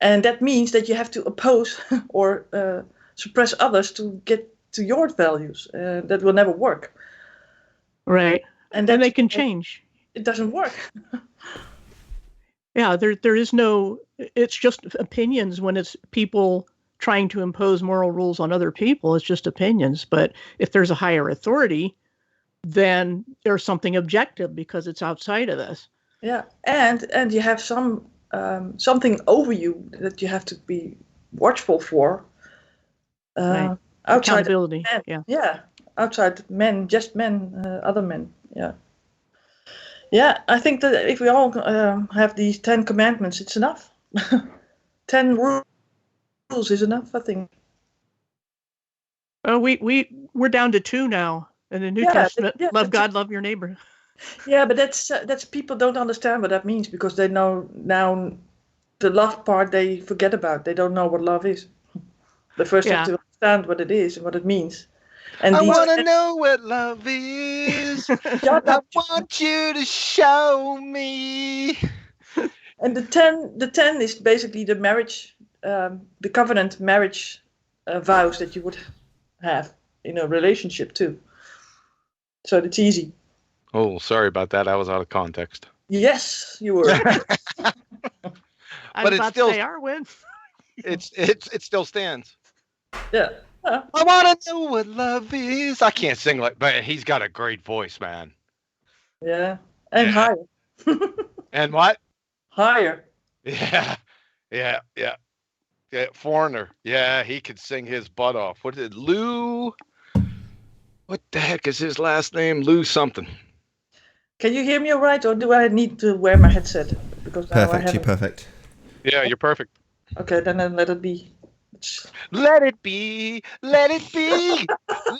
And that means that you have to oppose or suppress others to get to your values. That will never work. Right. And they can change. It doesn't work. Yeah, there is no, it's just opinions when it's people trying to impose moral rules on other people. It's just opinions. But if there's a higher authority, then there's something objective because it's outside of this. Yeah, and you have something over you that you have to be watchful for. Right. Outside accountability. Men. Yeah, outside men, just men, other men. Yeah. Yeah, I think that if we all have these 10 commandments, it's enough. 10 rules is enough, I think. We're down to 2 now in the New Testament. Love God, love your neighbor. Yeah, but that's people don't understand what that means because they know now the love part they forget about. They don't know what love is. They first have to understand what it is and what it means. And I want to know what love is. I want you to show me. And the 10 is basically the marriage, the covenant marriage vows that you would have in a relationship too. So it's easy. Oh, sorry about that. I was out of context. Yes, you were. But it's still Arwen. It still stands. Yeah. I want to know what love is. I can't sing but he's got a great voice, man. Yeah. And higher. And what? Higher. Yeah. Foreigner. Yeah, he could sing his butt off. What is it? Lou? What the heck is his last name? Lou something. Can you hear me all right, or do I need to wear my headset? Because perfect. You're perfect. Yeah, you're perfect. Okay, then let it be. Let it be. Let it be.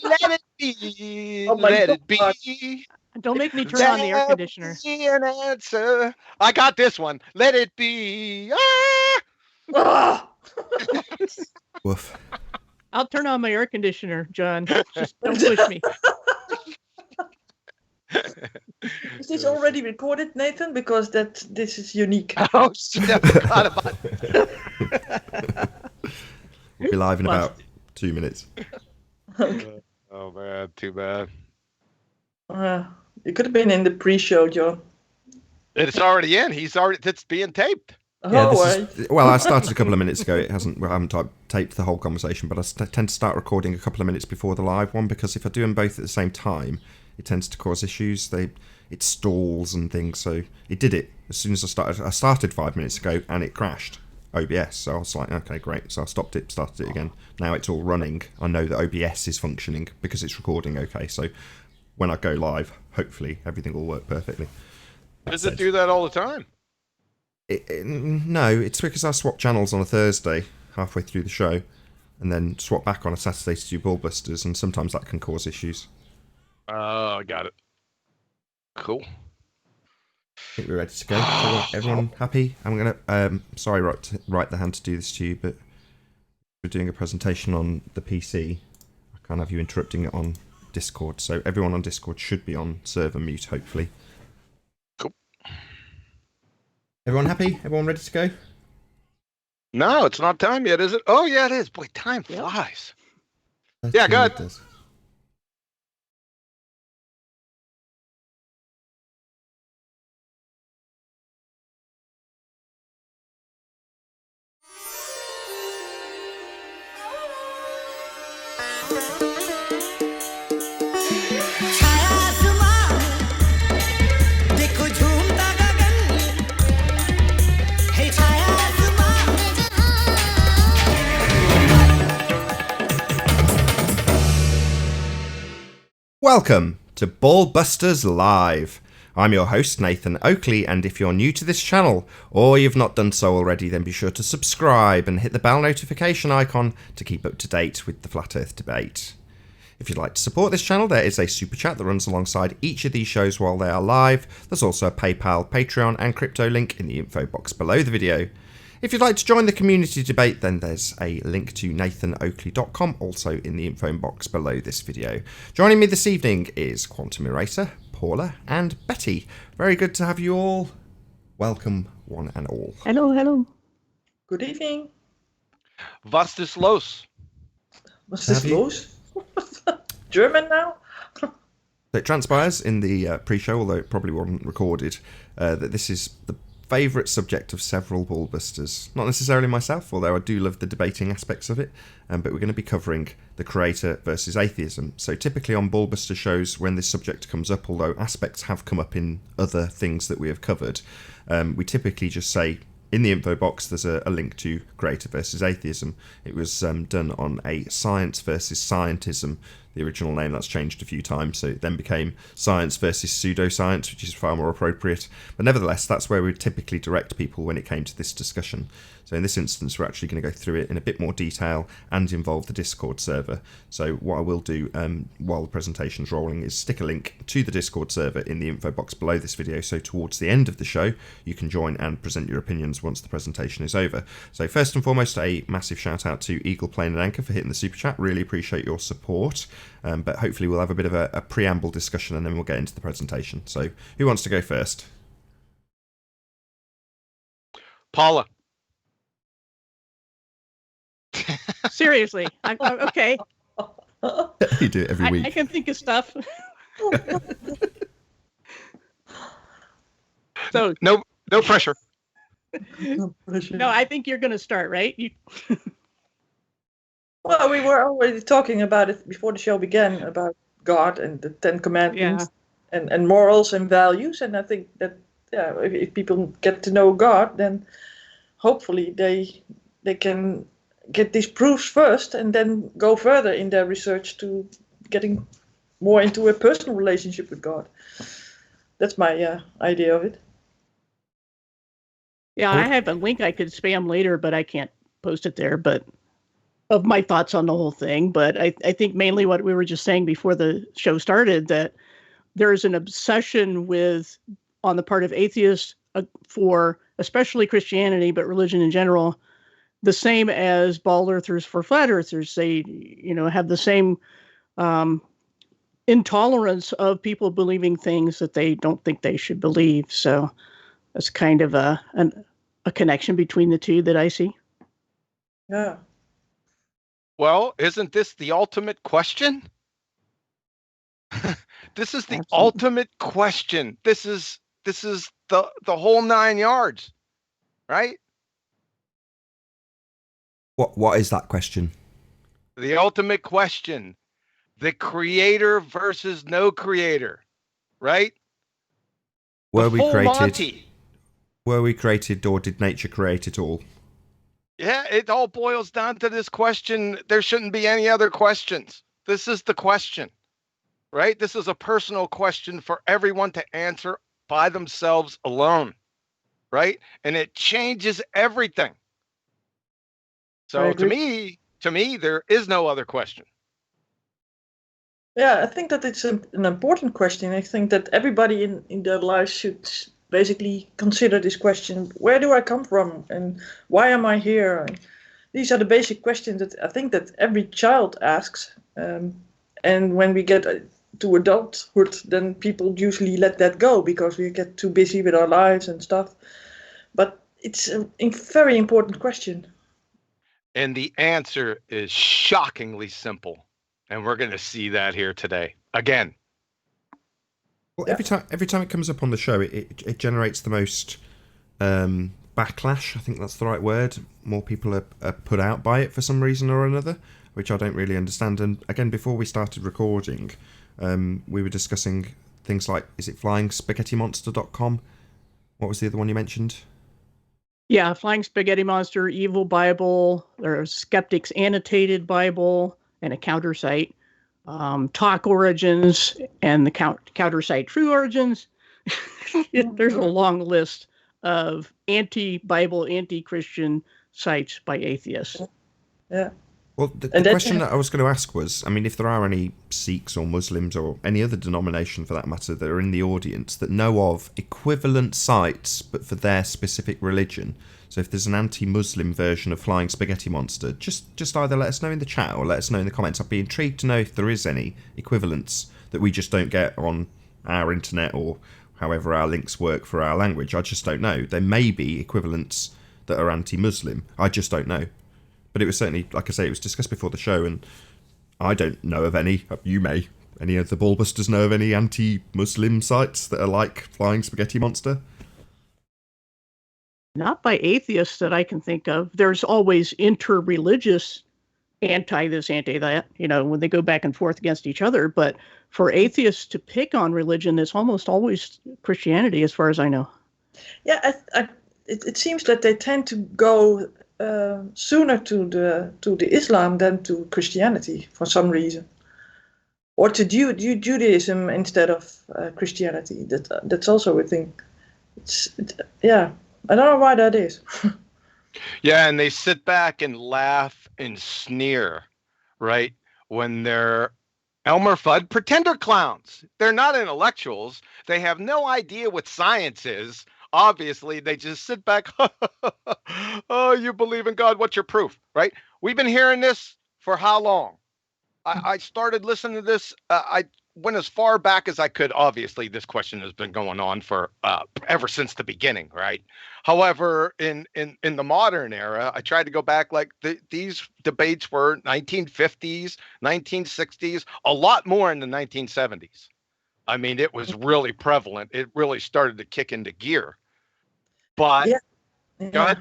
Let it be. Let it be. Don't make me turn on the air conditioner. An answer. I got this one. Let it be. Ah! Woof. I'll turn on my air conditioner, John. Just don't push me. Is this already recorded, Nathan? Because this is unique. Oh, shit, I forgot about it. We'll be live in about 2 minutes. Okay. Oh, man, too bad. You could have been in the pre-show, John. It's already in. It's being taped. Yeah, I started a couple of minutes ago. I haven't taped the whole conversation, but I tend to start recording a couple of minutes before the live one because if I do them both at the same time, it tends to cause issues. It stalls and things. So it did it as soon as I started. I started 5 minutes ago and it crashed OBS. So I was like, okay, great. So I stopped it, started it again. Now it's all running. I know that OBS is functioning because it's recording okay. So when I go live, hopefully everything will work perfectly. Does it do that all the time? No, it's because I swap channels on a Thursday halfway through the show and then swap back on a Saturday to do BALLBUSTERS, and sometimes that can cause issues. Oh, I got it. Cool. I think we're ready to go. So everyone happy? I'm going to... sorry, right the hand to do this to you, but we're doing a presentation on the PC. I can't have you interrupting it on Discord, so everyone on Discord should be on server mute, hopefully. Cool. Everyone happy? Everyone ready to go? No, it's not time yet, is it? Oh, yeah, it is. Boy, time flies. Yeah, good. Welcome to BALLBUSTERS Live. I'm your host, Nathan Oakley, and if you're new to this channel, or you've not done so already, then be sure to subscribe and hit the bell notification icon to keep up to date with the Flat Earth debate. If you'd like to support this channel, there is a super chat that runs alongside each of these shows while they are live. There's also a PayPal, Patreon, and crypto link in the info box below the video. If you'd like to join the community debate, then there's a link to nathanoakley.com also in the info box below this video. Joining me this evening is Quantum Eraser, Paula, and Betty. Very good to have you all. Welcome, one and all. Hello, hello. Good evening. Was ist los? What's this Have you- los? German now? So it transpires in the pre-show, although it probably wasn't recorded, that this is the favourite subject of several ballbusters. Not necessarily myself, although I do love the debating aspects of it, but we're going to be covering the creator versus atheism. So typically on ballbuster shows, when this subject comes up, although aspects have come up in other things that we have covered, we typically just say, in the info box, there's a link to creator versus atheism. It was done on a science versus scientism, the original name. That's changed a few times, so it then became science versus pseudoscience, which is far more appropriate. But nevertheless, that's where we typically direct people when it came to this discussion. So in this instance, we're actually going to go through it in a bit more detail and involve the Discord server. So what I will do while the presentation's rolling is stick a link to the Discord server in the info box below this video, so towards the end of the show you can join and present your opinions once the presentation is over. So first and foremost, a massive shout out to Eagle Plane and Anchor for hitting the super chat. Really appreciate your support, but hopefully we'll have a bit of a preamble discussion and then we'll get into the presentation. So who wants to go first? Paula. Seriously. Okay. You do it every week. I can think of stuff. So No pressure. No pressure. no, I think you're going to start, right? Well, we were already talking about it before the show began, about God and the Ten Commandments and morals and values. And I think that if people get to know God, then hopefully they can get these proofs first and then go further in their research to getting more into a personal relationship with God. That's my idea of it. Yeah, I have a link I could spam later, but I can't post it there. But of my thoughts on the whole thing. But I think mainly what we were just saying before the show started, that there's an obsession on the part of atheists for especially Christianity, but religion in general, the same as bald earthers for flat earthers. They, have the same intolerance of people believing things that they don't think they should believe. So that's kind of a connection between the two that I see. Yeah. Well, isn't this the ultimate question? This is the Absolutely. ultimate question. This is the whole 9 yards, right? What is that question? The ultimate question. The creator versus no creator, right? Were The we full created? Monty. Were we created, or did nature create it all? Yeah, it all boils down to this question. There shouldn't be any other questions. This is the question, right? This is a personal question for everyone to answer by themselves alone, right? And it changes everything. So to me, there is no other question. Yeah, I think that it's an important question. I think that everybody in their lives should basically consider this question: where do I come from, and why am I here? And these are the basic questions that I think that every child asks. And when we get to adulthood, then people usually let that go because we get too busy with our lives and stuff. But it's a very important question. And the answer is shockingly simple. And we're going to see that here today. Again. Well, every time it comes up on the show, it generates the most backlash. I think that's the right word. More people are put out by it for some reason or another, which I don't really understand. And again, before we started recording, we were discussing things like, is it flyingspaghettimonster.com? What was the other one you mentioned? Yeah, Flying Spaghetti Monster, Evil Bible, there's Skeptics Annotated Bible, and a counter site, Talk Origins, and the counter site True Origins. There's a long list of anti-Bible, anti-Christian sites by atheists. Yeah. Well, the question that I was going to ask was, I mean, if there are any Sikhs or Muslims or any other denomination for that matter that are in the audience that know of equivalent sites but for their specific religion, so if there's an anti-Muslim version of Flying Spaghetti Monster, just either let us know in the chat or let us know in the comments. I'd be intrigued to know if there is any equivalents that we just don't get on our internet or however our links work for our language. I just don't know. There may be equivalents that are anti-Muslim. I just don't know. But it was certainly, like I say, it was discussed before the show, and I don't know of any. You may. Any of the Ballbusters know of any anti-Muslim sites that are like Flying Spaghetti Monster? Not by atheists that I can think of. There's always inter-religious anti this, anti that, when they go back and forth against each other. But for atheists to pick on religion, it's almost always Christianity, as far as I know. Yeah, it seems that they tend to go sooner to the Islam than to Christianity for some reason, or to Judaism instead of Christianity. That's also a thing. Yeah, I don't know why that is. Yeah, and they sit back and laugh and sneer, right? When they're Elmer Fudd pretender clowns. They're not intellectuals. They have no idea what science is. Obviously, they just sit back. Oh, you believe in God? What's your proof? Right? We've been hearing this for how long? I started listening to this. I went as far back as I could. Obviously, this question has been going on for ever since the beginning, right? However, in the modern era, I tried to go back like these debates were 1950s, 1960s, a lot more in the 1970s. I mean, it was really prevalent. It really started to kick into gear. But yeah. Go ahead.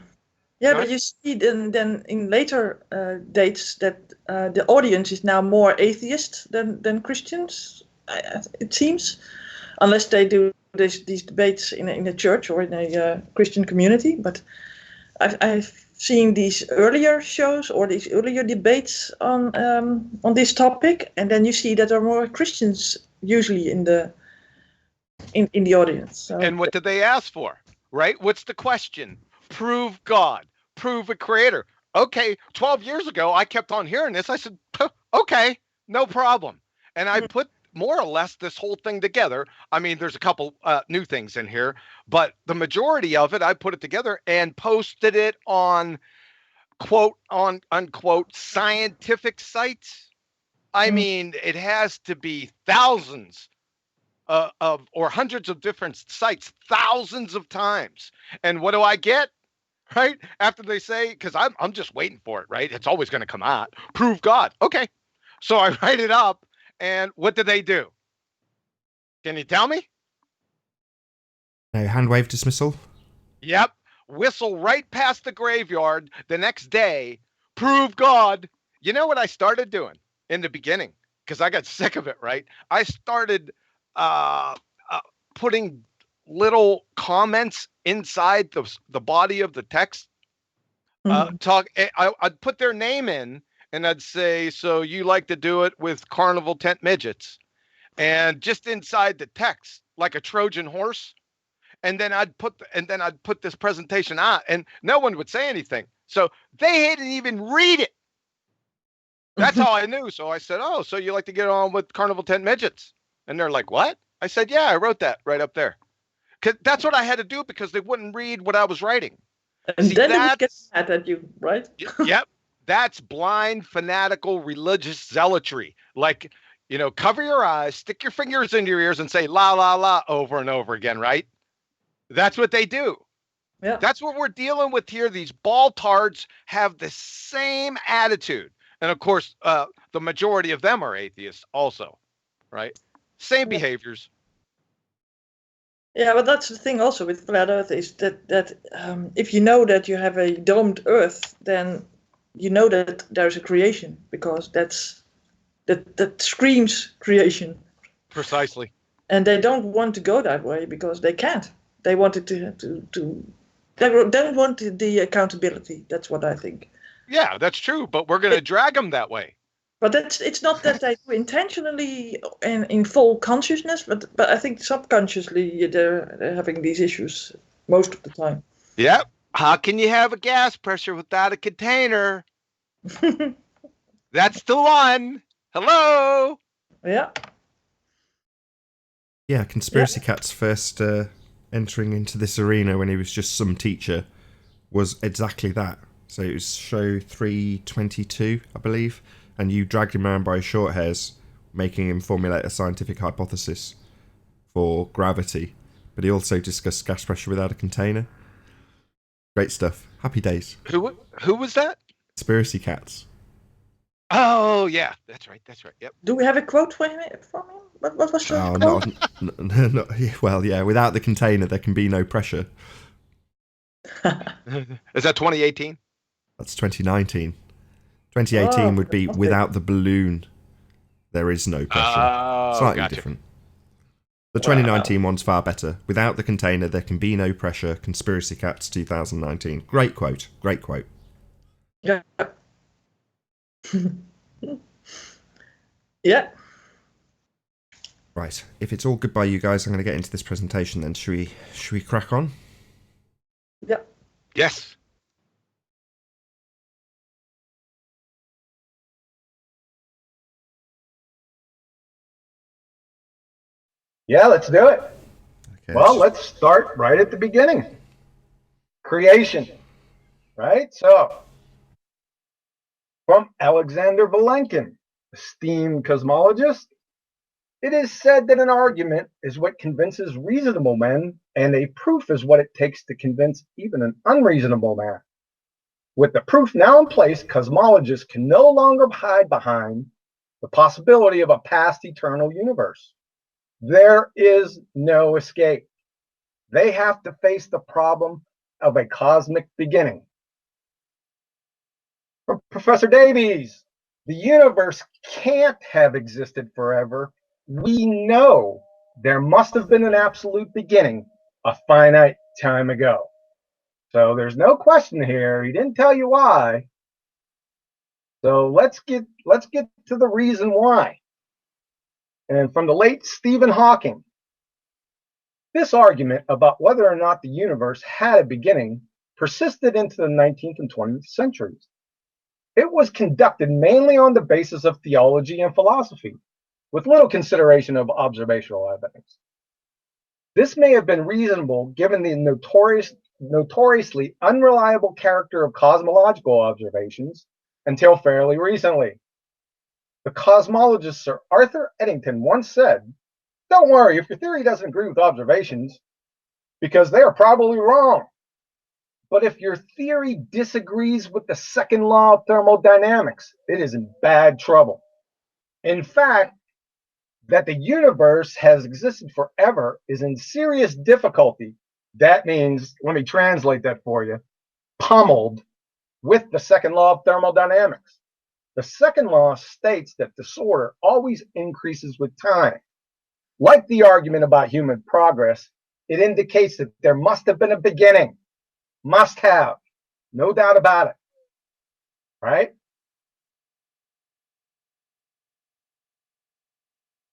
Yeah, but you see then in later dates that the audience is now more atheist than Christians, it seems, unless they do these debates in a church or in a Christian community. But I've seen these earlier shows or these earlier debates on this topic, and then you see that there are more Christians usually in the audience. So. And what did they ask for? Right? What's the question? Prove God, prove a creator. Okay, 12 years ago, I kept on hearing this. I said, okay, no problem. And I put more or less this whole thing together. I mean, there's a couple new things in here, but the majority of it, I put it together and posted it on quote on unquote scientific sites. I mean, it has to be thousands of or hundreds of different sites, thousands of times. And what do I get? Right after they say, because I'm just waiting for it, right? It's always going to come out. Prove God. Okay. So I write it up, and what do they do? Can you tell me? No, hand wave dismissal. Yep. Whistle right past the graveyard the next day. Prove God. You know what I started doing in the beginning? Because I got sick of it, right? I started putting little comments inside the body of the text. I'd put their name in, and I'd say, so you like to do it with carnival tent midgets, and just inside the text, like a Trojan horse. And then I'd put this presentation on, and no one would say anything. So they didn't even read it. That's how I knew. So I said, oh, so you like to get on with carnival tent midgets? And they're like, what? I said, yeah, I wrote that right up there. Cause that's what I had to do because they wouldn't read what I was writing. And then they would get mad at you, right? Yep. That's blind, fanatical, religious zealotry. Like, cover your eyes, stick your fingers in your ears and say, la, la, la, over and over again, right? That's what they do. Yeah. That's what we're dealing with here. These ball-tards have the same attitude. And of course, the majority of them are atheists also, right? Same behaviors. Yeah, but that's the thing also with flat Earth is that if you know that you have a domed Earth, then you know that there's a creation because that screams creation. Precisely. And they don't want to go that way because they can't. They wanted they don't want the accountability. That's what I think. Yeah, that's true. But we're going to drag them that way. But it's not that they do intentionally in full consciousness, but I think subconsciously they're having these issues most of the time. Yep. How can you have a gas pressure without a container? That's the one. Hello. Yeah. Yeah, Conspiracy Cat's first entering into this arena when he was just some teacher was exactly that. So it was show 322, I believe. And you dragged him around by his short hairs, making him formulate a scientific hypothesis for gravity. But he also discussed gas pressure without a container. Great stuff. Happy days. Who was that? Conspiracy cats. Oh yeah, that's right. Yep. Do we have a quote from him? What was the quote? Well, yeah. Without the container, there can be no pressure. Is that 2018? That's 2019. 2018 would be without the balloon, there is no pressure. Slightly gotcha. different. The 2019 one's far better. Without the container, there can be no pressure. Conspiracy Cats 2019. Great quote. Great quote. Yeah. Yeah. Right. If it's all good by you guys, I'm going to get into this presentation then. Should we crack on? Yeah. Yes. Yeah, let's do it. Okay, Well, let's start right at the beginning. Creation, right? So, from Alexander Vilenkin, esteemed cosmologist, it is said that an argument is what convinces reasonable men, and a proof is what it takes to convince even an unreasonable man. With the proof now in place, cosmologists can no longer hide behind the possibility of a past eternal universe. There is no escape. They have to face the problem of a cosmic beginning. For Professor Davies, the universe can't have existed forever. We know there must have been an absolute beginning a finite time ago. So there's no question here. He didn't tell you why. So let's get to the reason why. And from the late Stephen Hawking, this argument about whether or not the universe had a beginning persisted into the 19th and 20th centuries. It was conducted mainly on the basis of theology and philosophy, with little consideration of observational evidence. This may have been reasonable given the notoriously unreliable character of cosmological observations until fairly recently. The cosmologist Sir Arthur Eddington once said, "Don't worry if your theory doesn't agree with observations, because they are probably wrong. But if your theory disagrees with the second law of thermodynamics, it is in bad trouble. In fact, that the universe has existed forever is in serious difficulty. That means, let me translate that for you, pummeled with the second law of thermodynamics. The second law states that disorder always increases with time. Like the argument about human progress, it indicates that there must have been a beginning. Must have. No doubt about it. Right?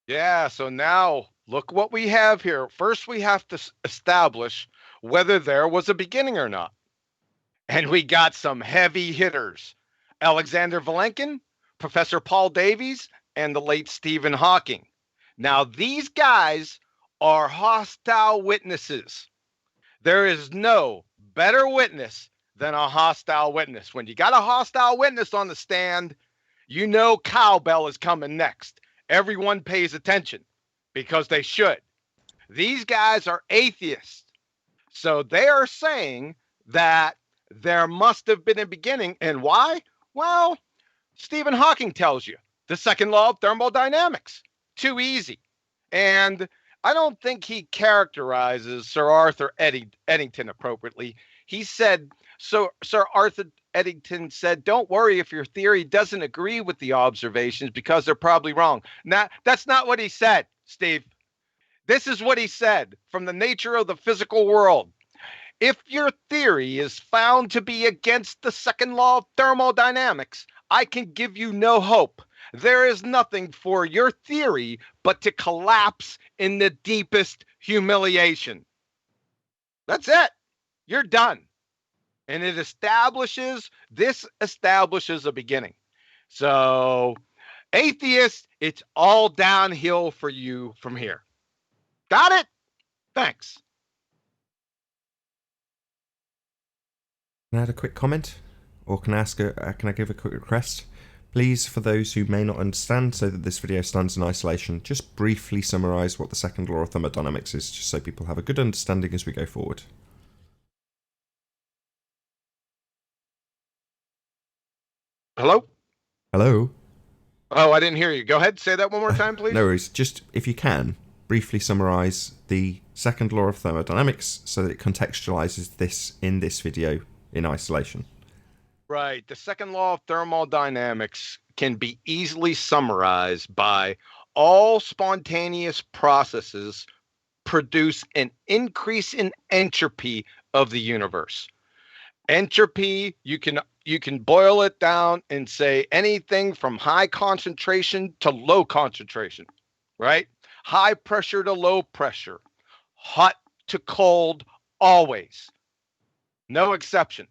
Yeah, so now look what we have here. First, we have to establish whether there was a beginning or not. And we got some heavy hitters. Alexander Vilenkin, Professor Paul Davies, and the late Stephen Hawking. Now, these guys are hostile witnesses. There is no better witness than a hostile witness. When you got a hostile witness on the stand, you know cowbell is coming next. Everyone pays attention because they should. These guys are atheists. So they are saying that there must have been a beginning. And why? Well, Stephen Hawking tells you the second law of thermodynamics. Too easy. And I don't think he characterizes Sir Arthur Eddington appropriately. He said, Sir Arthur Eddington said, don't worry if your theory doesn't agree with the observations because they're probably wrong. Now, that's not what he said, Steve. This is what he said from the nature of the physical world. If your theory is found to be against the second law of thermodynamics, I can give you no hope. There is nothing for your theory but to collapse in the deepest humiliation. That's it. You're done. And this establishes a beginning. So, atheists, it's all downhill for you from here. Got it? Thanks. Can I add a quick comment? Or can I give a quick request? Please, for those who may not understand, so that this video stands in isolation, just briefly summarise what the second law of thermodynamics is, just so people have a good understanding as we go forward. Hello? Hello? Oh, I didn't hear you. Go ahead. Say that one more time, please. No worries. Just, if you can, briefly summarise the second law of thermodynamics so that it contextualises this in this video in isolation. Right. The second law of thermodynamics can be easily summarized by all spontaneous processes produce an increase in entropy of the universe. Entropy, you can boil it down and say anything from high concentration to low concentration, right? High pressure to low pressure, hot to cold, always. No exception.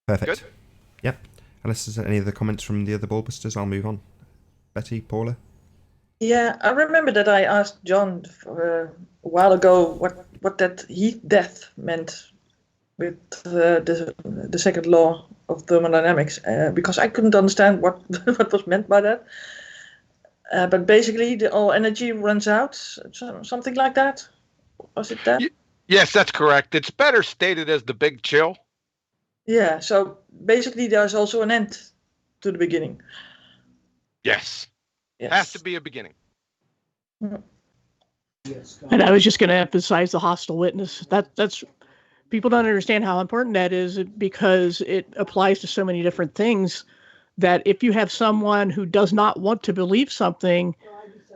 Perfect. Good. Yep. Unless there's any other comments from the other ballbusters, I'll move on. Betty, Paula? Yeah, I remember that I asked John a while ago what that heat death meant with the second law of thermodynamics, because I couldn't understand what what was meant by that. But basically, all energy runs out, something like that. Was it that? Yes, that's correct. It's better stated as the big chill. Yeah, so basically there's also an end to the beginning. Yes. Yes. Has to be a beginning. And I was just going to emphasize the hostile witness. That's people don't understand how important that is, because it applies to so many different things, that if you have someone who does not want to believe something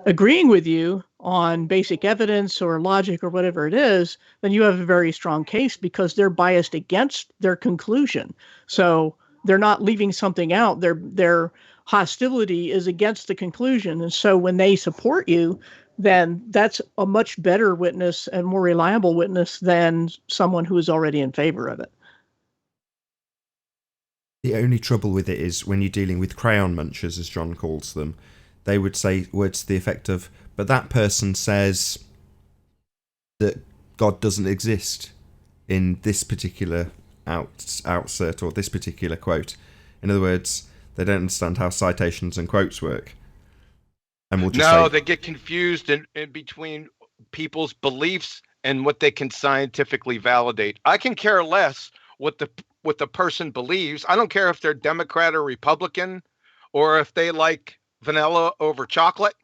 agreeing with you on basic evidence or logic or whatever it is, then you have a very strong case, because they're biased against their conclusion. So they're not leaving something out. Their hostility is against the conclusion. And so when they support you, then that's a much better witness and more reliable witness than someone who is already in favor of it. The only trouble with it is when you're dealing with crayon munchers, as John calls them, they would say words to the effect of, but that person says that God doesn't exist in this particular outsert or this particular quote. In other words, they don't understand how citations and quotes work. And we'll just say, they get confused in between people's beliefs and what they can scientifically validate. I can care less what the person believes. I don't care if they're Democrat or Republican, or if they like vanilla over chocolate,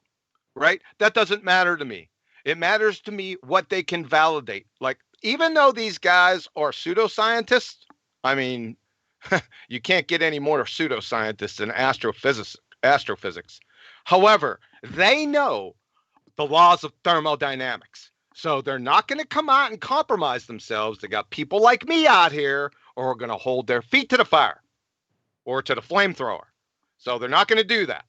right? That doesn't matter to me. It matters to me what they can validate. Like, even though these guys are pseudoscientists, I mean, you can't get any more pseudoscientists than astrophysics. However, they know the laws of thermodynamics. So they're not going to come out and compromise themselves. They got people like me out here who are going to hold their feet to the fire or to the flamethrower. So they're not going to do that.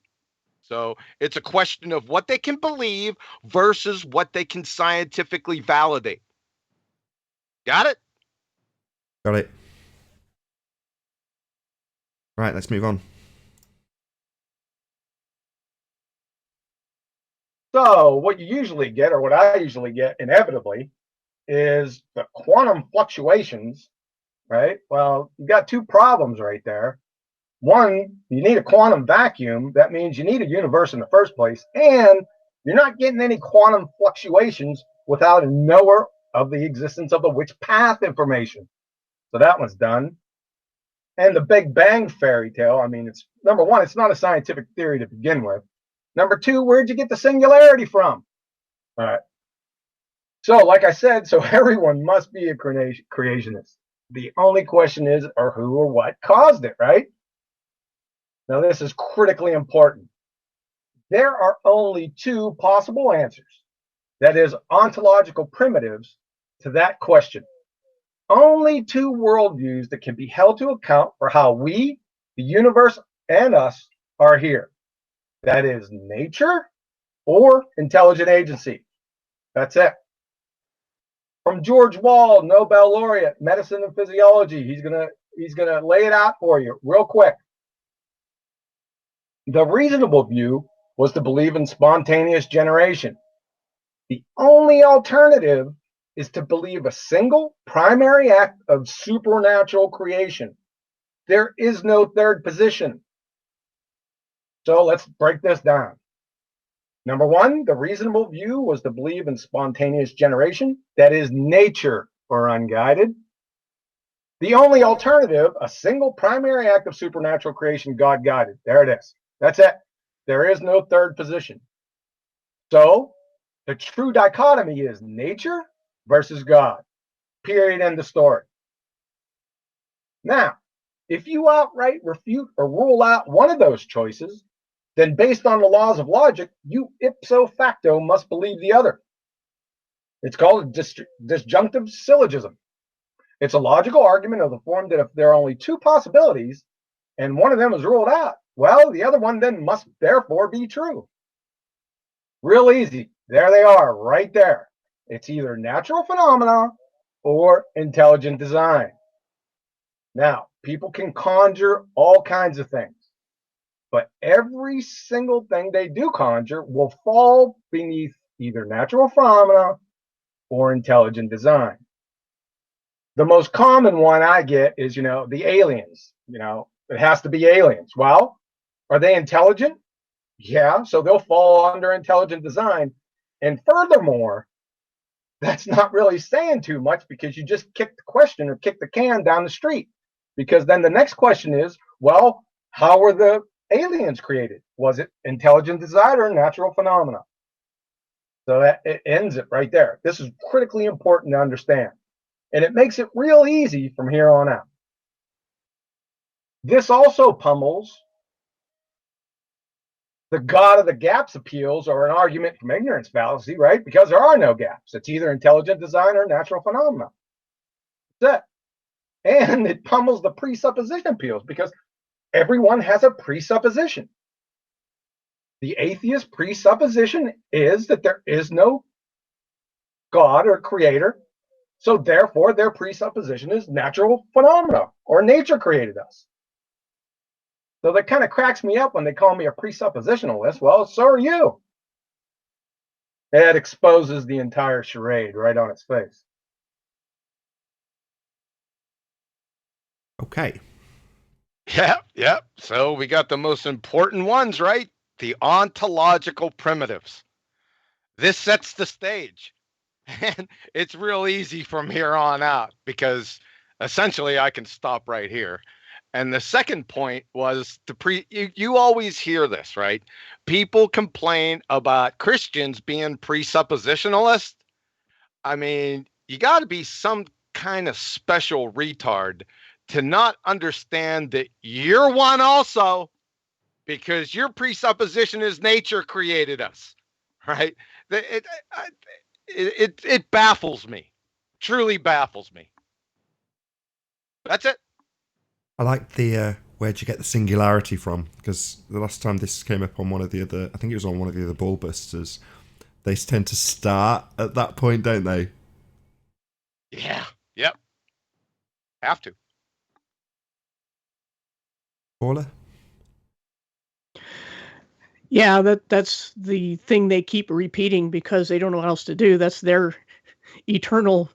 So it's a question of what they can believe versus what they can scientifically validate. Got it? got it. Right, let's move on. So what you usually get, or what I usually get inevitably, is the quantum fluctuations, right? Well, you got two problems right there. One, you need a quantum vacuum. That means you need a universe in the first place, and you're not getting any quantum fluctuations without a knower of the existence of the which path information. So that one's done. And the Big Bang fairy tale, I mean, it's number one, it's not a scientific theory to begin with. Number two, where'd you get the singularity from? All right. So, like I said, so everyone must be a creationist. The only question is, or who or what caused it, right? Now, this is critically important. There are only two possible answers, that is, ontological primitives, to that question. Only two worldviews that can be held to account for how we, the universe, and us are here. That is nature or intelligent agency. That's it. From George Wald, Nobel laureate, medicine and physiology, he's gonna lay it out for you real quick. The reasonable view was to believe in spontaneous generation. The only alternative is to believe a single primary act of supernatural creation. There is no third position. So let's break this down. Number one, the reasonable view was to believe in spontaneous generation, that is nature or unguided. The only alternative, a single primary act of supernatural creation, God guided. There it is. That's it. There is no third position. So the true dichotomy is nature versus God. Period. End of story. Now, if you outright refute or rule out one of those choices, then based on the laws of logic, you ipso facto must believe the other. It's called a disjunctive syllogism. It's a logical argument of the form that if there are only two possibilities and one of them is ruled out, well, the other one then must therefore be true. Real easy. There they are, right there. It's either natural phenomena or intelligent design. Now, people can conjure all kinds of things, but every single thing they do conjure will fall beneath either natural phenomena or intelligent design. The most common one I get is, the aliens. It has to be aliens. Well, are they intelligent? Yeah, so they'll fall under intelligent design. And furthermore, that's not really saying too much because you just kick the question or kick the can down the street. Because then the next question is, well, how were the aliens created? Was it intelligent design or natural phenomena? So that it ends it right there. This is critically important to understand. And it makes it real easy from here on out. This also pummels the God of the gaps appeals or an argument from ignorance fallacy, right? Because there are no gaps. It's either intelligent design or natural phenomena. That's it. And it pummels the presupposition appeals because everyone has a presupposition. The atheist presupposition is that there is no God or creator. So therefore, their presupposition is natural phenomena or nature created us. So that kind of cracks me up when they call me a presuppositionalist. Well, so are you. It exposes the entire charade right on its face. Okay. Yeah. So we got the most important ones, right? The ontological primitives. This sets the stage. And it's real easy from here on out because essentially I can stop right here. And the second point was you always hear this, right? People complain about Christians being presuppositionalist. I mean, you got to be some kind of special retard to not understand that you're one also, because your presupposition is nature created us, right? It baffles me, truly baffles me. That's it. I like the where'd you get the singularity from? Because the last time this came up on one of the other, I think it was on one of the other BALLBUSTERS, they tend to start at that point, don't they? Yeah. Yep. Have to. Paula? Yeah, that's the thing they keep repeating because they don't know what else to do. That's their eternal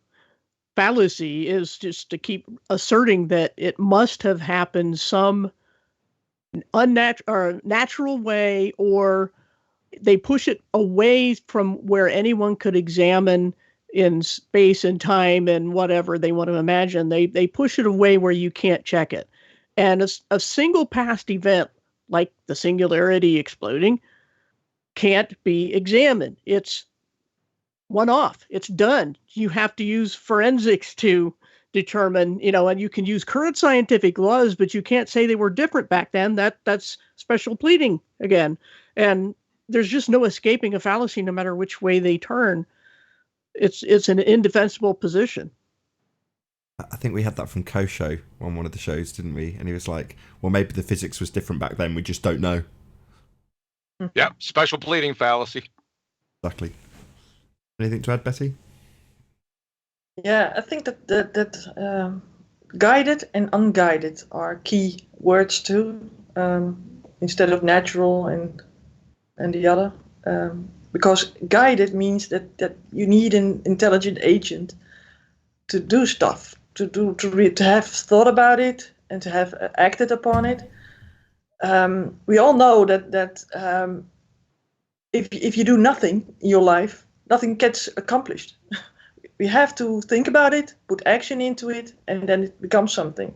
fallacy, is just to keep asserting that it must have happened some unnatural or natural way, or they push it away from where anyone could examine in space and time and whatever they want to imagine. They push it away where you can't check it. And a single past event like the singularity exploding can't be examined. It's one-off. It's done. You have to use forensics to determine, and you can use current scientific laws, but you can't say they were different back then. That's special pleading again. And there's just no escaping a fallacy no matter which way they turn. It's an indefensible position. I think we had that from Kosho on one of the shows, didn't we? And he was like, well, maybe the physics was different back then. We just don't know. Yep. Special pleading fallacy. Exactly. Anything to add, Betty? Yeah, I think that guided and unguided are key words too, instead of natural and the other. Because guided means that you need an intelligent agent to do stuff, to have thought about it and to have acted upon it. We all know that if you do nothing in your life, nothing gets accomplished. We have to think about it, put action into it, and then it becomes something.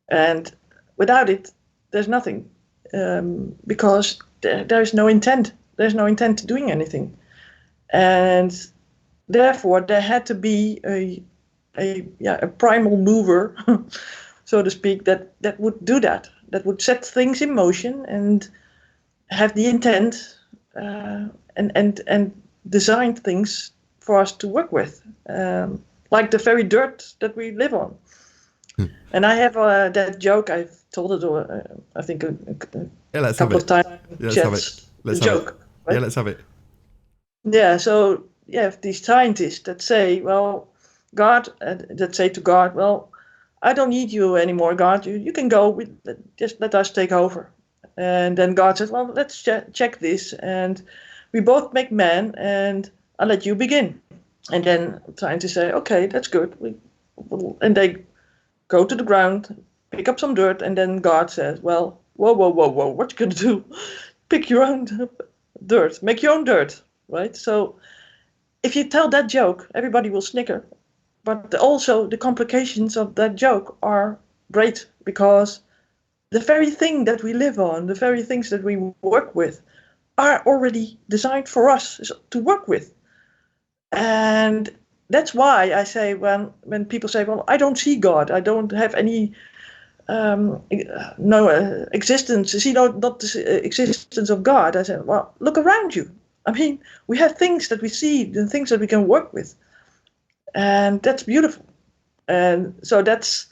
And without it, there's nothing, because there's no intent. There's no intent to doing anything. And therefore, there had to be a primal mover, so to speak, that would do that would set things in motion and have the intent and design things for us to work with, like the very dirt that we live on. And I have that joke. I've told it, I think, a couple of times. Let's have it. Let's have it. Right? Yeah, let's have it. Yeah, so you have these scientists that say, well, God, that say to God, well, I don't need you anymore, God. You can go. Just let us take over. And then God says, well, let's check this. And we both make man, and I'll let you begin. And then scientists say, okay, that's good. And they go to the ground, pick up some dirt, and then God says, well, whoa, what you gonna do? Pick your own dirt, make your own dirt, right? So if you tell that joke, everybody will snicker. But also the complications of that joke are great, because the very thing that we live on, the very things that we work with, are already designed for us to work with. And that's why I say, when people say, well, I don't see God, I don't have any existence, see not the existence of God, I say, well, look around you. I mean, we have things that we see, the things that we can work with. And that's beautiful. And so that's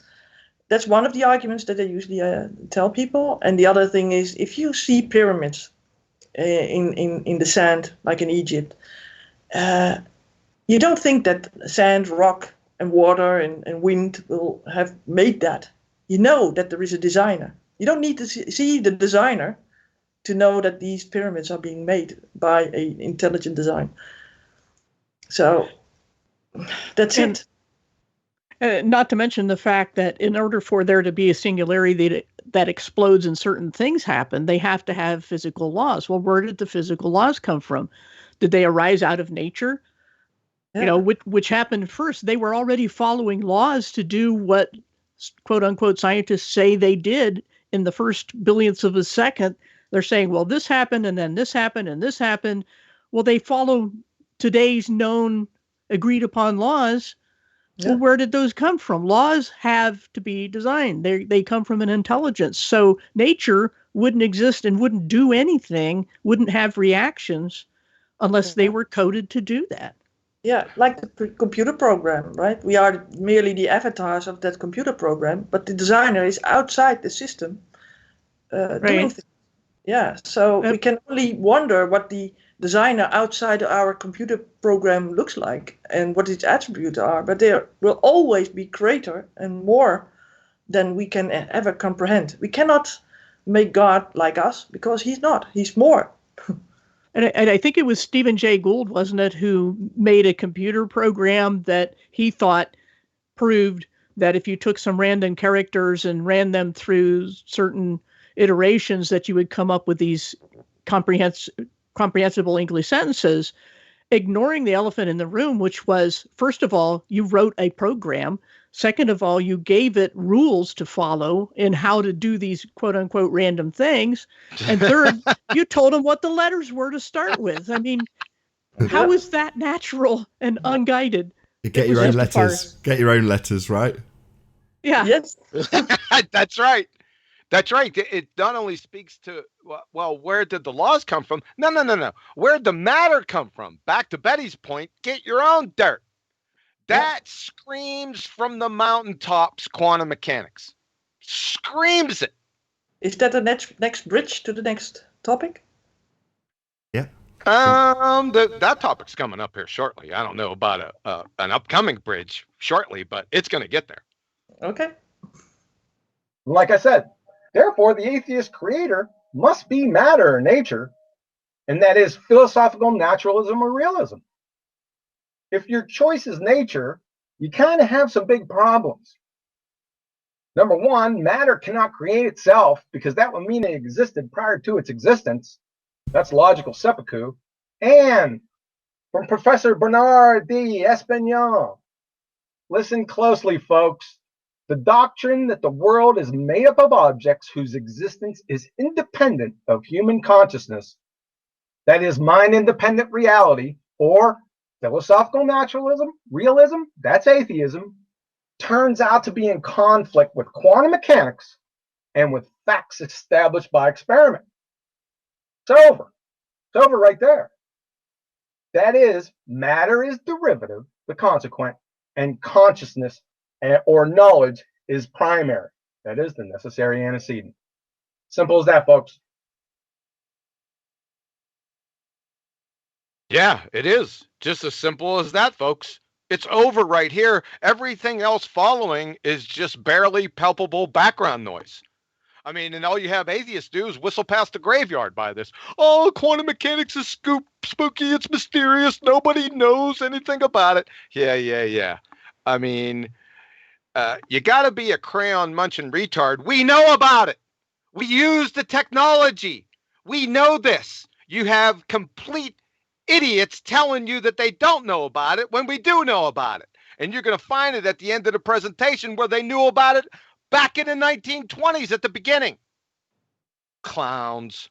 one of the arguments that I usually tell people. And the other thing is, if you see pyramids in the sand, like in Egypt, you don't think that sand, rock, and water and wind will have made that. You know that there is a designer. You don't need to see the designer to know that these pyramids are being made by an intelligent design. So that's it. Not to mention the fact that in order for there to be a singularity that explodes and certain things happen, they have to have physical laws. Well, where did the physical laws come from? Did they arise out of nature? Yeah. Which happened first? They were already following laws to do what quote unquote scientists say they did in the first billionths of a second. They're saying, well, this happened, and then this happened, and this happened. Well, they follow today's known agreed upon laws. Yeah. Well, where did those come from? Laws have to be designed. They come from an intelligence. So nature wouldn't exist and wouldn't do anything, wouldn't have reactions unless they were coded to do that. Yeah, like the computer program, right? We are merely the avatars of that computer program, but the designer is outside the system doing things. Yeah, so we can only wonder what the designer outside our computer program looks like and what its attributes are, but they will always be greater and more than we can ever comprehend. We cannot make God like us, because he's not. He's more. And I think it was Stephen Jay Gould, wasn't it, who made a computer program that he thought proved that if you took some random characters and ran them through certain iterations, that you would come up with these comprehensible English sentences, ignoring the elephant in the room, which was, first of all, you wrote a program. Second of all, you gave it rules to follow in how to do these quote unquote random things. And third, you told them what the letters were to start with. I mean, how is that natural and unguided? You get your own letters. Get your own letters, right? Yeah. Yes. That's right. That's right. It not only speaks to, well, where did the laws come from? No. Where did the matter come from? Back to Betty's point, get your own dirt. That screams from the mountaintops quantum mechanics. Screams it. Is that the next bridge to the next topic? Yeah. That topic's coming up here shortly. I don't know about an upcoming bridge shortly, but it's going to get there. Okay. Like I said, therefore, the atheist creator must be matter or nature, and that is philosophical naturalism or realism. If your choice is nature, you kind of have some big problems. Number one, matter cannot create itself, because that would mean it existed prior to its existence. That's logical seppuku. And from Professor Bernard D. Espignon. Listen closely, folks. The doctrine that the world is made up of objects whose existence is independent of human consciousness, that is, mind-independent reality, or philosophical naturalism, realism, that's atheism, turns out to be in conflict with quantum mechanics and with facts established by experiment. It's over. It's over right there. That is, matter is derivative, the consequent, and consciousness or knowledge is primary. That is the necessary antecedent. Simple as that, folks. Yeah, it is. Just as simple as that, folks. It's over right here. Everything else following is just barely palpable background noise. I mean, and all you have atheists do is whistle past the graveyard by this. Oh, quantum mechanics is spooky. It's mysterious. Nobody knows anything about it. Yeah. I mean, you got to be a crayon munching retard. We know about it. We use the technology. We know this. You have complete idiots telling you that they don't know about it when we do know about it. And you're going to find it at the end of the presentation where they knew about it back in the 1920s at the beginning. Clowns.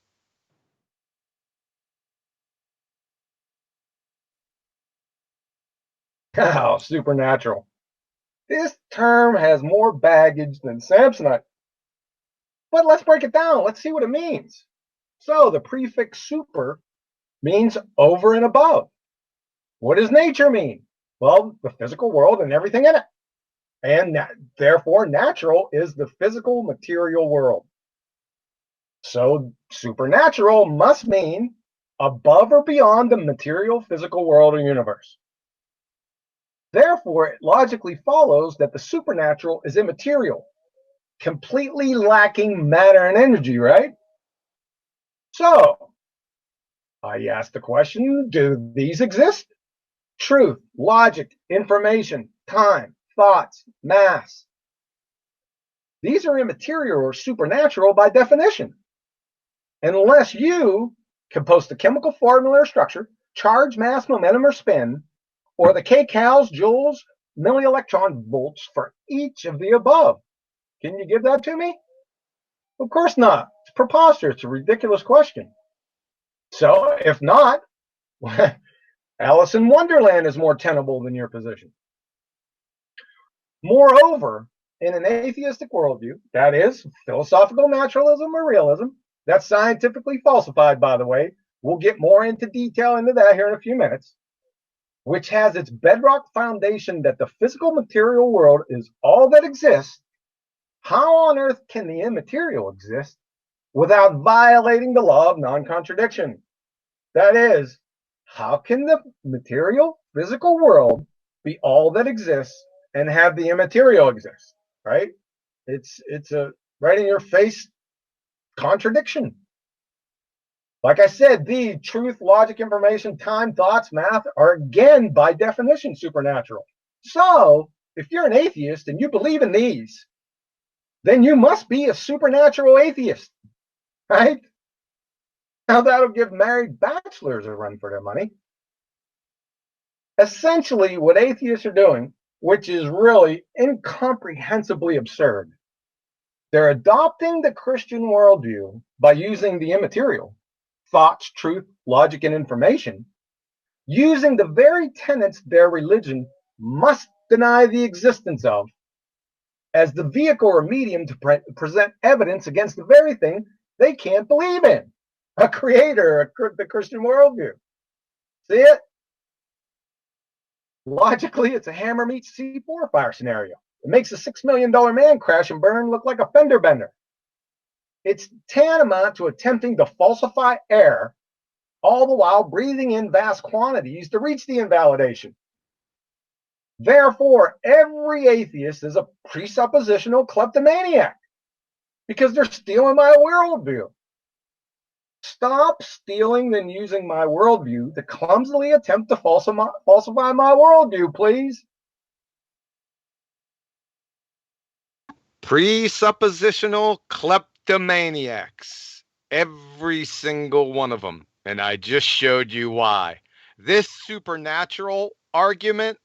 Oh, supernatural. This term has more baggage than Samsonite. But let's break it down. Let's see what it means. So the prefix super means over and above. What does nature mean? Well, the physical world and everything in it. And therefore, natural is the physical material world. So supernatural must mean above or beyond the material physical world or universe. Therefore, it logically follows that the supernatural is immaterial, completely lacking matter and energy, right? So, I ask the question, do these exist? Truth, logic, information, time, thoughts, mass. These are immaterial or supernatural by definition. Unless you can post a chemical formula or structure, charge, mass, momentum, or spin, or the kcals, joules, millielectron volts for each of the above. Can you give that to me? Of course not. It's preposterous. It's a ridiculous question. So, if not, Alice in Wonderland is more tenable than your position. Moreover, in an atheistic worldview, that is, philosophical naturalism or realism, that's scientifically falsified, by the way. We'll get more into detail into that here in a few minutes, which has its bedrock foundation that the physical material world is all that exists. How on earth can the immaterial exist without violating the law of non-contradiction? That is, how can the material physical world be all that exists and have the immaterial exist? Right? It's a right in your face contradiction. Like I said, the truth, logic, information, time, thoughts, math are again by definition supernatural. So if you're an atheist and you believe in these, then you must be a supernatural atheist, right? Now that'll give married bachelors a run for their money. Essentially, what atheists are doing, which is really incomprehensibly absurd, they're adopting the Christian worldview by using the immaterial, thoughts, truth, logic, and information, using the very tenets their religion must deny the existence of as the vehicle or medium to present evidence against the very thing they can't believe in, a creator, the Christian worldview. See it? Logically, it's a hammer meets C4 fire scenario. It makes a $6 million man crash and burn look like a fender bender. It's tantamount to attempting to falsify air, all the while breathing in vast quantities to reach the invalidation. Therefore, every atheist is a presuppositional kleptomaniac because they're stealing my worldview. Stop stealing and using my worldview to clumsily attempt to falsify my worldview, please. Presuppositional kleptomaniacs. Every single one of them. And I just showed you why. This supernatural argument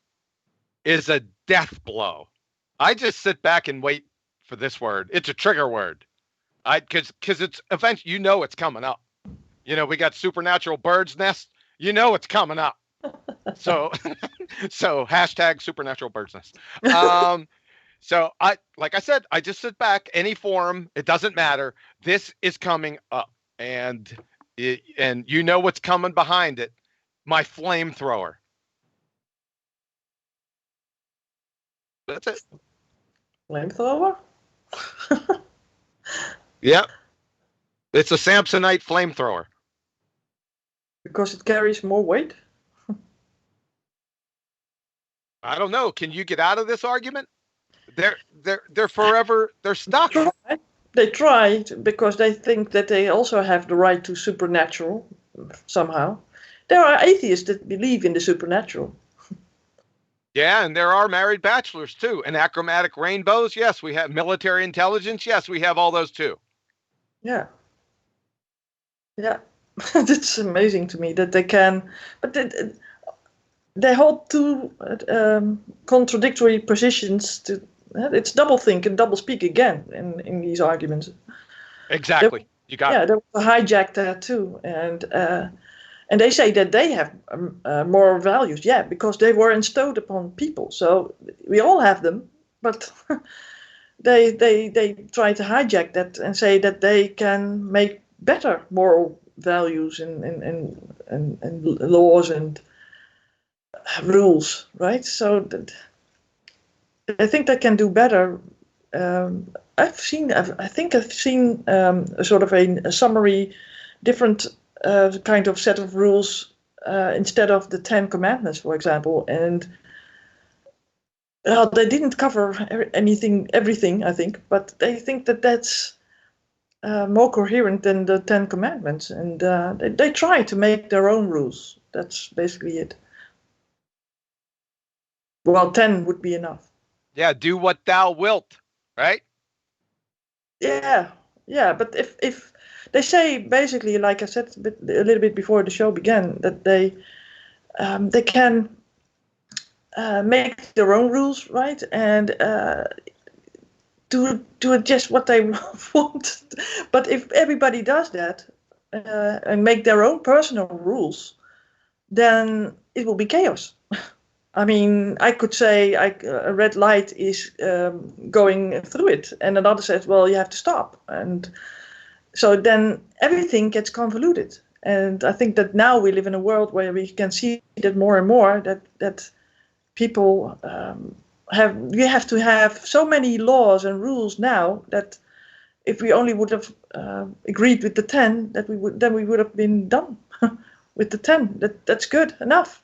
is a death blow. I just sit back and wait for this word. It's a trigger word. Because it's eventually, you know, it's coming up. You know, we got supernatural bird's nest. You know, it's coming up. So, so hashtag supernatural bird's nest. So like I said, I just sit back, any forum, it doesn't matter. This is coming up, and you know what's coming behind it. My flamethrower. That's it. Flamethrower? Yep. It's a Samsonite flamethrower. Because it carries more weight? I don't know. Can you get out of this argument? They're forever, they're stuck. They try because they think that they also have the right to supernatural somehow. There are atheists that believe in the supernatural. Yeah, and there are married bachelors too. And achromatic rainbows, yes, we have military intelligence, yes, we have all those too. Yeah. Yeah. It's amazing to me that they can, but they hold two contradictory positions. It's doublethink and doublespeak again in these arguments. Exactly. You got it. Yeah, they hijacked that too, and they say that they have moral values. Yeah, because they were installed upon people. So we all have them, but they try to hijack that and say that they can make better moral values and laws and rules, right? So I think they can do better. I think I've seen a sort of a summary, different kind of set of rules instead of the 10 Commandments, for example, and they didn't cover everything, I think, but they think that that's more coherent than the 10 Commandments, and they try to make their own rules. That's basically it. Well, 10 would be enough. Yeah, do what thou wilt, right? Yeah, but if they say basically, like I said a little bit before the show began, that they can make their own rules, right, and do it just what they want. But if everybody does that and make their own personal rules, then it will be chaos. I mean, I could say a red light is going through it, and another says, well, you have to stop. And so then everything gets convoluted. And I think that now we live in a world where we can see that more and more, that people we have to have so many laws and rules now that if we only would have agreed with the 10, then we would have been done with the 10. That's good enough.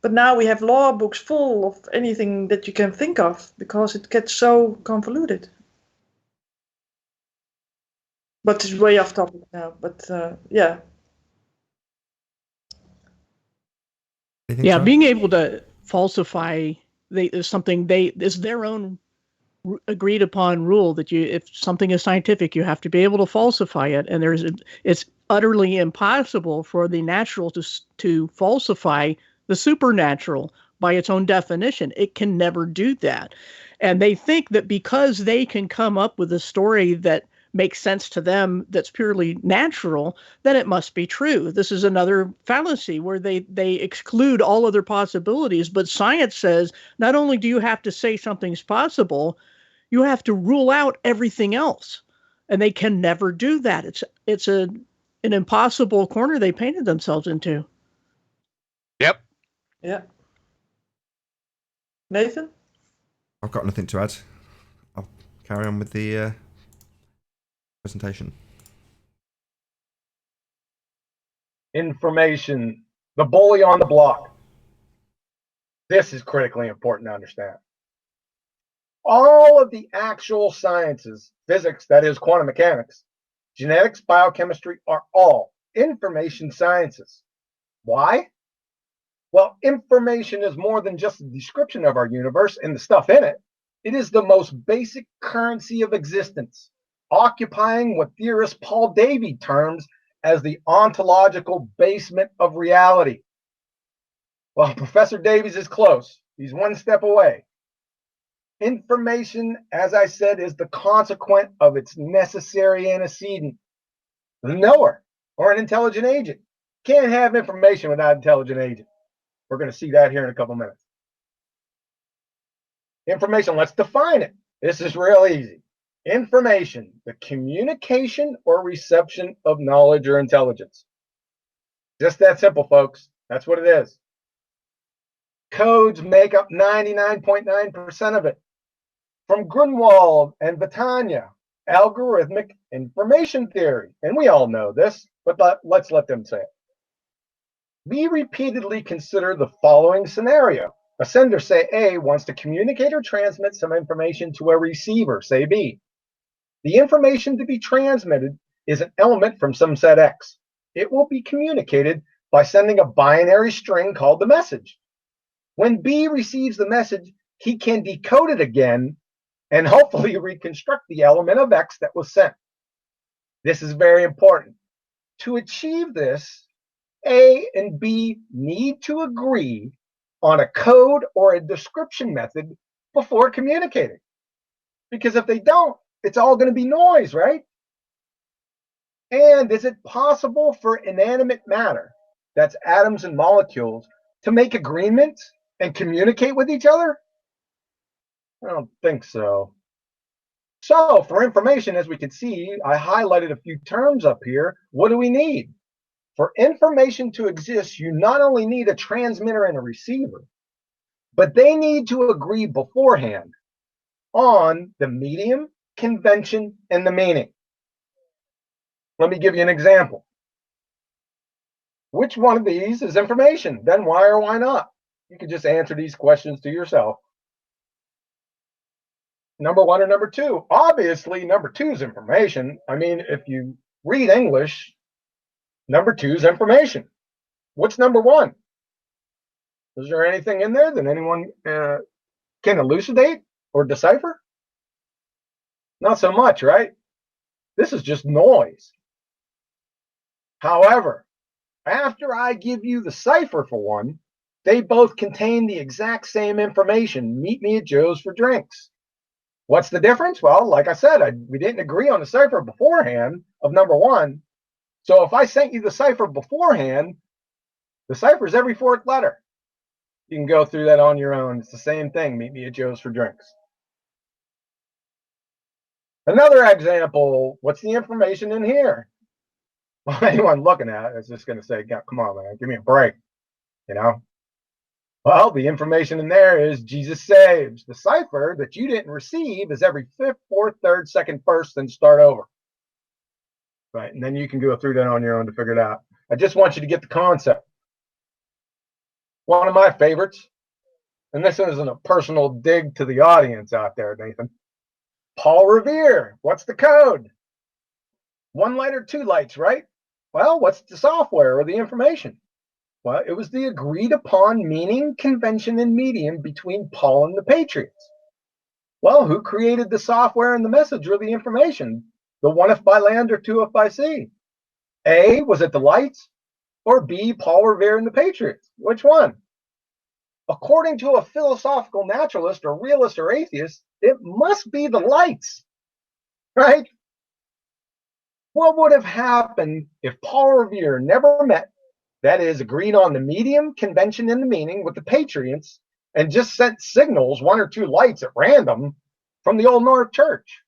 But now we have law books full of anything that you can think of because it gets so convoluted. But it's way off topic now. But yeah. Yeah, being able to falsify is something is their own agreed upon rule that if something is scientific, you have to be able to falsify it, and it's utterly impossible for the natural to falsify the supernatural by its own definition. It can never do that. And they think that because they can come up with a story that makes sense to them that's purely natural, then it must be true. This is another fallacy where they exclude all other possibilities. But science says not only do you have to say something's possible, you have to rule out everything else. And they can never do that. It's an impossible corner they painted themselves into. Yep. Yeah. Nathan? I've got nothing to add. I'll carry on with the presentation. Information, the bully on the block. This is critically important to understand. All of the actual sciences, physics, that is quantum mechanics, genetics, biochemistry, are all information sciences. Why? Well, information is more than just a description of our universe and the stuff in it. It is the most basic currency of existence, occupying what theorist Paul Davy terms as the ontological basement of reality. Well, Professor Davies is close. He's one step away. Information, as I said, is the consequent of its necessary antecedent. The knower, or an intelligent agent, can't have information without an intelligent agent. We're going to see that here in a couple minutes. Information, let's define it. This is real easy. Information, the communication or reception of knowledge or intelligence. Just that simple, folks. That's what it is. Codes make up 99.9% of it. From Grunwald and Vitania, algorithmic information theory. And we all know this, but let's let them say it. We repeatedly consider the following scenario. A sender, say A, wants to communicate or transmit some information to a receiver, say B. The information to be transmitted is an element from some set X. It will be communicated by sending a binary string called the message. When B receives the message, he can decode it again and hopefully reconstruct the element of X that was sent. This is very important. To achieve this, A and B need to agree on a code or a description method before communicating. Because if they don't, it's all going to be noise, right? And is it possible for inanimate matter, that's atoms and molecules, to make agreements and communicate with each other? I don't think so. So for information, as we can see, I highlighted a few terms up here. What do we need? For information to exist, you not only need a transmitter and a receiver, but they need to agree beforehand on the medium, convention, and the meaning. Let me give you an example. Which one of these is information? Then why or why not? You can just answer these questions to yourself. Number one or number two? Obviously, number two is information. I mean, if you read English, number two is information. What's number one? Is there anything in there that anyone can elucidate or decipher? Not so much, right? This is just noise. However, after I give you the cipher for one, they both contain the exact same information. Meet me at Joe's for drinks. What's the difference? Well, like I said, we didn't agree on the cipher beforehand of number one. So if I sent you the cipher beforehand, the cipher is every fourth letter. You can go through that on your own. It's the same thing. Meet me at Joe's for drinks. Another example, what's the information in here? Well, anyone looking at it is just going to say, come on, man, give me a break, you know? Well, the information in there is Jesus saves. The cipher that you didn't receive is every fifth, fourth, third, second, first, then start over. Right, and then you can go through that on your own to figure it out. I just want you to get the concept. One of my favorites, and this isn't a personal dig to the audience out there, Nathan. Paul Revere, what's the code? 1 light or 2 lights, right? Well, what's the software or the information? Well, it was the agreed upon meaning, convention, and medium between Paul and the Patriots. Well, who created the software and the message or the information? The 1 by land or 2 by sea? A, was it the lights? Or B, Paul Revere and the Patriots? Which one? According to a philosophical naturalist or realist or atheist, it must be the lights, right? What would have happened if Paul Revere never met, that is, agreed on the medium, convention, and the meaning with the Patriots and just sent signals, 1 or 2 lights at random from the Old North Church?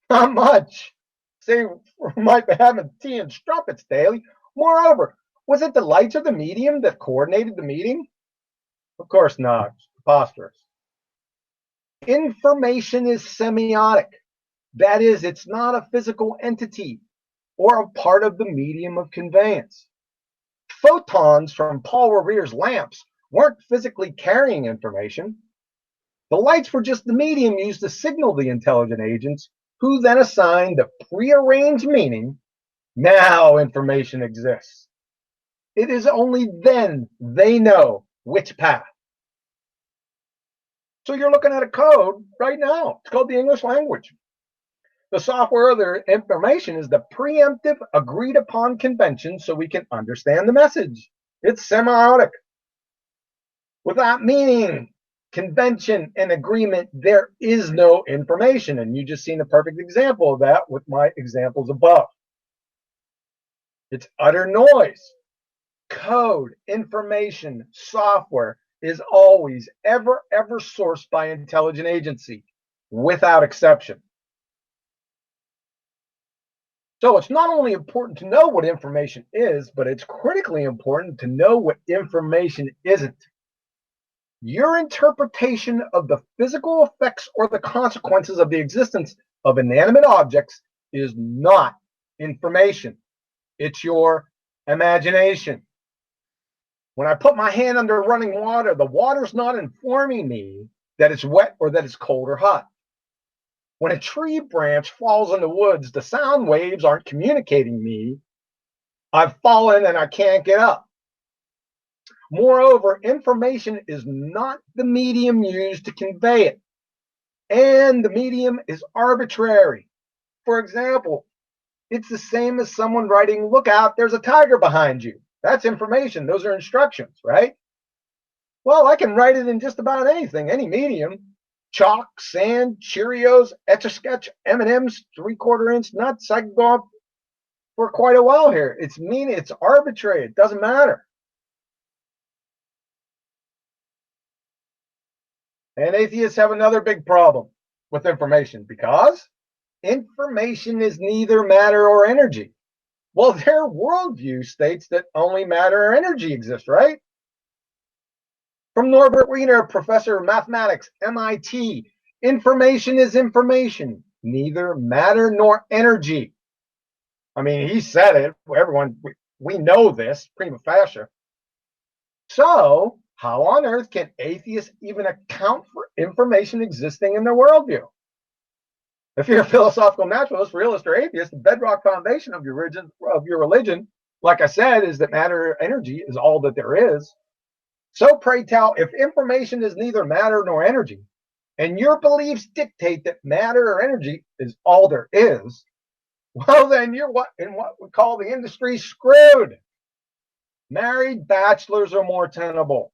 Not much. Say, we might be having tea and strumpets daily. Moreover, was it the lights or the medium that coordinated the meeting? Of course not. It's preposterous. Information is semiotic. That is, it's not a physical entity or a part of the medium of conveyance. Photons from Paul Revere's lamps weren't physically carrying information. The lights were just the medium used to signal the intelligent agents, who then assigned the prearranged meaning. Now information exists. It is only then they know which path. So you're looking at a code right now. It's called the English language. The software of the information is the preemptive agreed upon convention so we can understand the message. It's semiotic. Without meaning, convention, and agreement, there is no information. And you just seen a perfect example of that with my examples above. It's utter noise. Code, information, software is always, ever sourced by an intelligent agency, without exception. So it's not only important to know what information is, but it's critically important to know what information isn't. Your interpretation of the physical effects or the consequences of the existence of inanimate objects is not information. It's your imagination. When I put my hand under running water, the water's not informing me that it's wet or that it's cold or hot. When a tree branch falls in the woods, the sound waves aren't communicating me I've fallen and I can't get up. Moreover, information is not the medium used to convey it, and the medium is arbitrary. For example, it's the same as someone writing, "Look out, there's a tiger behind you." That's information. Those are instructions, right? Well, I can write it in just about anything, any medium. Chalk, sand, Cheerios, Etch-a-Sketch, M&Ms, 3/4 inch nuts. I can go on for quite a while here. It's arbitrary. It doesn't matter. And atheists have another big problem with information, because information is neither matter or energy. Well, their worldview states that only matter or energy exist, right? From Norbert Wiener, professor of mathematics, MIT, information is information, neither matter nor energy. I mean, he said it. Everyone, we know this, prima facie. So, how on earth can atheists even account for information existing in their worldview? If you're a philosophical naturalist, realist, or atheist, the bedrock foundation of your religion, like I said, is that matter or energy is all that there is. So pray tell, if information is neither matter nor energy, and your beliefs dictate that matter or energy is all there is, well, then you're in what we call the industry screwed. Married bachelors are more tenable.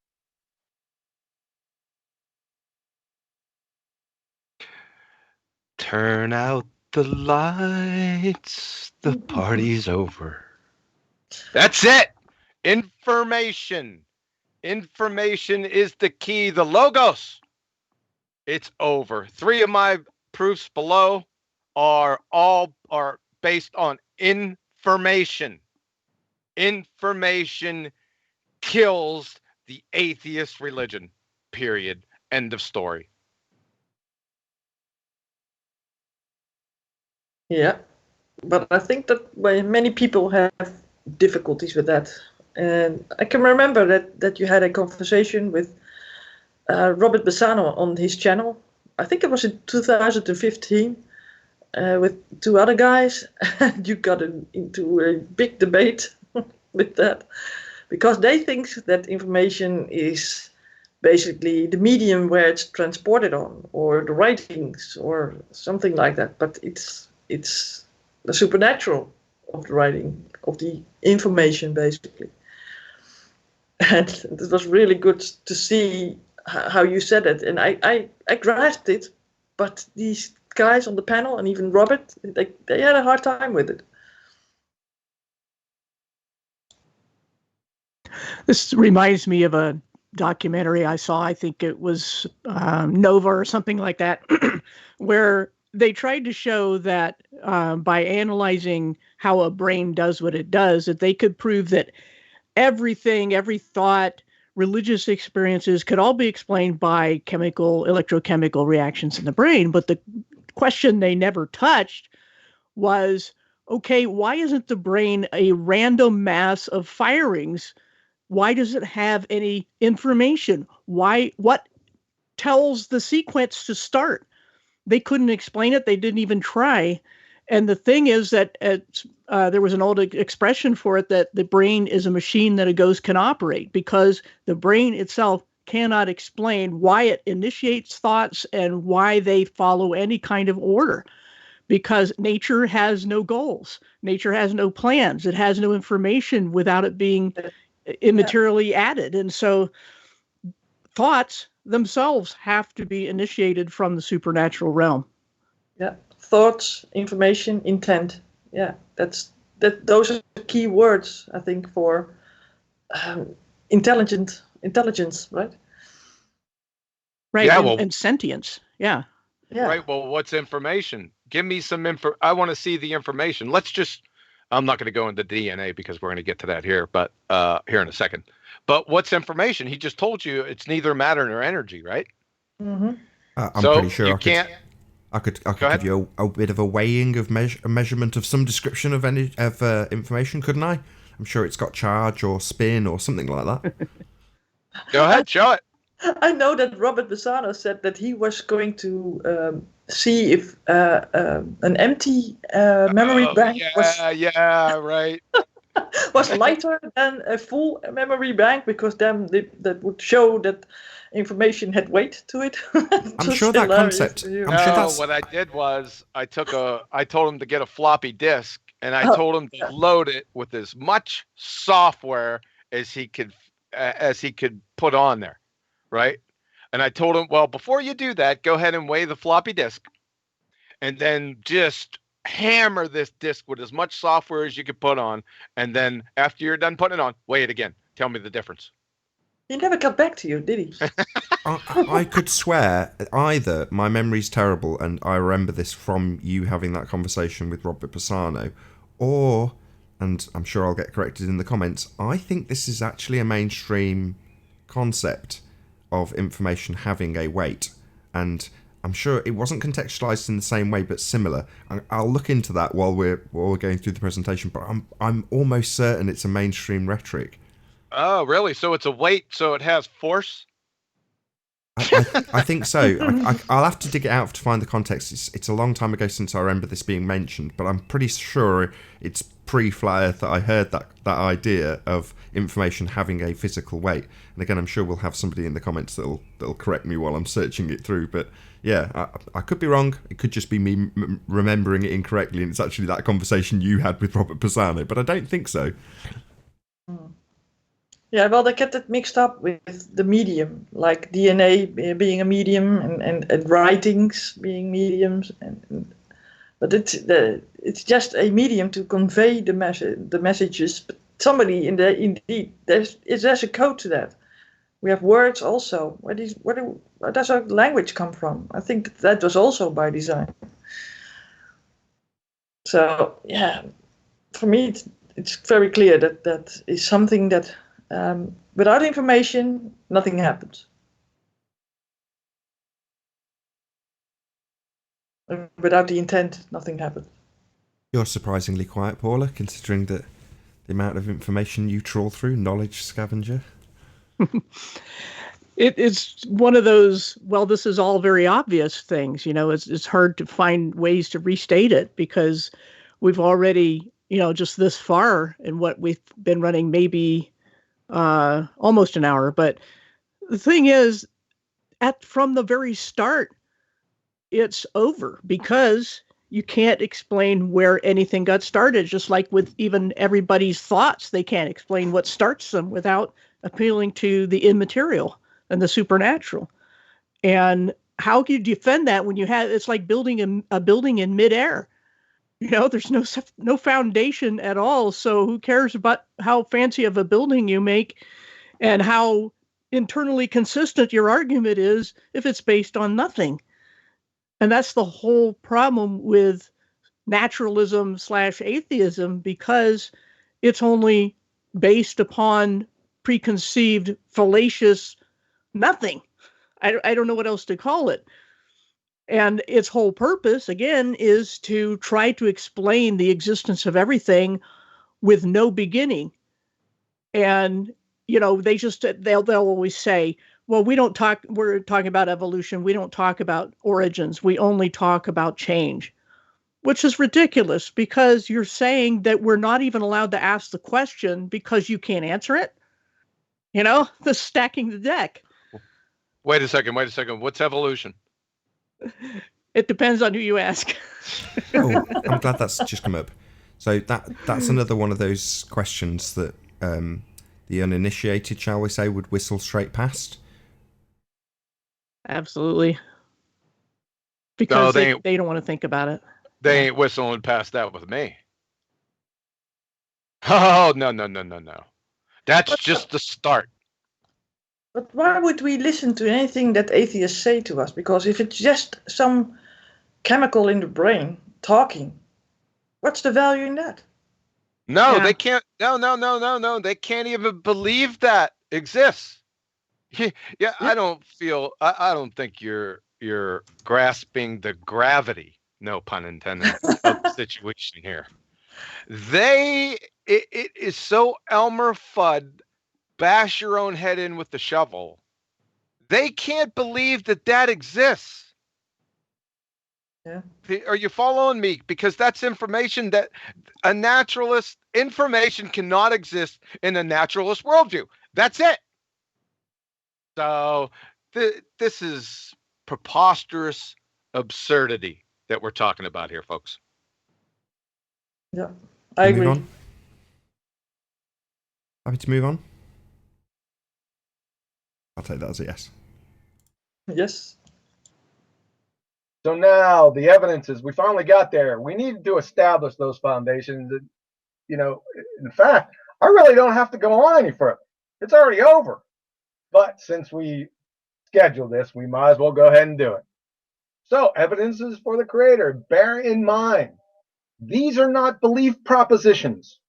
Turn out the lights. The party's over. That's it. Information. Information is the key. The logos. It's over. 3 of my proofs below are based on information. Information kills the atheist religion. Period. End of story. Yeah, but I think that many people have difficulties with that. And I can remember that you had a conversation with Robert Bassano on his channel. I think it was in 2015 with 2 other guys. And you got into a big debate with that, because they think that information is basically the medium where it's transported on, or the writings, or something like that. But it's the supernatural of the writing, of the information, basically. And it was really good to see how you said it. And I grasped it, but these guys on the panel, and even Robert, they had a hard time with it. This reminds me of a documentary I saw. I think it was Nova or something like that, where they tried to show that by analyzing how a brain does what it does, that they could prove that everything, every thought, religious experiences could all be explained by electrochemical reactions in the brain. But the question they never touched was, okay, why isn't the brain a random mass of firings? Why does it have any information? What tells the sequence to start? They couldn't explain it. They didn't even try. And the thing is that there was an old expression for it, that the brain is a machine that a ghost can operate, because the brain itself cannot explain why it initiates thoughts and why they follow any kind of order, because nature has no goals. Nature has no plans. It has no information without it being immaterially added. And so thoughts themselves have to be initiated from the supernatural realm. Yeah, thoughts, information, intent. Yeah, those are key words, I think, for intelligence, right? Right, Yeah, and sentience. Yeah. Right. Well, what's information? Give me some info. I want to see the information. I'm not going to go into DNA because we're going to get to that here, but here in a second. But what's information? He just told you it's neither matter nor energy, right? Mm-hmm. I'm pretty sure I could Go give you a bit of a weighing of a measurement of some description of information, couldn't I? I'm sure it's got charge or spin or something like that. Go ahead, show it. I know that Robert Bassano said that he was going to see if an empty memory bank was lighter than a full memory bank, because then that would show that information had weight to it. I'm sure that concept. What I did was I told him to get a floppy disk, and I told him to load it with as much software as he could put on there. Right. And I told him, well, before you do that, go ahead and weigh the floppy disk and then just hammer this disk with as much software as you could put on. And then after you're done putting it on, weigh it again. Tell me the difference. He never got back to you, did he? I could swear either my memory's terrible and I remember this from you having that conversation with Robert Bassano, or, and I'm sure I'll get corrected in the comments, I think this is actually a mainstream concept of information having a weight, and I'm sure it wasn't contextualized in the same way but similar. I'll look into that while we're going through the presentation, but I'm almost certain it's a mainstream rhetoric. Oh, really? So it's a weight, so it has force? I think so. I'll have to dig it out to find the context. It's a long time ago since I remember this being mentioned, but I'm pretty sure it's pre-Flat Earth that I heard that idea of information having a physical weight. And again, I'm sure we'll have somebody in the comments that'll correct me while I'm searching it through. But yeah, I could be wrong. It could just be me remembering it incorrectly, and it's actually that conversation you had with Robert Bassano. But I don't think so. Yeah, well, they get it mixed up with the medium, like DNA being a medium and writings being mediums, but it's just a medium to convey the messages. But somebody indeed there's a code to that. We have words also. Where does our language come from? I think that was also by design. So yeah, for me it's very clear that is something that. Without information, nothing happens. Without the intent, nothing happens. You're surprisingly quiet, Paula, considering the amount of information you trawl through, knowledge scavenger. It's one of those, well, this is all very obvious things. It's hard to find ways to restate it because we've already, just this far in what we've been running, maybe almost an hour. But the thing is, from the very start, it's over because you can't explain where anything got started. Just like with even everybody's thoughts, they can't explain what starts them without appealing to the immaterial and the supernatural. And how can you defend that when it's like building a building in midair? There's no foundation at all. So who cares about how fancy of a building you make and how internally consistent your argument is if it's based on nothing? And that's the whole problem with naturalism/atheism, because it's only based upon preconceived, fallacious nothing. I don't know what else to call it. And its whole purpose, again, is to try to explain the existence of everything with no beginning. And, they'll always say, well, we're talking about evolution. We don't talk about origins. We only talk about change, which is ridiculous because you're saying that we're not even allowed to ask the question because you can't answer it. The stacking the deck. Wait a second. What's evolution? It depends on who you ask. Oh, I'm glad that's just come up. So that's another one of those questions that the uninitiated, shall we say, would whistle straight past. Absolutely. Because they they don't want to think about it. They Yeah. ain't whistling past that with me. Oh, no, no, no, no, no. That's just the start. But why would we listen to anything that atheists say to us? Because if it's just some chemical in the brain talking, what's the value in that? No, Yeah. they can't. No, no, no, no, no. They can't even believe that exists. Yeah, I don't feel. I don't think you're grasping the gravity, no pun intended, of the situation here. It is so Elmer Fudd, bash your own head in with the shovel. They can't believe that that exists. Yeah. Are you following me? Because that's information that a naturalist information cannot exist in a naturalist worldview. That's it. So this is preposterous absurdity that we're talking about here, folks. Yeah, I Move agree. on. Happy to move on? I'll take that as a yes. Yes. So now the evidence is we finally got there. We needed to establish those foundations. In fact, I really don't have to go on any further. It's already over. But since we scheduled this, we might as well go ahead and do it. So, evidences for the creator. Bear in mind, these are not belief propositions.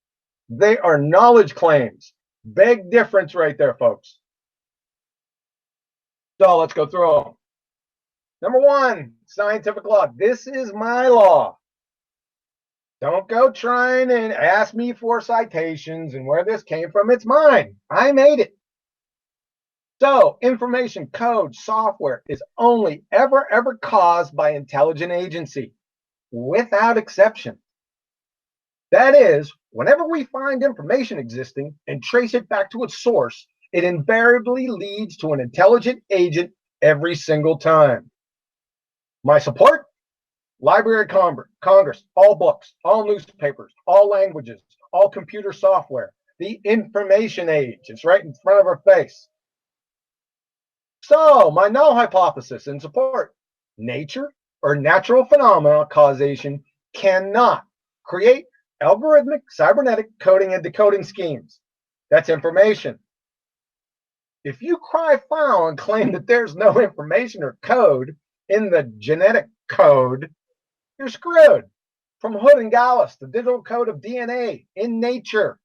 They are knowledge claims. Big difference right there, folks. So let's go through them. Number one, scientific law. This is my law. Don't go trying and ask me for citations and where this came from. It's mine. I made it. So, information, code, software is only ever caused by intelligent agency, without exception. That is, whenever we find information existing and trace it back to its source, it invariably leads to an intelligent agent every single time. My support? Library of Congress, all books, all newspapers, all languages, all computer software. The information age. It's right in front of our face. So, my null hypothesis in support. Nature or natural phenomena causation cannot create algorithmic cybernetic coding and decoding schemes. That's information. If you cry foul and claim that there's no information or code in the genetic code, you're screwed. From Hood and Gallus, the digital code of DNA in nature.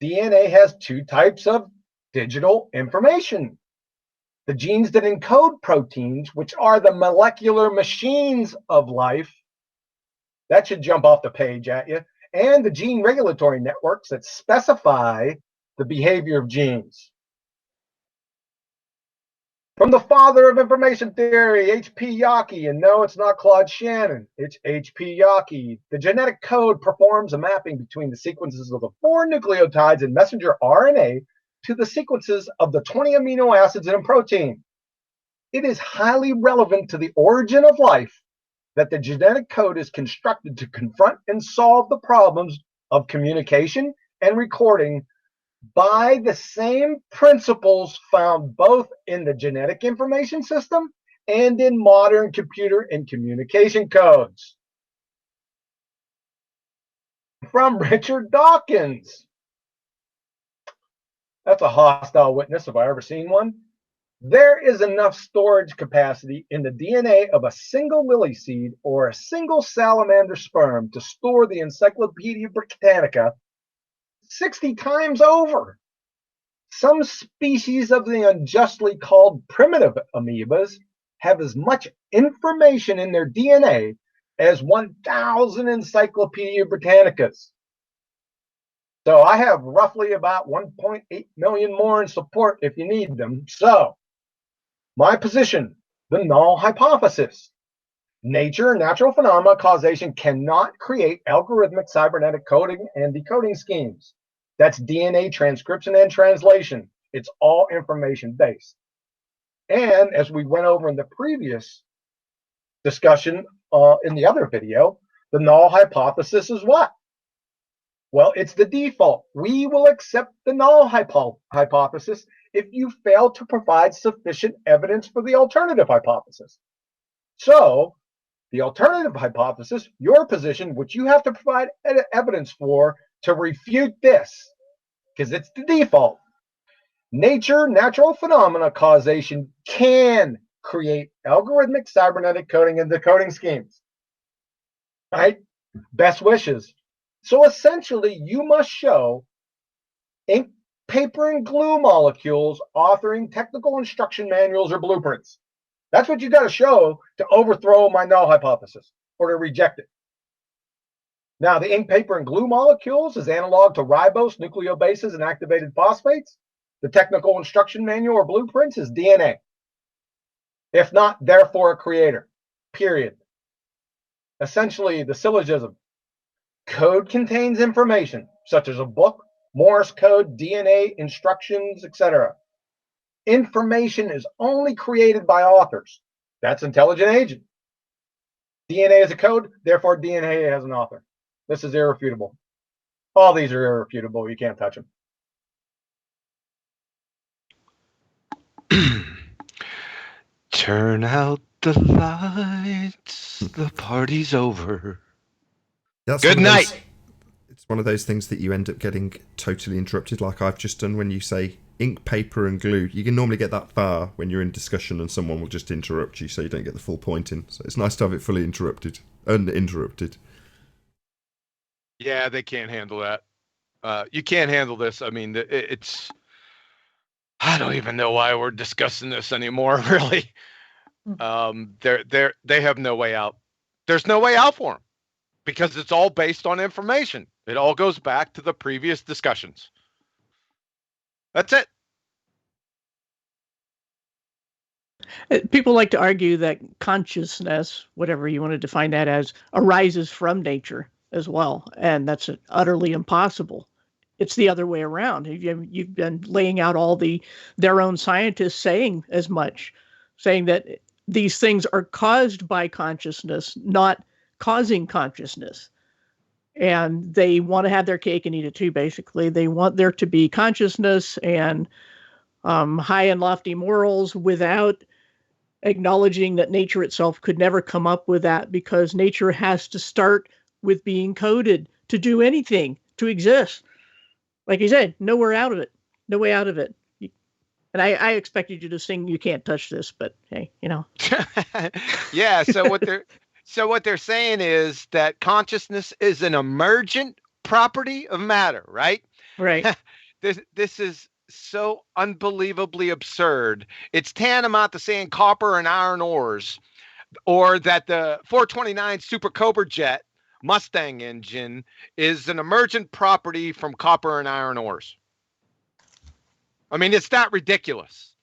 DNA has two types of digital information. The genes that encode proteins, which are the molecular machines of life, that should jump off the page at you, and the gene regulatory networks that specify the behavior of genes. From the father of information theory, H.P. Yockey, and no, it's not Claude Shannon, it's H.P. Yockey. The genetic code performs a mapping between the sequences of the 4 nucleotides in messenger RNA to the sequences of the 20 amino acids in a protein. It is highly relevant to the origin of life that the genetic code is constructed to confront and solve the problems of communication and recording by the same principles found both in the genetic information system and in modern computer and communication codes. From Richard Dawkins. That's a hostile witness if I ever seen one. There is enough storage capacity in the DNA of a single lily seed or a single salamander sperm to store the Encyclopedia Britannica 60 times over. Some species of the unjustly called primitive amoebas have as much information in their DNA as 1,000 Encyclopedia Britannicas. So I have roughly about 1.8 million more in support if you need them. So, my position, the null hypothesis. Nature, natural phenomena, causation cannot create algorithmic cybernetic coding and decoding schemes. That's DNA transcription and translation. It's all information based. And as we went over in the previous discussion in the other video, the null hypothesis is what? Well, it's the default. We will accept the null hypothesis if you fail to provide sufficient evidence for the alternative hypothesis. So, the alternative hypothesis, your position, which you have to provide evidence for to refute this, because it's the default. Nature, natural phenomena causation can create algorithmic cybernetic coding and decoding schemes. Right? Best wishes. So essentially, you must show ink, paper, and glue molecules authoring technical instruction manuals or blueprints. That's what you got to show to overthrow my null hypothesis or to reject it. Now, the ink, paper, and glue molecules is analog to ribose, nucleobases, and activated phosphates. The technical instruction manual or blueprints is DNA. If not, therefore a creator. Period. Essentially, the syllogism. Code contains information, such as a book, Morse code, DNA, instructions, etc. Information is only created by authors. That's intelligent agent. DNA is a code, therefore DNA has an author. This is irrefutable. All these are irrefutable. You can't touch them. Turn out the lights. The party's over. That's Good night. It's one of those things that you end up getting totally interrupted, like I've just done when you say ink, paper, and glue. You can normally get that far when you're in discussion and someone will just interrupt you, so you don't get the full point in. So it's nice to have it fully uninterrupted. Yeah, they can't handle that. You can't handle this. I mean, it's. I don't even know why we're discussing this anymore. Really, they have no way out. There's no way out for them because it's all based on information. It all goes back to the previous discussions. That's it. People like to argue that consciousness, whatever you want to define that as, arises from nature as well, and that's utterly impossible. It's the other way around. You've been laying out all their own scientists saying as much, saying that these things are caused by consciousness, not causing consciousness. And they want to have their cake and eat it too, basically. They want there to be consciousness and high and lofty morals without acknowledging that nature itself could never come up with that, because nature has to start with being coded to do anything, to exist. Like you said, no way out of it. And I expected you to sing "You Can't Touch This," but hey, you know. Yeah. So what they're saying is that consciousness is an emergent property of matter, right? Right. This is so unbelievably absurd. It's tantamount to saying copper and iron ores, or that the 429 Super Cobra jet Mustang engine is an emergent property from copper and iron ores. I mean, it's not ridiculous.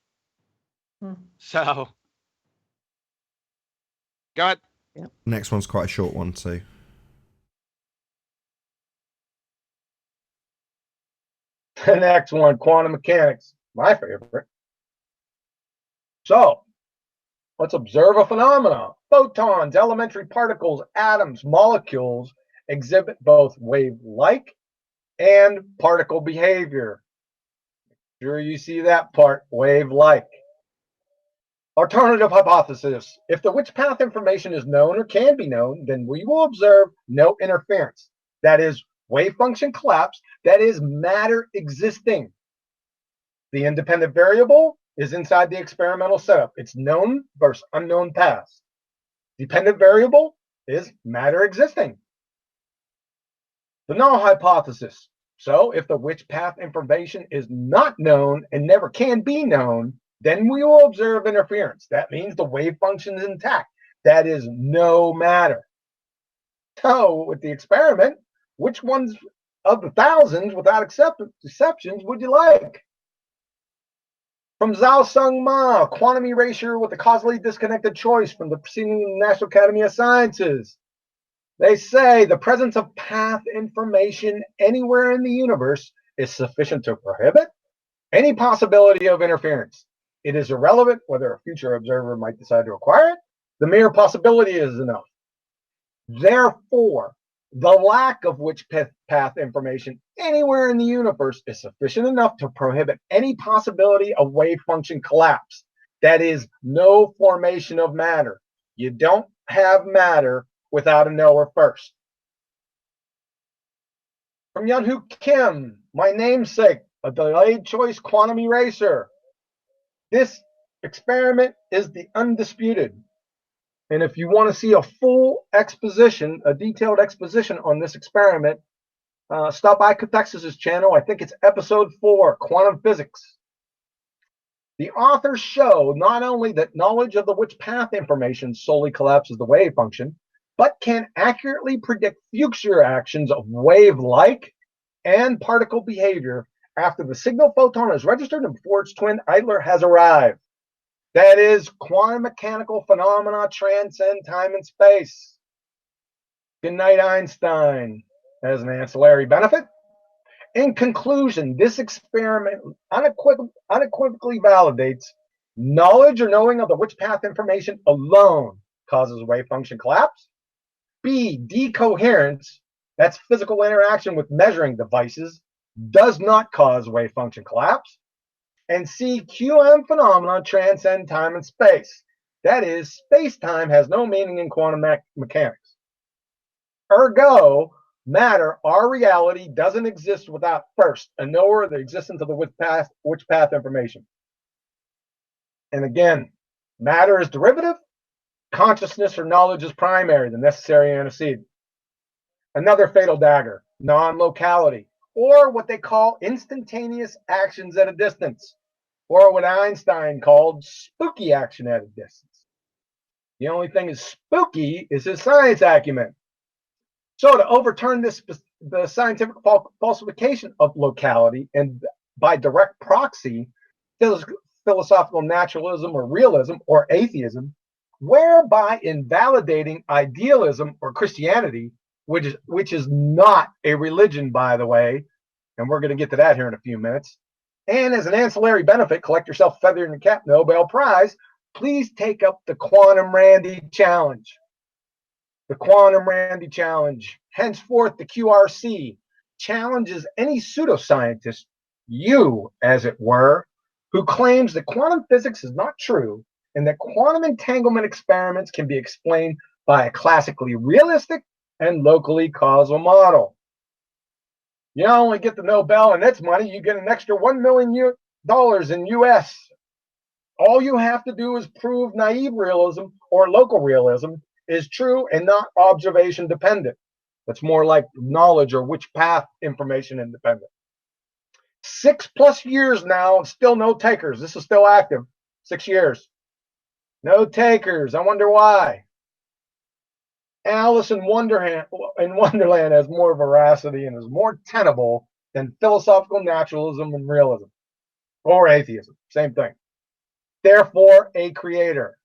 So, got. Yep. Next one's quite a short one too. The next one, quantum mechanics, my favorite. So, let's observe a phenomenon. Photons, elementary particles, atoms, molecules exhibit both wave-like and particle behavior. Sure you see that part, wave-like. Alternative hypothesis. If the which path information is known or can be known, then we will observe no interference. That is, wave function collapse. That is, matter existing. The independent variable is inside the experimental setup. It's known versus unknown paths. Dependent variable is matter existing. The null hypothesis. So if the which path information is not known and never can be known, then we will observe interference. That means the wave function is intact. That is no matter. So with the experiment, which ones of the thousands without exceptions would you like? From Zhao Sung Ma, quantum erasure with a causally disconnected choice from the preceding National Academy of Sciences. They say the presence of path information anywhere in the universe is sufficient to prohibit any possibility of interference. It is irrelevant whether a future observer might decide to acquire it. The mere possibility is enough. Therefore, the lack of which path information anywhere in the universe is sufficient enough to prohibit any possibility of wave function collapse. That is, no formation of matter. You don't have matter without a knower first. From Yunhoo Kim, my namesake, a delayed choice quantum eraser. This experiment is the undisputed. And if you want to see a full exposition, a detailed exposition on this experiment, stop by Cathexis's channel. I think it's episode 4, Quantum Physics. The authors show not only that knowledge of the Witch path information solely collapses the wave function, but can accurately predict future actions of wave-like and particle behavior after the signal photon is registered and before its twin idler has arrived. That is, quantum mechanical phenomena transcend time and space. Good night, Einstein. As an ancillary benefit. In conclusion, this experiment unequivocally validates knowledge or knowing of the Witch path information alone causes wave function collapse. B, decoherence, that's physical interaction with measuring devices, does not cause wave function collapse. And C, QM phenomena transcend time and space. That is, space-time has no meaning in quantum mechanics. Ergo, matter, our reality, doesn't exist without first a knower of the existence of the Witch path information. And again, matter is derivative, consciousness or knowledge is primary, the necessary antecedent. Another fatal dagger, non-locality, or what they call instantaneous actions at a distance, or what Einstein called spooky action at a distance. The only thing is spooky is his science acumen. So to overturn this, the scientific falsification of locality and by direct proxy, philosophical naturalism or realism or atheism, whereby invalidating idealism or Christianity, which is not a religion, by the way, and we're going to get to that here in a few minutes. And as an ancillary benefit, collect yourself a feather in your cap, Nobel Prize. Please take up the Quantum Randy Challenge. The Quantum Randy Challenge, henceforth the QRC, challenges any pseudoscientist, you as it were, who claims that quantum physics is not true and that quantum entanglement experiments can be explained by a classically realistic and locally causal model. You not only get the Nobel and its money, you get an extra $1 million in US. All you have to do is prove naive realism or local realism is true and not observation dependent. That's more like knowledge or Witch path information independent. 6+ years now, still no takers. This is still active. 6 years. No takers. I wonder why. Alice in Wonderland has more veracity and is more tenable than philosophical naturalism and realism. Or atheism. Same thing. Therefore, a creator.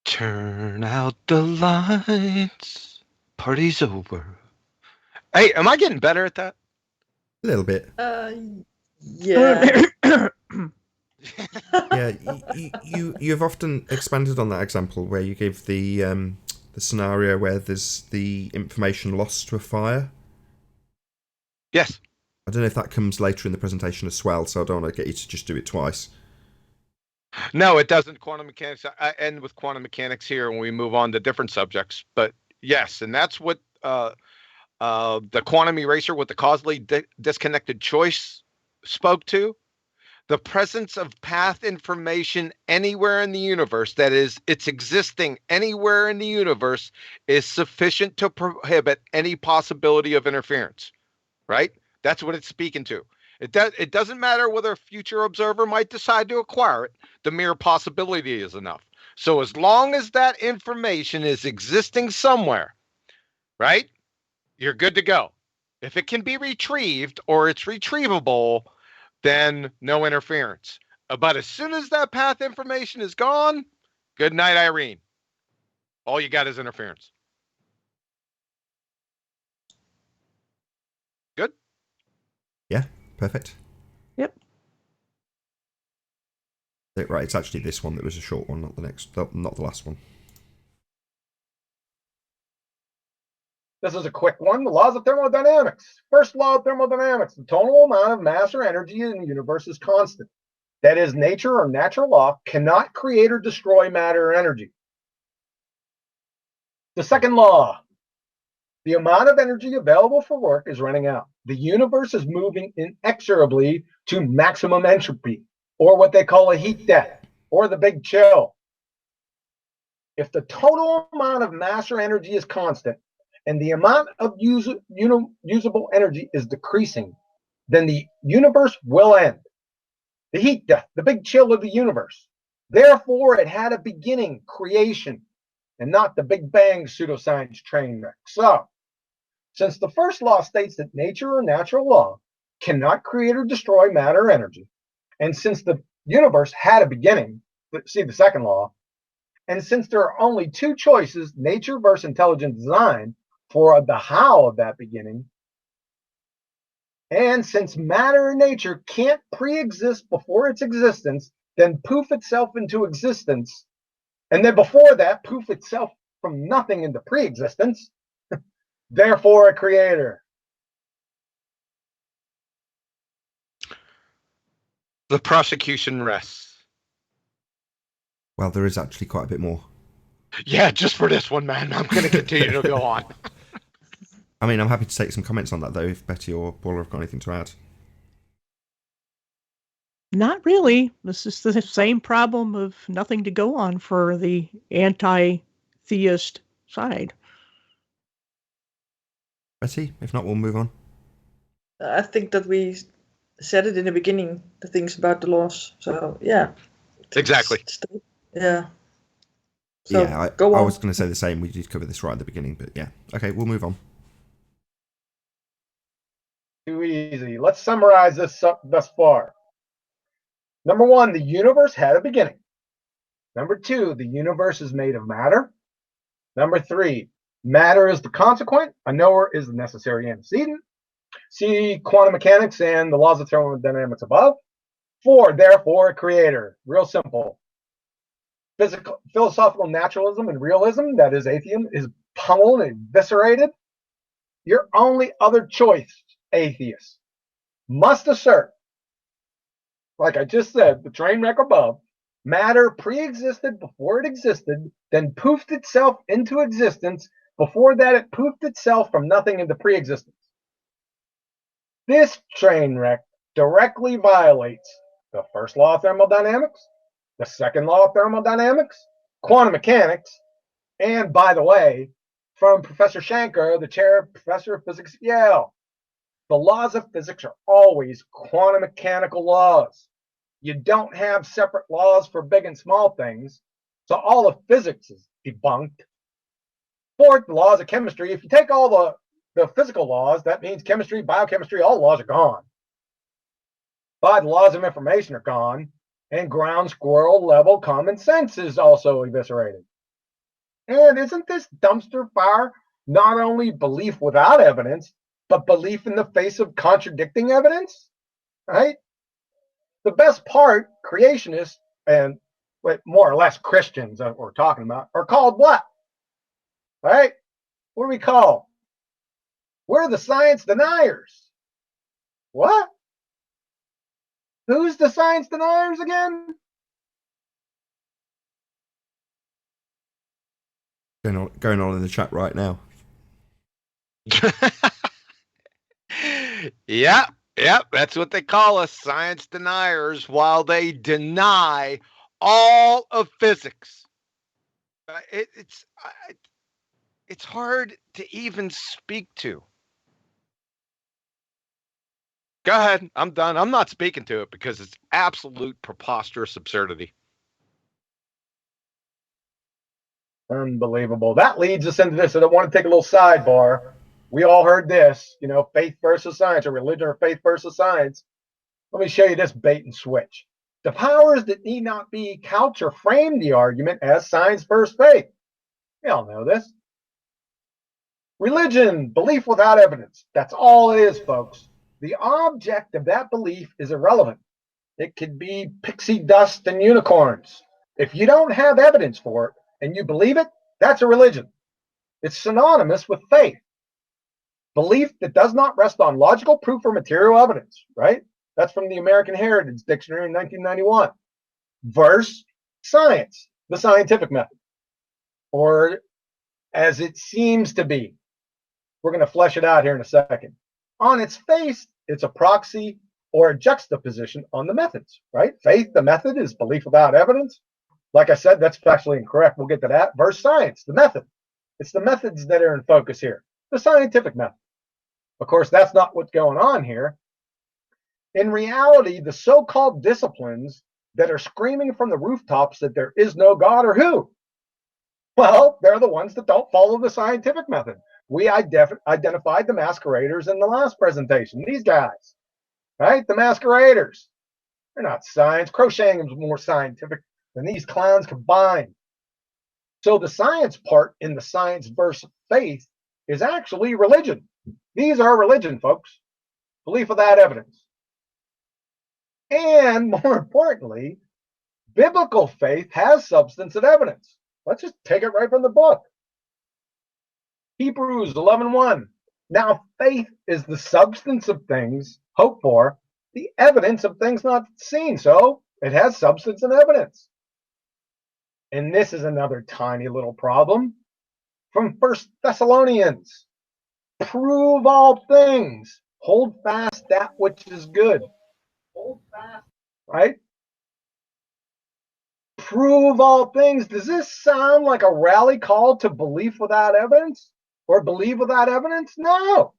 Turn out the lights. Party's over. Hey, am I getting better at that? A little bit. Yeah. Yeah, you've often expanded on that example where you gave the scenario where there's the information lost to a fire. Yes. I don't know if that comes later in the presentation as well, so I don't want to get you to just do it twice. No, it doesn't. Quantum mechanics. I end with quantum mechanics here when we move on to different subjects. But yes, and that's what the quantum eraser with the causally disconnected choice spoke to. The presence of path information anywhere in the universe, that is, it's existing anywhere in the universe, is sufficient to prohibit any possibility of interference, right? That's what it's speaking to. It doesn't matter whether a future observer might decide to acquire it. The mere possibility is enough. So as long as that information is existing somewhere, right, you're good to go. If it can be retrieved or it's retrievable, then no interference. But as soon as that path information is gone, good night, Irene. All you got is interference. Good? Yeah, perfect. Yep. Right, it's actually this one that was a short one, not the last one. This is a quick one. The laws of thermodynamics. First law of thermodynamics. The total amount of mass or energy in the universe is constant. That is, nature or natural law cannot create or destroy matter or energy. The second law. The amount of energy available for work is running out. The universe is moving inexorably to maximum entropy, or what they call a heat death, or the big chill. If the total amount of mass or energy is constant, and the amount of usable energy is decreasing, then the universe will end. The heat death, the big chill of the universe. Therefore, it had a beginning, creation, and not the Big Bang pseudoscience train wreck. So, since the first law states that nature or natural law cannot create or destroy matter or energy, and since the universe had a beginning, see the second law, and since there are only two choices, nature versus intelligent design, for the how of that beginning, and since matter and nature can't pre-exist before its existence, then poof itself into existence, and then before that, poof itself from nothing into pre-existence, therefore a creator. The prosecution rests. Well, there is actually quite a bit more. Yeah, just for this one, man. I'm going to continue to go on. I mean, I'm happy to take some comments on that, though, if Betty or Paula have got anything to add. Not really. This is the same problem of nothing to go on for the anti-theist side. Betty, if not, we'll move on. I think that we said it in the beginning, the things about the laws. So, yeah. Exactly. Yeah. So, Yeah, I was going to say the same. We did cover this right at the beginning, but yeah. Okay, we'll move on. Too easy. Let's summarize this thus far. Number one, the universe had a beginning. Number two, the universe is made of matter. Number three, matter is the consequent. A knower is the necessary antecedent. See quantum mechanics and the laws of thermodynamics above. Four, therefore, a creator. Real simple. Philosophical naturalism and realism, that is atheism, is pummeled and eviscerated. Your only other choice, atheists, must assert, like I just said, the train wreck above, matter pre-existed before it existed, then poofed itself into existence. Before that, it poofed itself from nothing into pre-existence. This train wreck directly violates the first law of thermodynamics, the second law of thermodynamics, quantum mechanics, and, by the way, from Professor Shankar, the chair professor of physics at Yale, the laws of physics are always quantum mechanical laws. You don't have separate laws for big and small things, so all of physics is debunked. Fourth, the laws of chemistry. If you take all the physical laws, that means chemistry, biochemistry, all laws are gone. Five, the laws of information are gone, and ground squirrel level common sense is also eviscerated. And isn't this dumpster fire not only belief without evidence, but belief in the face of contradicting evidence? Right? The best part, creationists and more or less Christians that we're talking about, are called what? Right? What are we called? We're the science deniers. What? Who's the science deniers again? Going on in the chat right now. Yep, that's what they call us, science deniers, while they deny all of physics. It's hard to even speak to. Go ahead. I'm done. I'm not speaking to it because it's absolute preposterous absurdity. Unbelievable. That leads us into this. I don't want to take a little sidebar. We all heard this, faith versus science, or religion or faith versus science. Let me show you this bait and switch. The powers that need not be couch or frame the argument as science versus faith. We all know this. Religion, belief without evidence. That's all it is, folks. The object of that belief is irrelevant. It could be pixie dust and unicorns. If you don't have evidence for it and you believe it, that's a religion. It's synonymous with faith. Belief that does not rest on logical proof or material evidence, right? That's from the American Heritage Dictionary in 1991. Verse science, the scientific method, or as it seems to be. We're going to flesh it out here in a second. On its face, it's a proxy or a juxtaposition on the methods, right? Faith, the method, is belief without evidence. Like I said, that's factually incorrect. We'll get to that. Verse science, the method. It's the methods that are in focus here, the scientific method. Of course, that's not what's going on here. In reality, the so-called disciplines that are screaming from the rooftops that there is no God are who? Well, they're the ones that don't follow the scientific method. We identified the masqueraders in the last presentation. These guys, right? The masqueraders. They're not science. Crocheting is more scientific than these clowns combined. So the science part in the science versus faith is actually religion. These are religion, folks. Belief without evidence. And more importantly, biblical faith has substance and evidence. Let's just take it right from the book. Hebrews 11:1. Now faith is the substance of things hoped for, the evidence of things not seen. So it has substance and evidence. And this is another tiny little problem from 1 Thessalonians. Prove all things. Hold fast that which is good. Hold fast. Right? Prove all things. Does this sound like a rally call to belief without evidence? Or believe without evidence? No.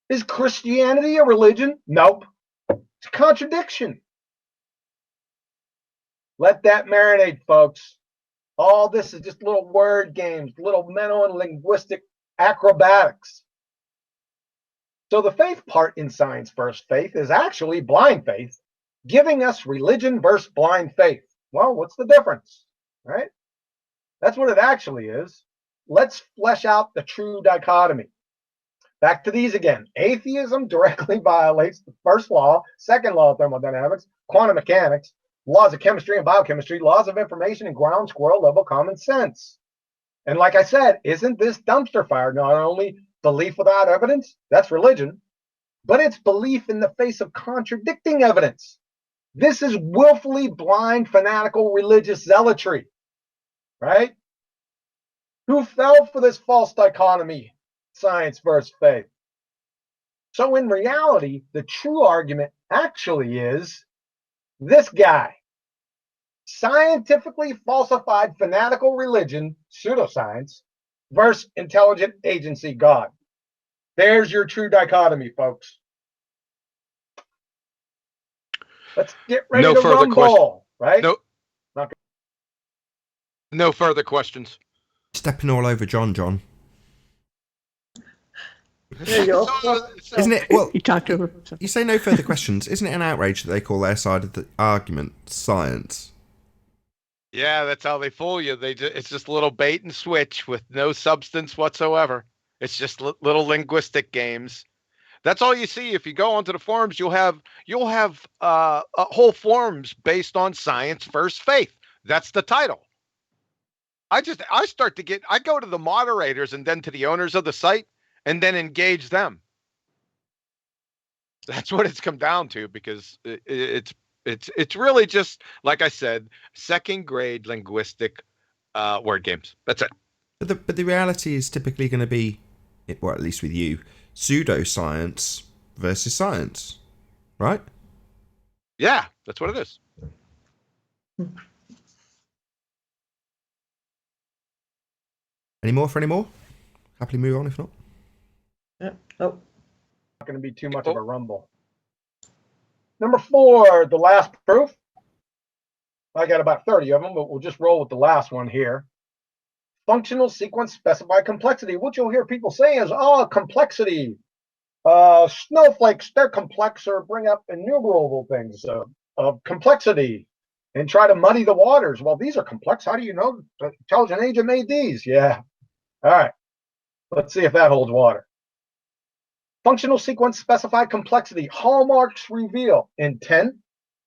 Is Christianity a religion? Nope. It's a contradiction. Let that marinate, folks. All this is just little word games, little mental and linguistic acrobatics. So the faith part in science versus faith is actually blind faith, giving us religion versus blind faith. Well, what's the difference, right? That's what it actually is. Let's flesh out the true dichotomy. Back to these again. Atheism directly violates the first law, second law of thermodynamics, quantum mechanics, laws of chemistry and biochemistry, laws of information, and ground squirrel level common sense. And like I said, isn't this dumpster fire not only belief without evidence, that's religion, but it's belief in the face of contradicting evidence. This is willfully blind, fanatical religious zealotry, right? Who fell for this false dichotomy, science versus faith? So in reality, the true argument actually is this guy. Scientifically falsified fanatical religion, pseudoscience, versus intelligent agency God. There's your true dichotomy, folks. Let's get ready to rumble, right? No further questions. Stepping all over John. There you go. Isn't it? Well, You talked over. you say no further questions. Isn't it an outrage that they call their side of the argument science? Yeah, that's how they fool you. It's just a little bait and switch with no substance whatsoever. It's just little linguistic games. That's all you see. If you go onto the forums, you'll have whole forums based on science versus faith. That's the title. I go to the moderators and then to the owners of the site and then engage them. That's what it's come down to, because it's really just, like I said, second grade linguistic word games. That's it. But the reality is typically going to be, well, at least with you, pseudoscience versus science, right? Yeah, that's what it is. Any more? Happily move on if not. Yeah. Oh. Not going to be too much of a rumble. Number 4, the last proof. I got about 30 of them, but we'll just roll with the last one here. Functional sequence specified complexity. What you'll hear people say is, complexity. Snowflakes, they're complex, or bring up innumerable things of complexity and try to muddy the waters. Well, these are complex. How do you know the intelligent agent made these? Yeah. All right. Let's see if that holds water. Functional sequence specified complexity. Hallmarks reveal intent,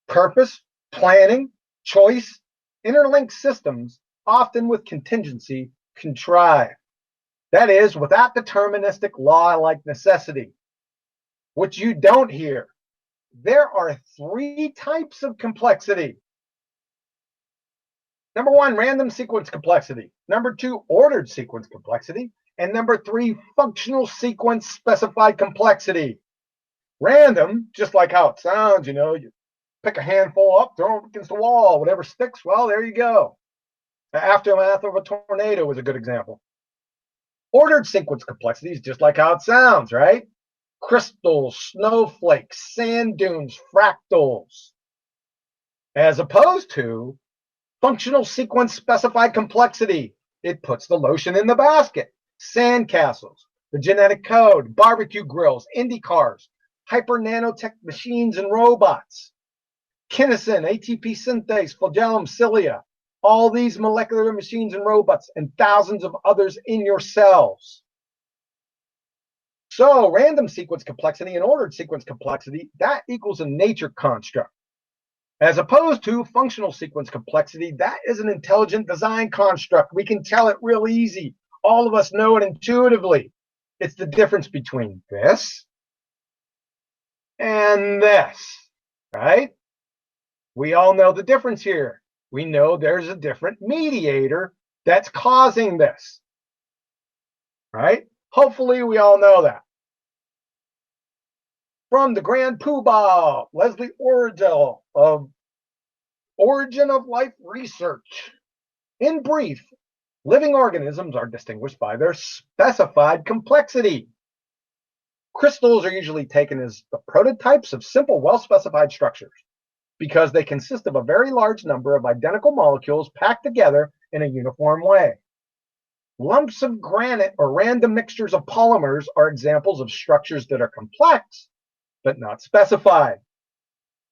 purpose, planning, choice, interlinked systems, often with contingency, contrive. That is, without deterministic law like necessity. What you don't hear, there are 3 types of complexity. Number 1, random sequence complexity. Number 2, ordered sequence complexity. And number 3, functional sequence specified complexity. Random, just like how it sounds, you pick a handful up, throw it against the wall, whatever sticks, well, there you go. The aftermath of a tornado is a good example. Ordered sequence complexity is just like how it sounds, right? Crystals, snowflakes, sand dunes, fractals. As opposed to functional sequence specified complexity. It puts the lotion in the basket. Sandcastles, the genetic code, barbecue grills, Indy cars, hyper nanotech machines and robots, kinesin, ATP synthase, flagellum, cilia, all these molecular machines and robots, and thousands of others in your cells. So random sequence complexity and ordered sequence complexity, that equals a nature construct. As opposed to functional sequence complexity, that is an intelligent design construct. We can tell it real easy. All of us know it intuitively. It's the difference between this and this, right? We all know the difference here. We know there's a different mediator that's causing this, right? Hopefully we all know that. From the Grand Poobah, Leslie Orgel of Origin of Life Research. In brief, living organisms are distinguished by their specified complexity. Crystals are usually taken as the prototypes of simple, well-specified structures because they consist of a very large number of identical molecules packed together in a uniform way. Lumps of granite or random mixtures of polymers are examples of structures that are complex but not specified.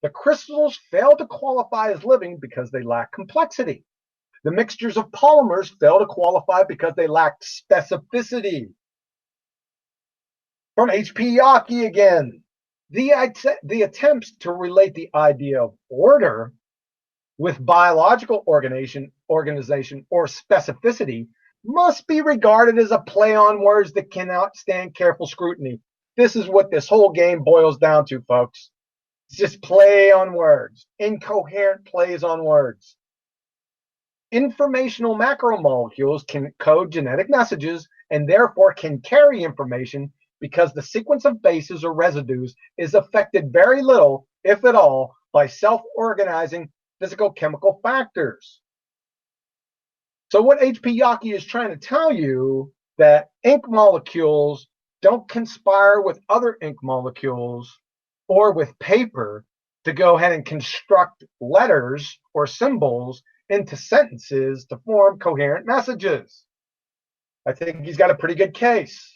The crystals fail to qualify as living because they lack complexity. The mixtures of polymers fail to qualify because they lack specificity. From H.P. Yockey again, the attempts to relate the idea of order with biological organization or specificity must be regarded as a play on words that cannot stand careful scrutiny. This is what this whole game boils down to, folks. It's just play on words, incoherent plays on words. Informational macromolecules can code genetic messages and therefore can carry information because the sequence of bases or residues is affected very little, if at all, by self-organizing physical-chemical factors. So what H.P. Yockey is trying to tell you that ink molecules don't conspire with other ink molecules or with paper to go ahead and construct letters or symbols into sentences to form coherent messages. I think he's got a pretty good case.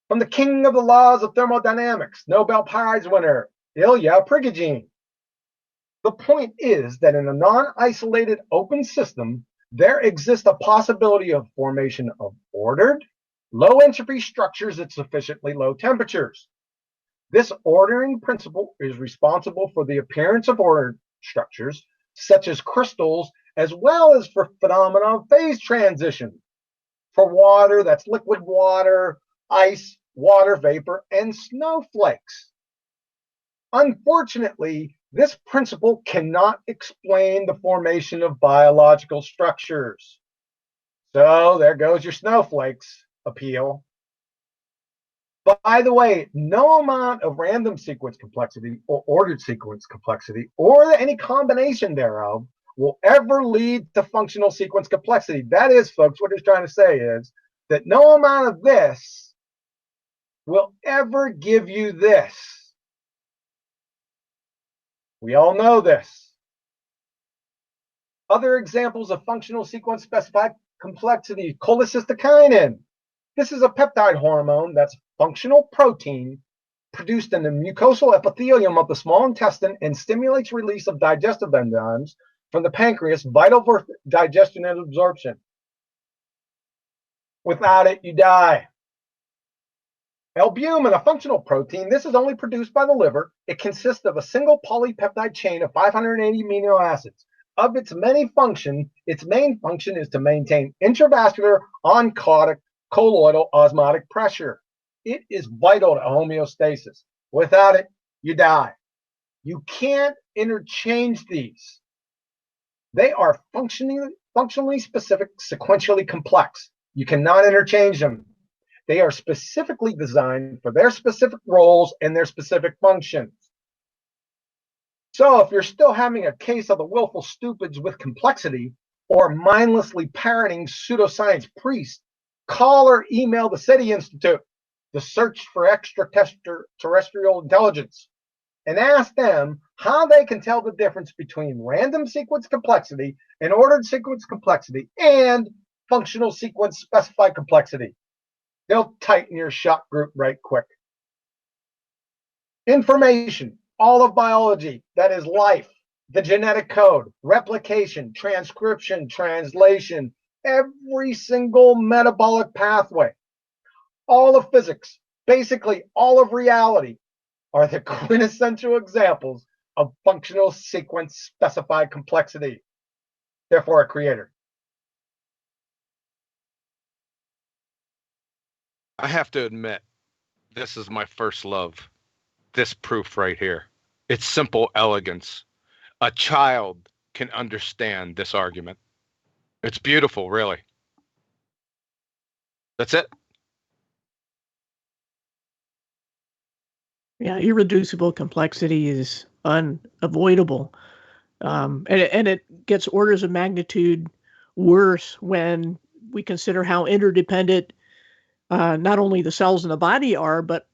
From the king of the laws of thermodynamics, Nobel Prize winner, Ilya Prigogine. The point is that in a non-isolated open system, there exists a possibility of formation of ordered, low entropy structures at sufficiently low temperatures. This ordering principle is responsible for the appearance of ordered structures, such as crystals, as well as for phenomena of phase transition. For water, that's liquid water, ice, water vapor, and snowflakes. Unfortunately, this principle cannot explain the formation of biological structures. So there goes your snowflakes appeal. By the way, no amount of random sequence complexity or ordered sequence complexity or any combination thereof will ever lead to functional sequence complexity. That is, folks, what he's trying to say is that no amount of this will ever give you this. We all know this. Other examples of functional sequence specified complexity, cholecystokinin. This is a peptide hormone that's functional protein produced in the mucosal epithelium of the small intestine and stimulates release of digestive enzymes from the pancreas, vital for digestion and absorption. Without it, you die. Albumin, a functional protein, this is only produced by the liver. It consists of a single polypeptide chain of 580 amino acids. Of its many functions, its main function is to maintain intravascular oncotic colloidal osmotic pressure. It is vital to homeostasis. Without it, you die. You can't interchange these. They are functionally specific, sequentially complex. You cannot interchange them. They are specifically designed for their specific roles and their specific functions. So if you're still having a case of the willful stupids with complexity or mindlessly parroting pseudoscience priests, call or email the SETI Institute, the Search for Extraterrestrial Intelligence, and ask them how they can tell the difference between random sequence complexity and ordered sequence complexity and functional sequence specified complexity. They'll tighten your shock group right quick. Information, all of biology, that is life, the genetic code, replication, transcription, translation, every single metabolic pathway, all of physics, basically all of reality, are the quintessential examples of functional sequence specified complexity. Therefore, a creator. I have to admit, this is my first love. This proof right here. It's simple elegance. A child can understand this argument. It's beautiful, really. That's it. Yeah, irreducible complexity is unavoidable. And it gets orders of magnitude worse when we consider how interdependent not only the cells in the body are, but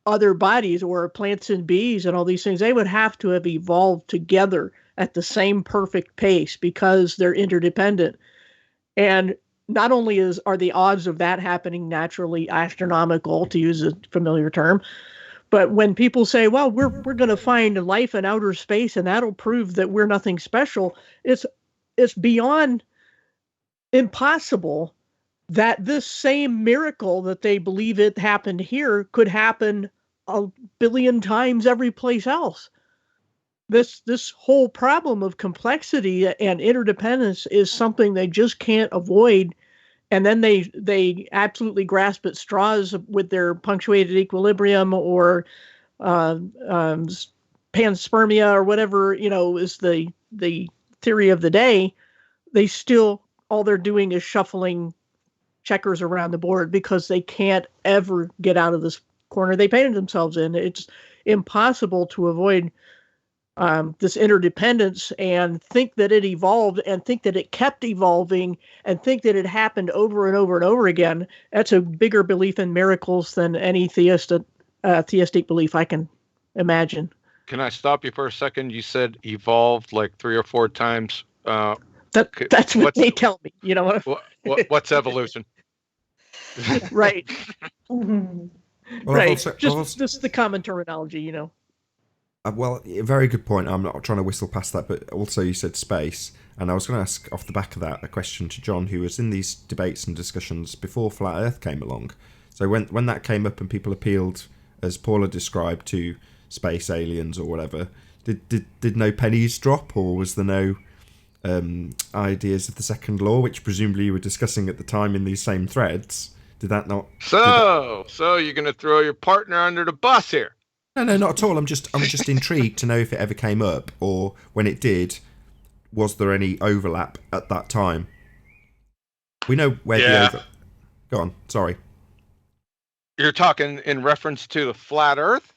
other bodies or plants and bees and all these things. They would have to have evolved together at the same perfect pace because they're interdependent. And not only are the odds of that happening naturally astronomical, to use a familiar term, but when people say, well, we're going to find life in outer space and that'll prove that we're nothing special, it's beyond impossible that this same miracle that they believe it happened here could happen a billion times every place else. This whole problem of complexity and interdependence is something they just can't avoid. And then they absolutely grasp at straws with their punctuated equilibrium or panspermia or whatever, is the theory of the day. They still, all they're doing is shuffling checkers around the board because they can't ever get out of this corner they painted themselves in. It's impossible to avoid this interdependence and think that it evolved and think that it kept evolving and think that it happened over and over and over again. That's a bigger belief in miracles than any theistic belief I can imagine. Can I stop you for a second? You said evolved like 3 or 4 times. That's what they tell me. What's evolution? Right. Mhm. Well, right. also, just the common terminology, well, a very good point. I'm not trying to whistle past that, but also you said space, and I was going to ask off the back of that a question to John, who was in these debates and discussions before Flat Earth came along. So when that came up and people appealed, as Paula described, to space aliens or whatever, did no pennies drop, or was there no ideas of the second law, which presumably you were discussing at the time in these same threads? Did that not? So you're going to throw your partner under the bus here? No, not at all. I'm just intrigued to know if it ever came up, or when it did, was there any overlap at that time? We know where the Go on, sorry. You're talking in reference to the flat Earth?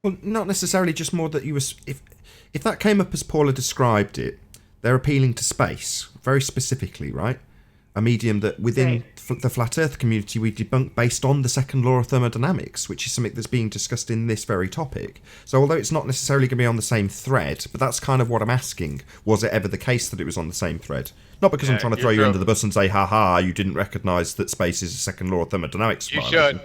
Well, not necessarily, just more that you was if that came up as Paula described it, they're appealing to space very specifically, right? A medium that within the flat Earth community we debunk based on the second law of thermodynamics, which is something that's being discussed in this very topic. So although it's not necessarily going to be on the same thread, but that's kind of what I'm asking. Was it ever the case that it was on the same thread? Not because I'm trying to throw you under the bus and say, ha, you didn't recognise that space is a second law of thermodynamics. You should.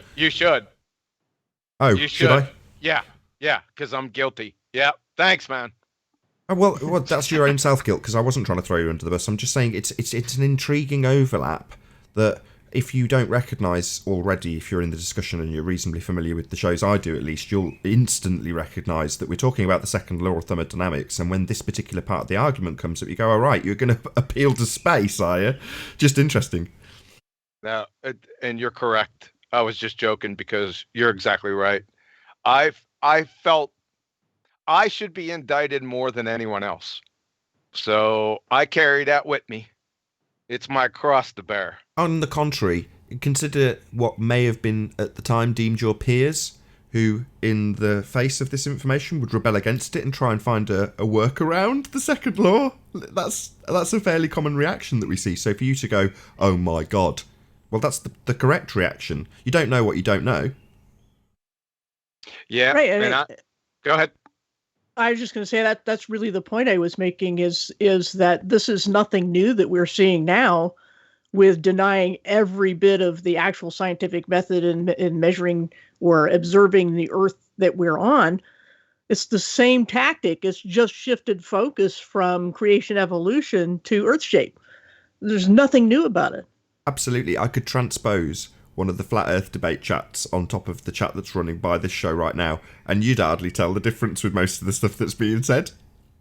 Oh, you should I? Yeah, because I'm guilty. Yeah, thanks, man. Well, that's your own self-guilt, because I wasn't trying to throw you under the bus. I'm just saying it's an intriguing overlap that if you don't recognise already, if you're in the discussion and you're reasonably familiar with the shows I do at least, you'll instantly recognise that we're talking about the second law of thermodynamics, and when this particular part of the argument comes up, you go, all right, you're going to appeal to space, are you? Just interesting. No, and you're correct. I was just joking because you're exactly right. I felt I should be indicted more than anyone else. So I carry that with me. It's my cross to bear. On the contrary, consider what may have been at the time deemed your peers, who, in the face of this information, would rebel against it and try and find a workaround the second law. That's a fairly common reaction that we see. So for you to go, oh my god, well, that's the correct reaction. You don't know what you don't know. Yeah, Right. and go ahead. I was just going to say that that's really the point I was making is that this is nothing new that we're seeing now with denying every bit of the actual scientific method in measuring or observing the Earth that we're on. It's the same tactic. It's just shifted focus from creation evolution to Earth shape. There's nothing new about it. Absolutely. I could transpose one of the Flat Earth debate chats on top of the chat that's running by this show right now, and you'd hardly tell the difference with most of the stuff that's being said.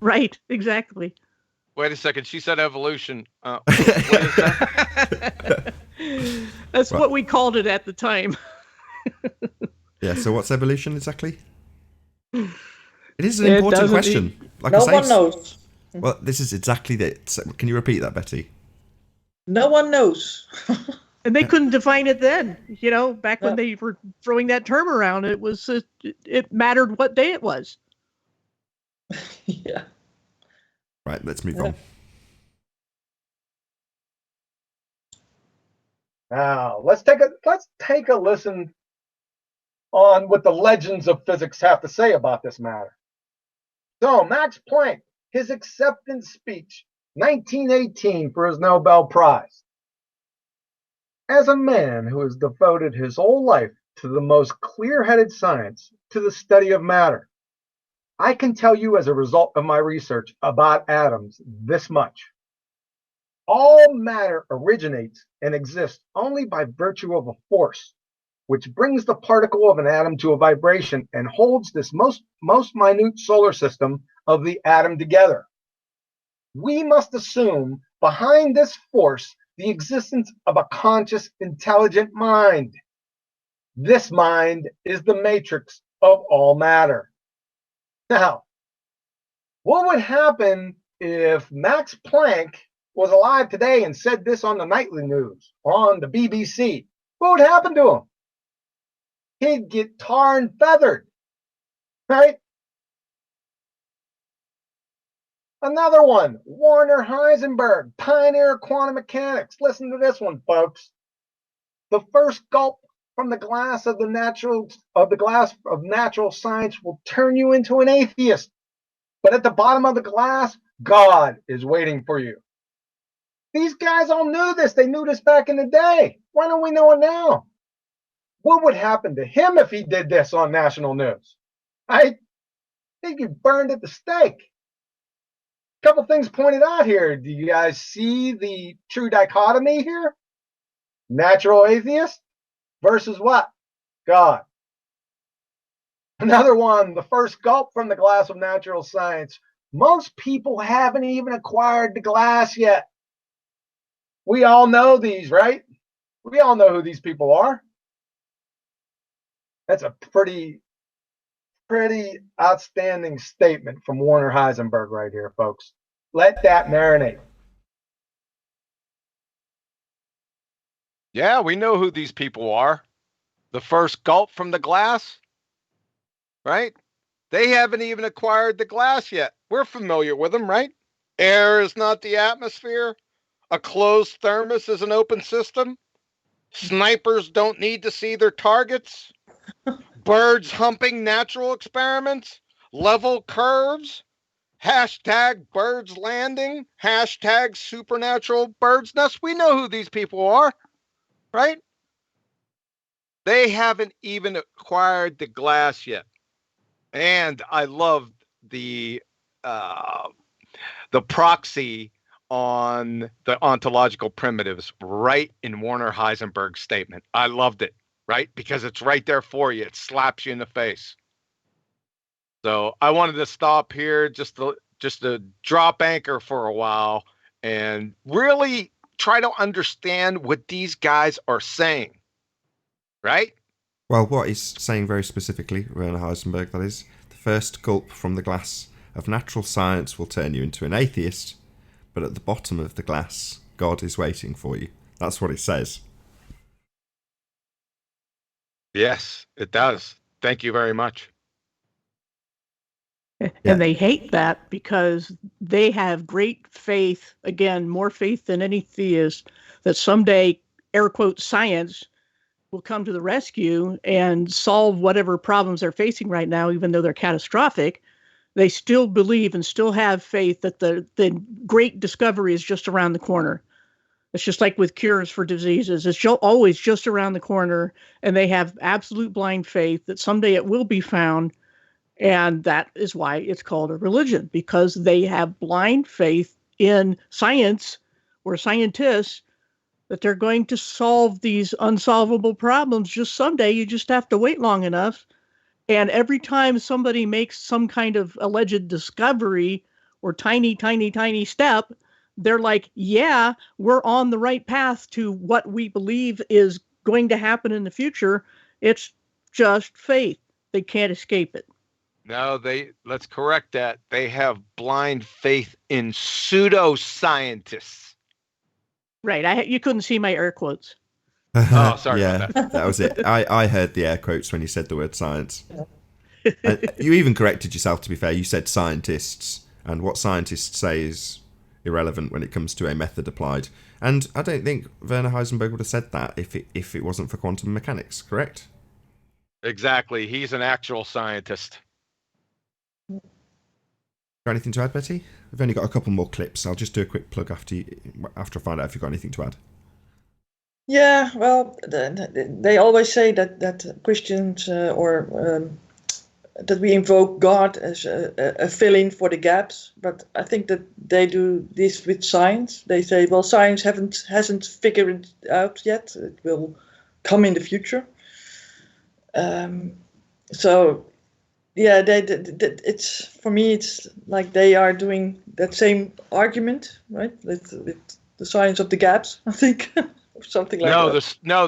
Right, exactly. Wait a second. She said evolution. What is that? That's what we called it at the time. Yeah, so what's evolution exactly? It is an important question. Like no I say, one knows. Well, this is exactly it. So can you repeat that, Betty? No one knows. And they couldn't define it then. You know, back when they were throwing that term around, it mattered what day it was. Yeah. Right, let's move on. Now let's take a listen on what the legends of physics have to say about this matter. So Max Planck, his acceptance speech, 1918, for his Nobel Prize. As a man who has devoted his whole life to the most clear-headed science, to the study of matter, I can tell you as a result of my research about atoms this much. All matter originates and exists only by virtue of a force, which brings the particle of an atom to a vibration and holds this most minute solar system of the atom together. We must assume behind this force the existence of a conscious, intelligent mind. This mind is the matrix of all matter. Now, what would happen if Max Planck was alive today and said this on the nightly news, on the BBC? What would happen to him? He'd get tar and feathered, right? Another one, Werner Heisenberg, pioneer of quantum mechanics. Listen to this one, folks. The first gulp from the glass of natural science will turn you into an atheist. But at the bottom of the glass, God is waiting for you. These guys all knew this. They knew this back in the day. Why don't we know it now? What would happen to him if he did this on national news? He'd get burned at the stake. A couple things pointed out here. Do you guys see the true dichotomy here? Natural atheist versus what? God. Another one, the first gulp from the glass of natural science. Most people haven't even acquired the glass yet. We all know these, right? We all know who these people are. That's a pretty outstanding statement from Werner Heisenberg right here, folks. Let that marinate. Yeah, we know who these people are. The first gulp from the glass, right? They haven't even acquired the glass yet. We're familiar with them, right? Air is not the atmosphere. A closed thermos is an open system. Snipers don't need to see their targets. Birds humping natural experiments. Level curves. Hashtag birds landing. Hashtag supernatural birds nest. We know who these people are, right? They haven't even acquired the glass yet. And I love the proxy on the ontological primitives right in Werner Heisenberg's statement. I loved it, right? Because it's right there for you. It slaps you in the face. So I wanted to stop here just to drop anchor for a while and really try to understand what these guys are saying, right? Well, what he's saying very specifically, Werner Heisenberg, that is, the first gulp from the glass of natural science will turn you into an atheist, but at the bottom of the glass, God is waiting for you. That's what he says. Yes, it does. Thank you very much. And they hate that because they have great faith, again, more faith than any theist, that someday, air quote, science will come to the rescue and solve whatever problems they're facing right now, even though they're catastrophic. They still believe and still have faith that the great discovery is just around the corner. It's just like with cures for diseases. It's always just around the corner, and they have absolute blind faith that someday it will be found. And that is why it's called a religion, because they have blind faith in science or scientists that they're going to solve these unsolvable problems just someday. You just have to wait long enough. And every time somebody makes some kind of alleged discovery or tiny, tiny, tiny step, they're like, yeah, we're on the right path to what we believe is going to happen in the future. It's just faith. They can't escape it. No, let's correct that. They have blind faith in pseudoscientists. Right. You couldn't see my air quotes. Oh, sorry yeah, about that. That was it. I heard the air quotes when you said the word science. You even corrected yourself, to be fair. You said scientists, and what scientists say is irrelevant when it comes to a method applied. And I don't think Werner Heisenberg would have said that if it wasn't for quantum mechanics, correct? Exactly. He's an actual scientist. Got anything to add, Betty? We've only got a couple more clips. I'll just do a quick plug after I find out if you've got anything to add. Yeah, well, they always say that Christians that we invoke God as a fill-in for the gaps, but I think that they do this with science. They say, well, science hasn't figured it out yet. It will come in the future. So, yeah, it's for me. It's like they are doing that same argument, right? With the science of the gaps, I think. Something like that. The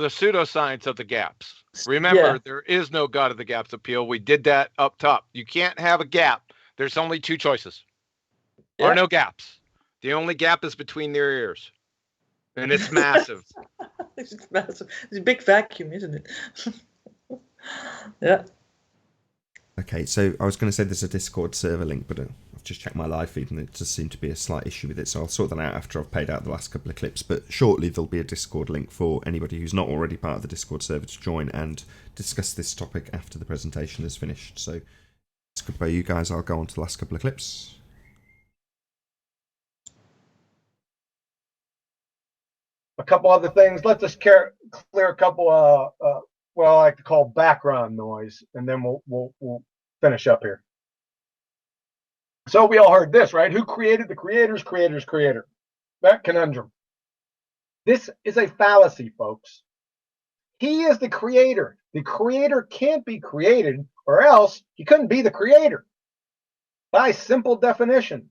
pseudoscience of the gaps. Remember, There is no God of the gaps appeal. We did that up top. You can't have a gap. There's only two choices. Or no gaps. The only gap is between their ears. And it's massive. It's massive. It's a big vacuum, isn't it? Yeah. Okay, so I was going to say there's a Discord server link, but I've just checked my live feed and it does seem to be a slight issue with it, so I'll sort that out after I've paid out the last couple of clips. But shortly there'll be a Discord link for anybody who's not already part of the Discord server to join and discuss this topic after the presentation is finished. So it's goodbye, you guys. I'll go on to the last couple of clips. A couple other things. Let's just clear a couple what I like to call background noise, and then we'll finish up here. So we all heard this, right? Who created the creator's creator's creator? That conundrum. This is a fallacy, folks. He is the creator. The creator can't be created, or else he couldn't be the creator. By simple definition.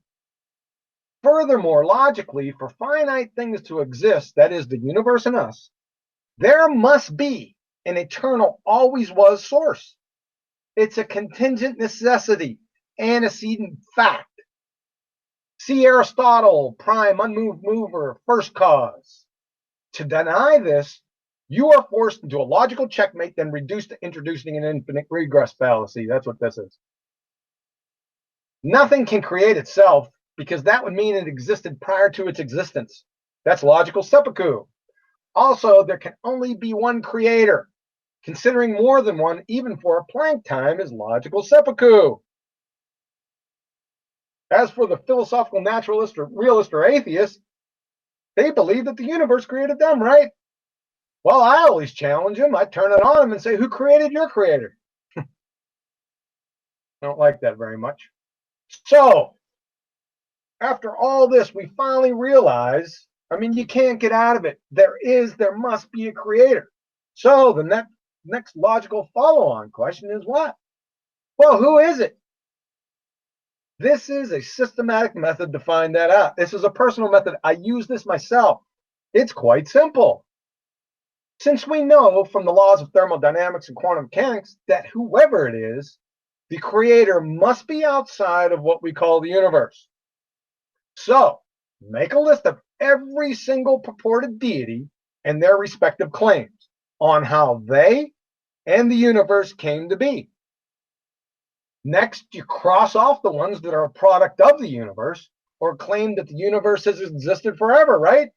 Furthermore, logically, for finite things to exist, that is the universe and us, there must be an eternal, always was source. It's a contingent necessity, antecedent fact. See Aristotle, prime, unmoved mover, first cause. To deny this, you are forced into a logical checkmate, then reduced to introducing an infinite regress fallacy. That's what this is. Nothing can create itself, because that would mean it existed prior to its existence. That's logical seppuku. Also, there can only be one creator. Considering more than one, even for a Planck time, is logical seppuku. As for the philosophical naturalist or realist or atheist, they believe that the universe created them, right? Well, I always challenge them. I turn it on them and say, who created your creator? I don't like that very much. So, after all this, we finally realize, you can't get out of it. There must be a creator. So the next logical follow-on question is what? Well, who is it? This is a systematic method to find that out. This is a personal method. I use this myself. It's quite simple. Since we know from the laws of thermodynamics and quantum mechanics that whoever it is, the creator must be outside of what we call the universe. So, make a list of every single purported deity and their respective claims on how they and the universe came to be. Next, you cross off the ones that are a product of the universe or claim that the universe has existed forever, right?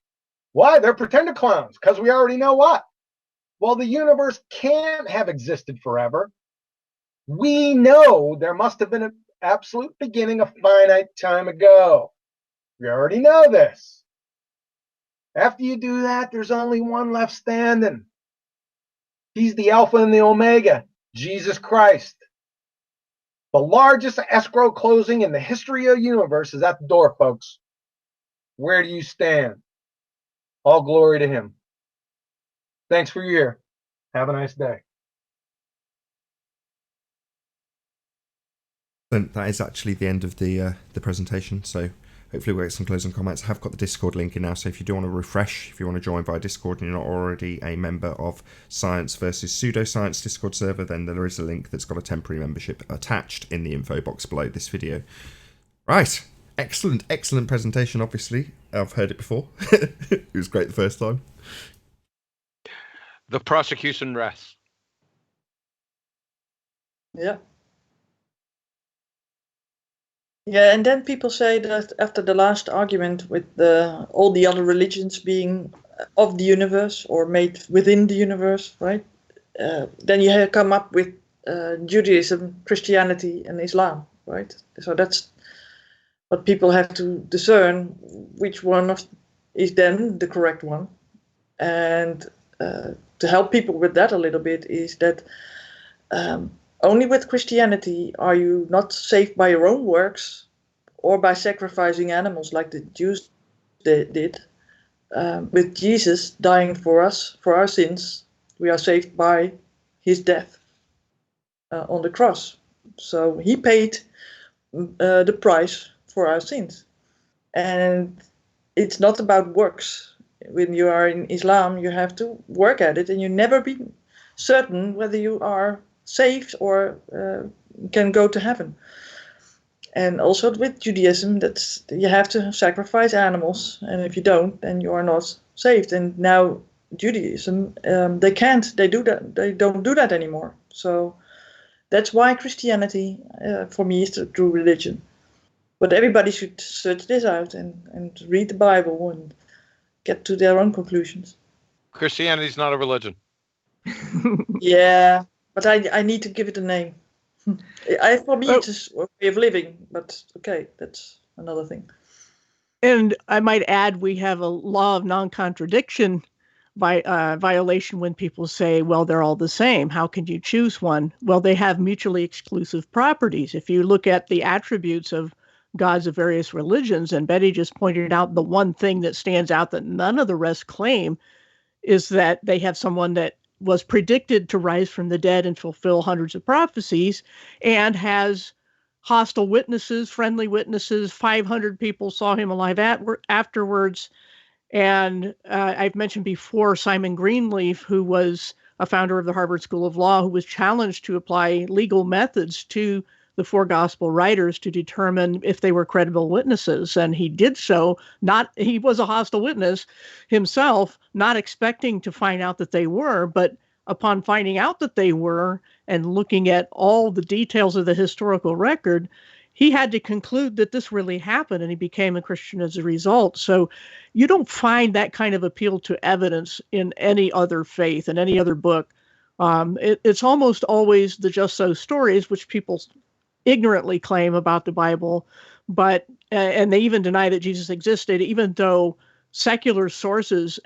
Why? They're pretender clowns, because we already know what. Well, the universe can't have existed forever. We know there must have been an absolute beginning a finite time ago. We already know this. After you do that, there's only one left standing. He's the Alpha and the Omega, Jesus Christ. The largest escrow closing in the history of the universe is at the door, folks. Where do you stand? All glory to him. Thanks for your ear. Have a nice day. And that is actually the end of the presentation. So hopefully we'll get some closing comments. I have got the Discord link in now, so if you do want to refresh, if you want to join via Discord and you're not already a member of Science versus Pseudoscience Discord server, then there is a link that's got a temporary membership attached in the info box below this video. Right. Excellent presentation, obviously. I've heard it before. It was great the first time. The prosecution rests. Yeah. Yeah, and then people say that after the last argument with all the other religions being of the universe or made within the universe, right? Then you come up with Judaism, Christianity, and Islam, right? So that's what people have to discern which one is then the correct one. And to help people with that a little bit is that only with Christianity are you not saved by your own works or by sacrificing animals like the Jews did. With Jesus dying for us, for our sins, we are saved by his death on the cross. So he paid the price for our sins. And it's not about works. When you are in Islam, you have to work at it, and you never be certain whether you are saved or can go to heaven. And also with Judaism, that's you have to sacrifice animals, and if you don't, then you are not saved. And now Judaism, they don't do that anymore. So that's why Christianity, for me, is the true religion. But everybody should search this out and read the Bible and get to their own conclusions. Christianity is not a religion. Yeah, but I need to give it a name. For me, it's a way of living, but okay, that's another thing. And I might add, we have a law of non-contradiction violation when people say, well, they're all the same. How can you choose one? Well, they have mutually exclusive properties. If you look at the attributes of gods of various religions, and Betty just pointed out the one thing that stands out that none of the rest claim is that they have someone that was predicted to rise from the dead and fulfill hundreds of prophecies and has hostile witnesses, friendly witnesses. 500 people saw him alive afterwards. And I've mentioned before Simon Greenleaf, who was a founder of the Harvard School of Law, who was challenged to apply legal methods to the four gospel writers to determine if they were credible witnesses. And he did so. He was a hostile witness himself, not expecting to find out that they were, but upon finding out that they were and looking at all the details of the historical record, he had to conclude that this really happened, and he became a Christian as a result. So you don't find that kind of appeal to evidence in any other faith, in any other book. It's almost always the just so stories, which people ignorantly claim about the Bible, but and they even deny that Jesus existed, even though secular sources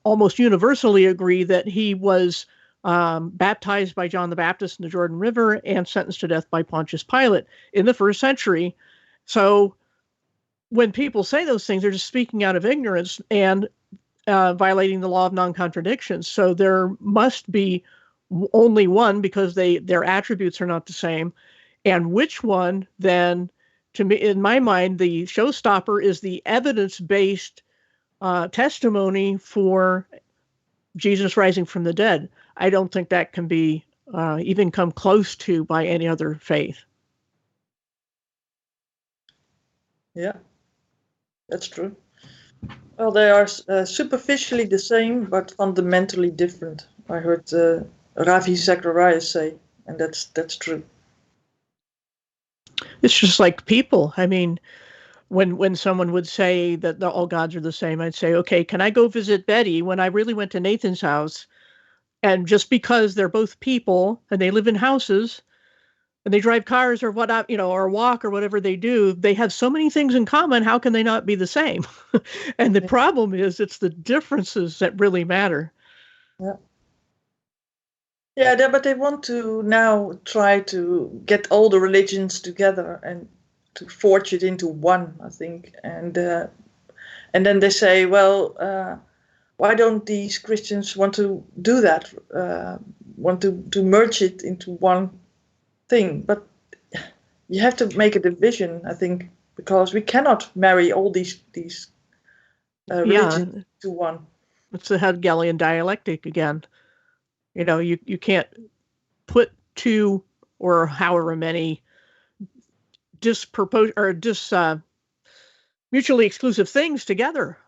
almost universally agree that he was baptized by John the Baptist in the Jordan River and sentenced to death by Pontius Pilate in the first century. So when people say those things, they're just speaking out of ignorance and violating the law of non-contradiction. So there must be only one, because their attributes are not the same. And which one, then, to me, in my mind, the showstopper is the evidence-based testimony for Jesus rising from the dead. I don't think that can be even come close to by any other faith. Yeah, that's true. Well, they are superficially the same, but fundamentally different. I heard Ravi Zacharias say, and that's true. It's just like people. I mean, when someone would say that all gods are the same, I'd say, okay, can I go visit Betty when I really went to Nathan's house? And just because they're both people and they live in houses and they drive cars or whatnot, or walk or whatever they do, they have so many things in common. How can they not be the same? And the problem is it's the differences that really matter. Yeah. Yeah, but they want to now try to get all the religions together and to forge it into one, I think. And then they say, well, why don't these Christians want to do that? Want to merge it into one thing? But you have to make a division, I think, because we cannot marry all these religions to one. It's the Hegelian dialectic again. You can't put two or however many mutually exclusive things together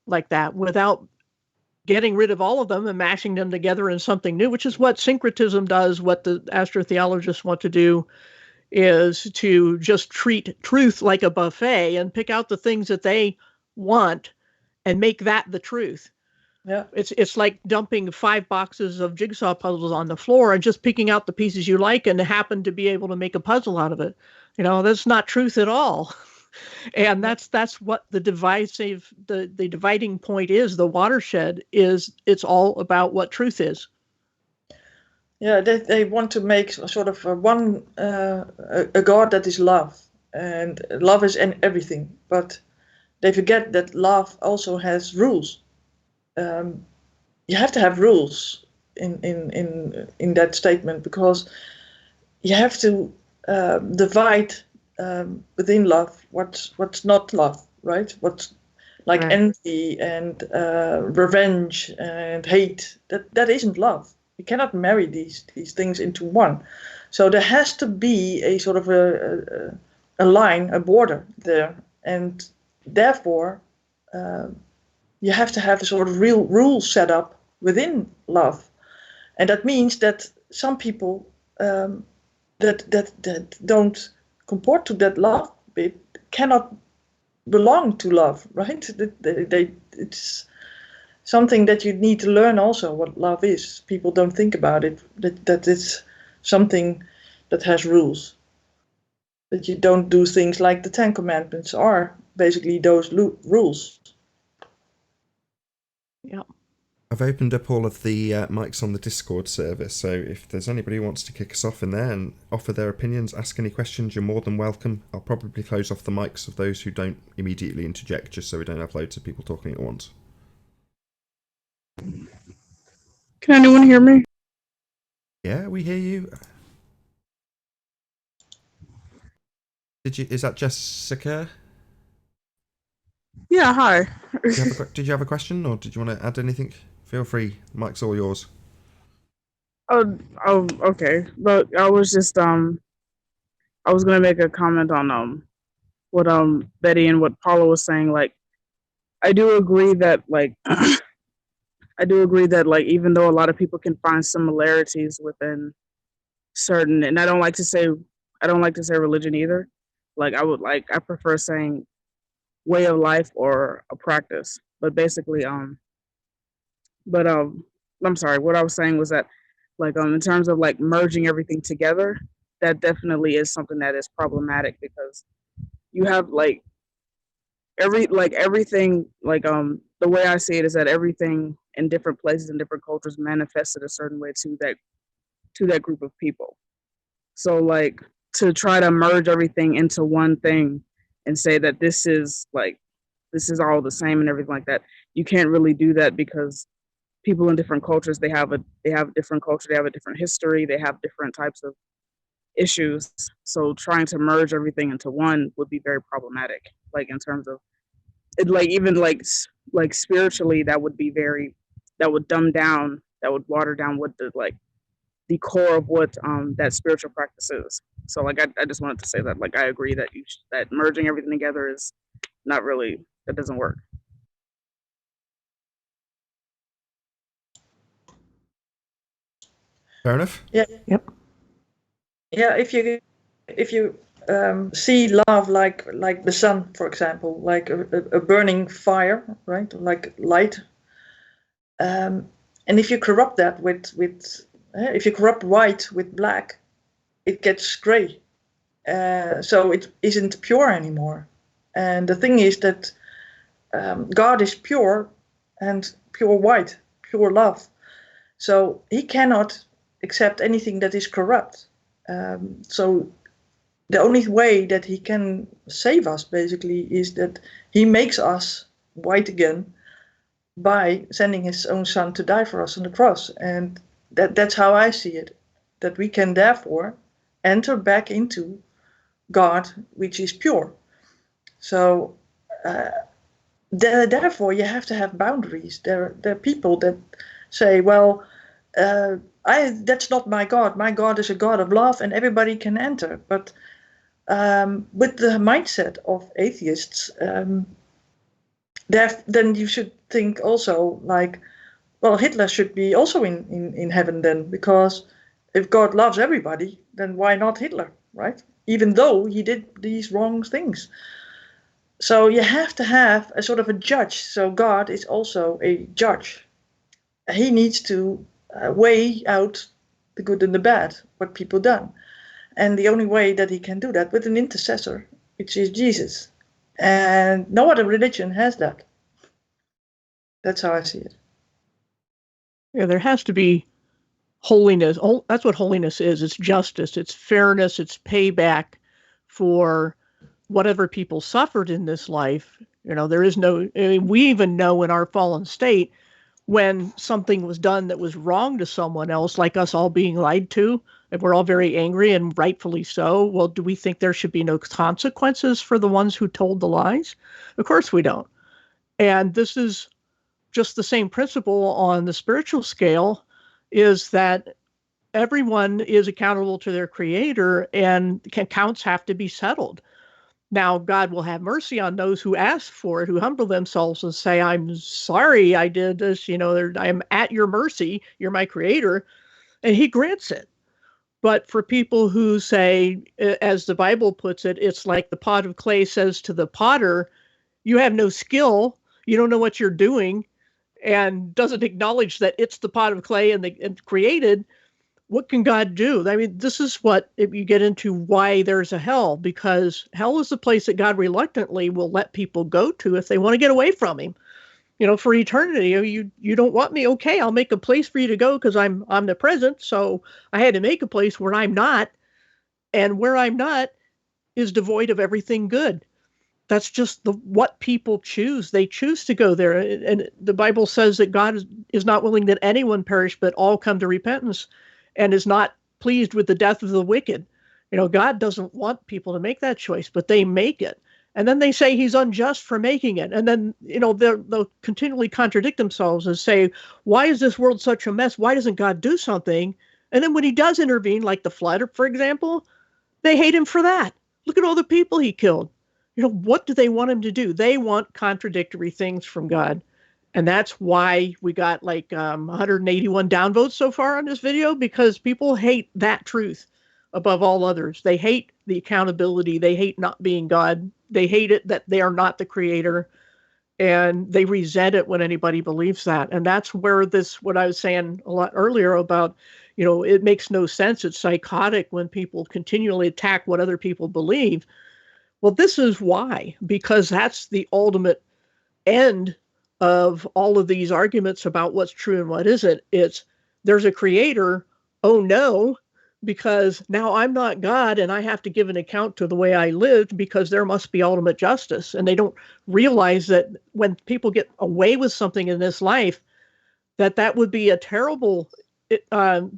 like that without getting rid of all of them and mashing them together in something new, which is what syncretism does. What the astrotheologists want to do is to just treat truth like a buffet and pick out the things that they want and make that the truth. Yeah, it's like dumping 5 boxes of jigsaw puzzles on the floor and just picking out the pieces you like and happen to be able to make a puzzle out of it. That's not truth at all. And that's what the dividing point is. The watershed is, it's all about what truth is. Yeah, they want to make sort of a God that is love, and love is everything. But they forget that love also has rules. You have to have rules in that statement, because you have to divide within love what's not love, right? What's like envy and revenge and hate. That isn't love. You cannot marry these things into one. So there has to be a sort of a line, a border there, and therefore you have to have a sort of real rule set up within love, and that means that some people that don't comport to that love bit cannot belong to love, right? It's something that you need to learn also, what love is. People don't think about it, that it's something that has rules, that you don't do things like the 10 Commandments are basically those rules. Yeah. I've opened up all of the mics on the Discord server, so if there's anybody who wants to kick us off in there and offer their opinions, ask any questions, you're more than welcome. I'll probably close off the mics of those who don't immediately interject, just so we don't have loads of people talking at once. Can anyone hear me? Yeah, we hear you. Is that Jessica? Yeah, hi. Did you have a question, or did you want to add anything? Feel free, mic's all yours. Oh, okay. But I was just I was gonna make a comment on what Betty and what Paula was saying. Like, I do agree that even though a lot of people can find similarities within certain, and I don't like to say religion either. Like, I prefer saying way of life or a practice. But basically, I'm sorry. What I was saying was that, in terms of merging everything together, that definitely is something that is problematic, because you have everything, the way I see it is that everything in different places and different cultures manifested a certain way to that group of people. So to try to merge everything into one thing and say that this is all the same and everything like that, you can't really do that, because people in different cultures, they have a different culture, they have a different history, they have different types of issues. So trying to merge everything into one would be very problematic, in terms of it like even like spiritually that would be very, that would dumb down, that would water down what the core of what that spiritual practice is. So like I just wanted to say that like I agree that that merging everything together is not really, that doesn't work. Fair enough. Yeah. Yep. Yeah. If you see love like the sun, for example, like a burning fire, right? Like light. And if you corrupt that if you corrupt white with black, it gets gray. So it isn't pure anymore. And the thing is that God is pure and pure white, pure love. So he cannot accept anything that is corrupt. So the only way that he can save us, basically, is that he makes us white again by sending his own son to die for us on the cross. And that's how I see it, that we can therefore enter back into God, which is pure. So therefore you have to have boundaries. There are people that say, well, that's not my God. My God is a God of love and everybody can enter. But with the mindset of atheists, then you should think also like, well, Hitler should be also in heaven then, because if God loves everybody, then why not Hitler, right? Even though he did these wrong things. So you have to have a sort of a judge. So God is also a judge. He needs to weigh out the good and the bad, what people done. And the only way that he can do that with an intercessor, which is Jesus. And no other religion has that. That's how I see it. Yeah, there has to be holiness. That's what holiness is. It's justice. It's fairness. It's payback for whatever people suffered in this life. You know, there is no, I mean, we even know in our fallen state when something was done that was wrong to someone else, like us all being lied to, and we're all very angry, and rightfully so. Well, do we think there should be no consequences for the ones who told the lies? Of course we don't. And this is just the same principle on the spiritual scale, is that everyone is accountable to their creator and accounts have to be settled. Now, God will have mercy on those who ask for it, who humble themselves and say, I'm sorry I did this, you know, I'm at your mercy, you're my creator, and he grants it. But for people who say, as the Bible puts it, it's like the pot of clay says to the potter, you have no skill, you don't know what you're doing, and doesn't acknowledge that it's the pot of clay and created, what can God do? I mean, this is what, if you get into why there's a hell, because hell is the place that God reluctantly will let people go to if they want to get away from him, you know, for eternity. You don't want me? Okay, I'll make a place for you to go because I'm omnipresent. So I had to make a place where I'm not, and where I'm not is devoid of everything good. That's just what people choose. They choose to go there. And the Bible says that God is not willing that anyone perish, but all come to repentance, and is not pleased with the death of the wicked. You know, God doesn't want people to make that choice, but they make it. And then they say he's unjust for making it. And then, you know, they'll continually contradict themselves and say, why is this world such a mess? Why doesn't God do something? And then when he does intervene, like the flood, for example, they hate him for that. Look at all the people he killed. You know, what do they want him to do? They want contradictory things from God. And that's why we got like 181 downvotes so far on this video, because people hate that truth above all others. They hate the accountability. They hate not being God. They hate it that they are not the creator. And they resent it when anybody believes that. And that's where what I was saying a lot earlier about, you know, it makes no sense. It's psychotic when people continually attack what other people believe. Well, this is why, because that's the ultimate end of all of these arguments about what's true and what isn't. It's there's a creator. Oh no, because now I'm not God and I have to give an account to the way I lived, because there must be ultimate justice. And they don't realize that when people get away with something in this life, that would be a terrible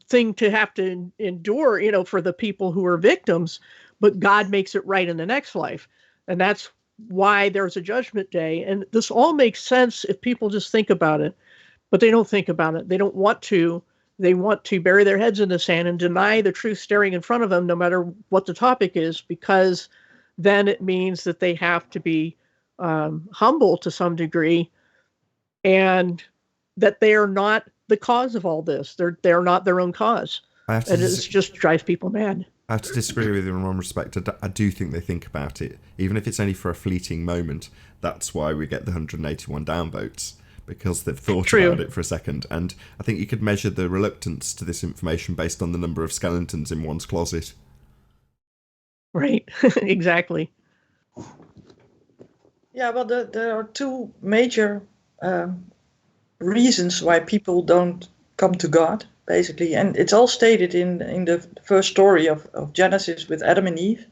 thing to have to endure, you know, for the people who are victims, but God makes it right in the next life. And that's why there's a judgment day. And this all makes sense if people just think about it, but they don't think about it. They don't want to. They want to bury their heads in the sand and deny the truth staring in front of them, no matter what the topic is, because then it means that they have to be humble to some degree, and that they are not the cause of all this. They're not their own cause. And it just drives people mad. I have to disagree with you in one respect. I do think they think about it, even if it's only for a fleeting moment. That's why we get the 181 downvotes, because they've thought about it for a second. And I think you could measure the reluctance to this information based on the number of skeletons in one's closet. Right, exactly. Yeah, well, there are two major reasons why people don't come to God, basically. And it's all stated in the first story of Genesis with Adam and Eve.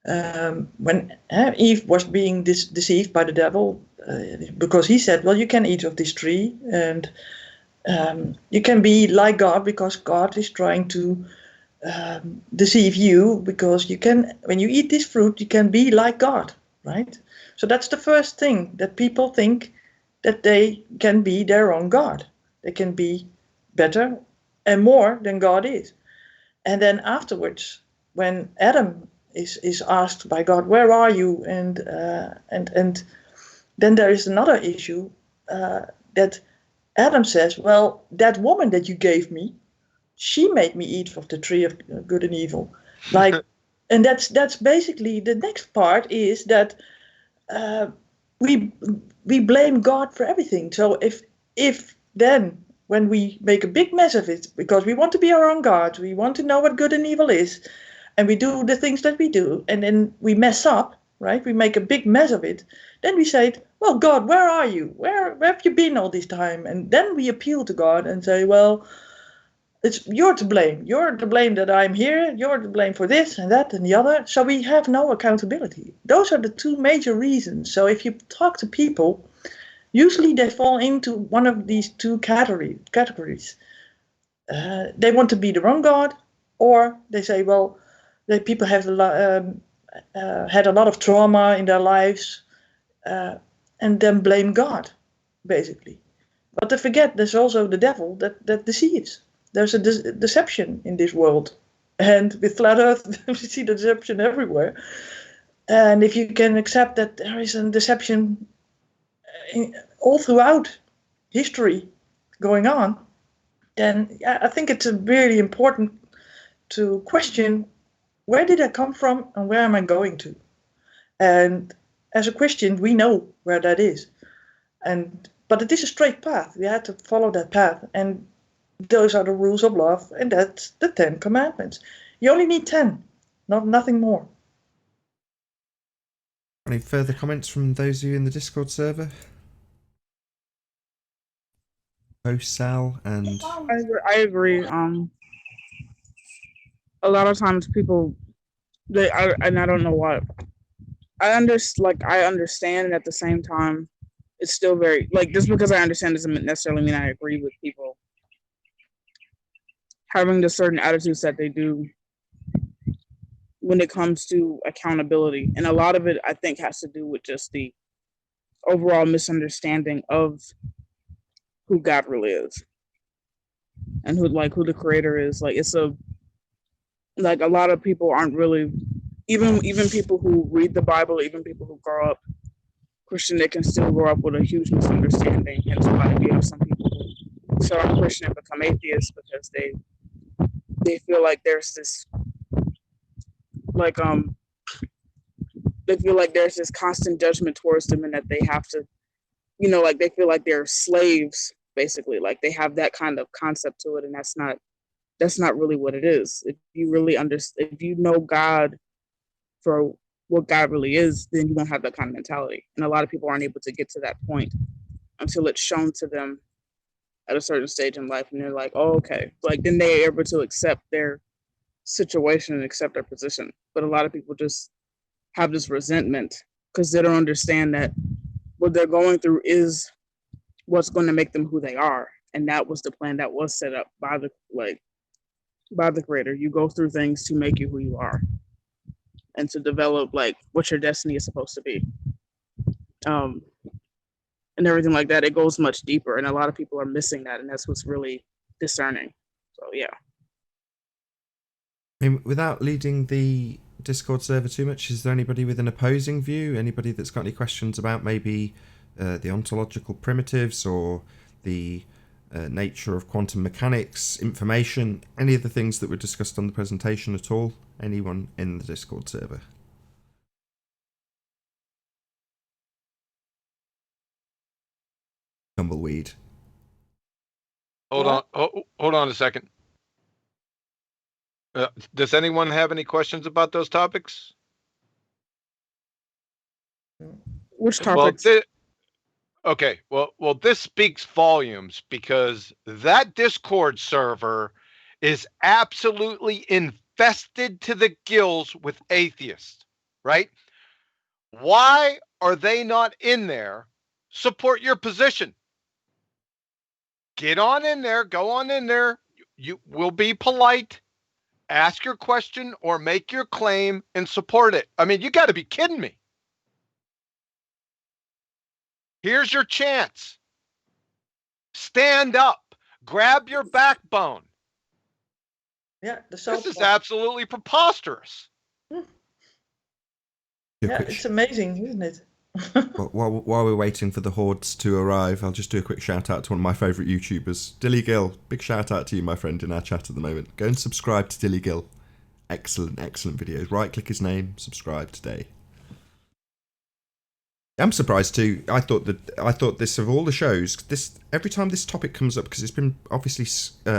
When Eve was being deceived by the devil, because he said, well, you can eat of this tree, and you can be like God, because God is trying to deceive you, because you can, when you eat this fruit, you can be like God, right? So that's the first thing, that people think that they can be their own God. They can be better and more than God is. And then afterwards, when Adam is asked by God, where are you? And then there is another issue that Adam says, well, that woman that you gave me, she made me eat of the tree of good and evil. Like, and that's basically the next part, is that we blame God for everything. So if then when we make a big mess of it, because we want to be our own God, we want to know what good and evil is, and we do the things that we do, and then we mess up, right? We make a big mess of it. Then we say, well, God, where are you? Where have you been all this time? And then we appeal to God and say, well, you're to blame. You're to blame that I'm here. You're to blame for this and that and the other. So we have no accountability. Those are the two major reasons. So if you talk to people, usually they fall into one of these two categories. They want to be their own God, or they say, well, people have had a lot of trauma in their lives, and then blame God, basically. But they forget there's also the devil that deceives. There's a deception in this world. And with Flat Earth, we see the deception everywhere. And if you can accept that there is a deception all throughout history going on, then I think it's really important to question, where did I come from and where am I going to? And as a Christian, we know where that is. But it is a straight path. We have to follow that path. And those are the rules of love, and that's the 10 commandments. You only need 10, nothing more. Any further comments from those of you in the Discord server? Sal and I agree. A lot of times people, and I don't know why. I understand, and at the same time, it's still very, just because I understand doesn't necessarily mean I agree with people having the certain attitudes that they do when it comes to accountability. And a lot of it, I think, has to do with just the overall misunderstanding of who God really is and who the creator is. It's a lot of people aren't really, even people who read the Bible, even people who grow up Christian, they can still grow up with a huge misunderstanding. Hence why you have some people who start off Christian and become atheists, because they feel like there's this they feel like there's this constant judgment towards them, and that they have to, they feel like they're slaves, basically. They have that kind of concept to it, and that's not really what it is. If you really if you know God for what God really is, then you won't have that kind of mentality. And a lot of people aren't able to get to that point until it's shown to them at a certain stage in life, and they're like, oh, okay. Then they're able to accept their situation and accept their position. But a lot of people just have this resentment because they don't understand that what they're going through is what's going to make them who they are. And that was the plan that was set up by the creator. You go through things to make you who you are. and to develop like what your destiny is supposed to be. And everything like that. It goes much deeper, and a lot of people are missing that, and that's what's really discerning. So yeah. I mean, without leading the Discord server too much, is there anybody with an opposing view? Anybody that's got any questions about maybe the ontological primitives or the nature of quantum mechanics, information, any of the things that were discussed on the presentation at all? Anyone in the Discord server? Tumbleweed. Hold on a second. Does anyone have any questions about those topics? Which topics? Okay, well, this speaks volumes because that Discord server is absolutely infested to the gills with atheists, right? Why are they not in there? Support your position. Get on in there, go on in there. You will be polite. Ask your question or make your claim and support it. I mean, you got to be kidding me. Here's your chance. Stand up. Grab your backbone. Yeah, this is absolutely preposterous. Yeah, it's amazing, isn't it? While we're waiting for the hordes to arrive, I'll just do a quick shout out to one of my favourite YouTubers, Dilly Gill. Big shout out to you, my friend, in our chat at the moment. Go and subscribe to Dilly Gill. Excellent videos. Right click his name, subscribe today. I'm surprised too. I thought this, of all the shows, this every time this topic comes up, because it's been obviously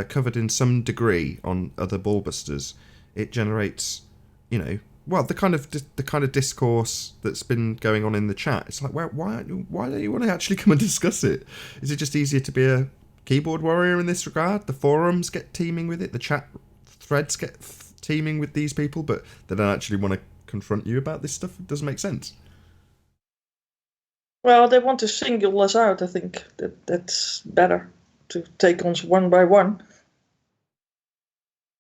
covered in some degree on other Ballbusters, it generates, well, the kind of discourse that's been going on in the chat. It's like, why don't you want to actually come and discuss it? Is it just easier to be a keyboard warrior in this regard? The forums get teeming with it. The chat threads get teeming with these people, but they don't actually want to confront you about this stuff. It doesn't make sense. Well, they want to single us out. I think that's better to take on one by one.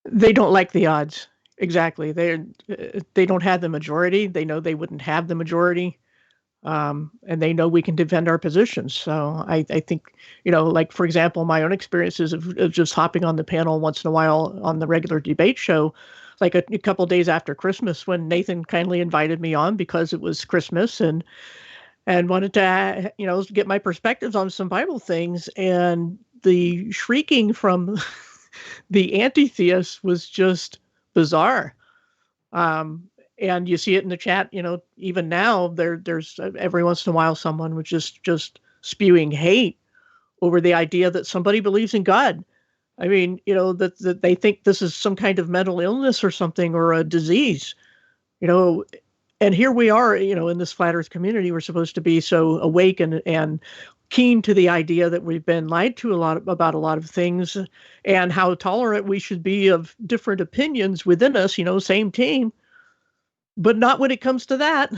They don't like the odds. Exactly. They don't have the majority. They know they wouldn't have the majority. And they know we can defend our positions. So I think, like, for example, my own experiences of just hopping on the panel once in a while on the regular debate show, like a couple of days after Christmas, when Nathan kindly invited me on because it was Christmas and wanted to, get my perspectives on some Bible things. And the shrieking from the anti-theists was just bizarre. And you see it in the chat, even now there's every once in a while someone was just spewing hate over the idea that somebody believes in God. I mean, that they think this is some kind of mental illness or something, or a disease, and here we are, in this flat earth community, we're supposed to be so awake and keen to the idea that we've been lied to about a lot of things, and how tolerant we should be of different opinions within us, same team. But not when it comes to that.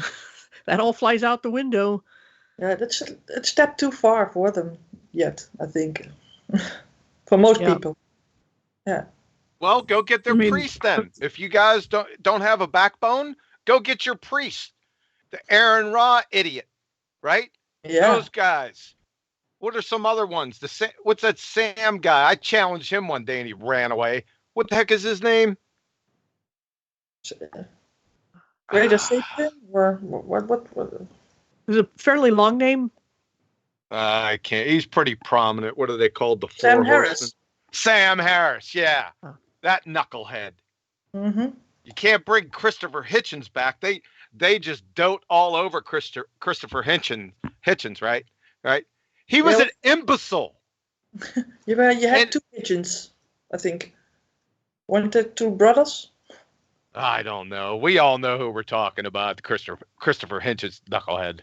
That all flies out the window. Yeah, that's a step too far for them yet, I think. For most people. Yeah. Well, go get their priest then. If you guys don't have a backbone, go get your priest. The Aaron Ra idiot, right? Yeah. Those guys. What are some other ones? What's that Sam guy? I challenged him one day and he ran away. What the heck is his name? Greater Satan? Or what? Is it a fairly long name? I can't. He's pretty prominent. What are they called? The Sam Four Harris. Horsemen? Sam Harris, yeah. Huh. That knucklehead. Mm-hmm. You can't bring Christopher Hitchens back. They just dote all over Christopher Hitchens, right? Right? He was an imbecile. You had two pigeons, I think. Weren't there two brothers? I don't know. We all know who we're talking about. Christopher Hitchens knucklehead.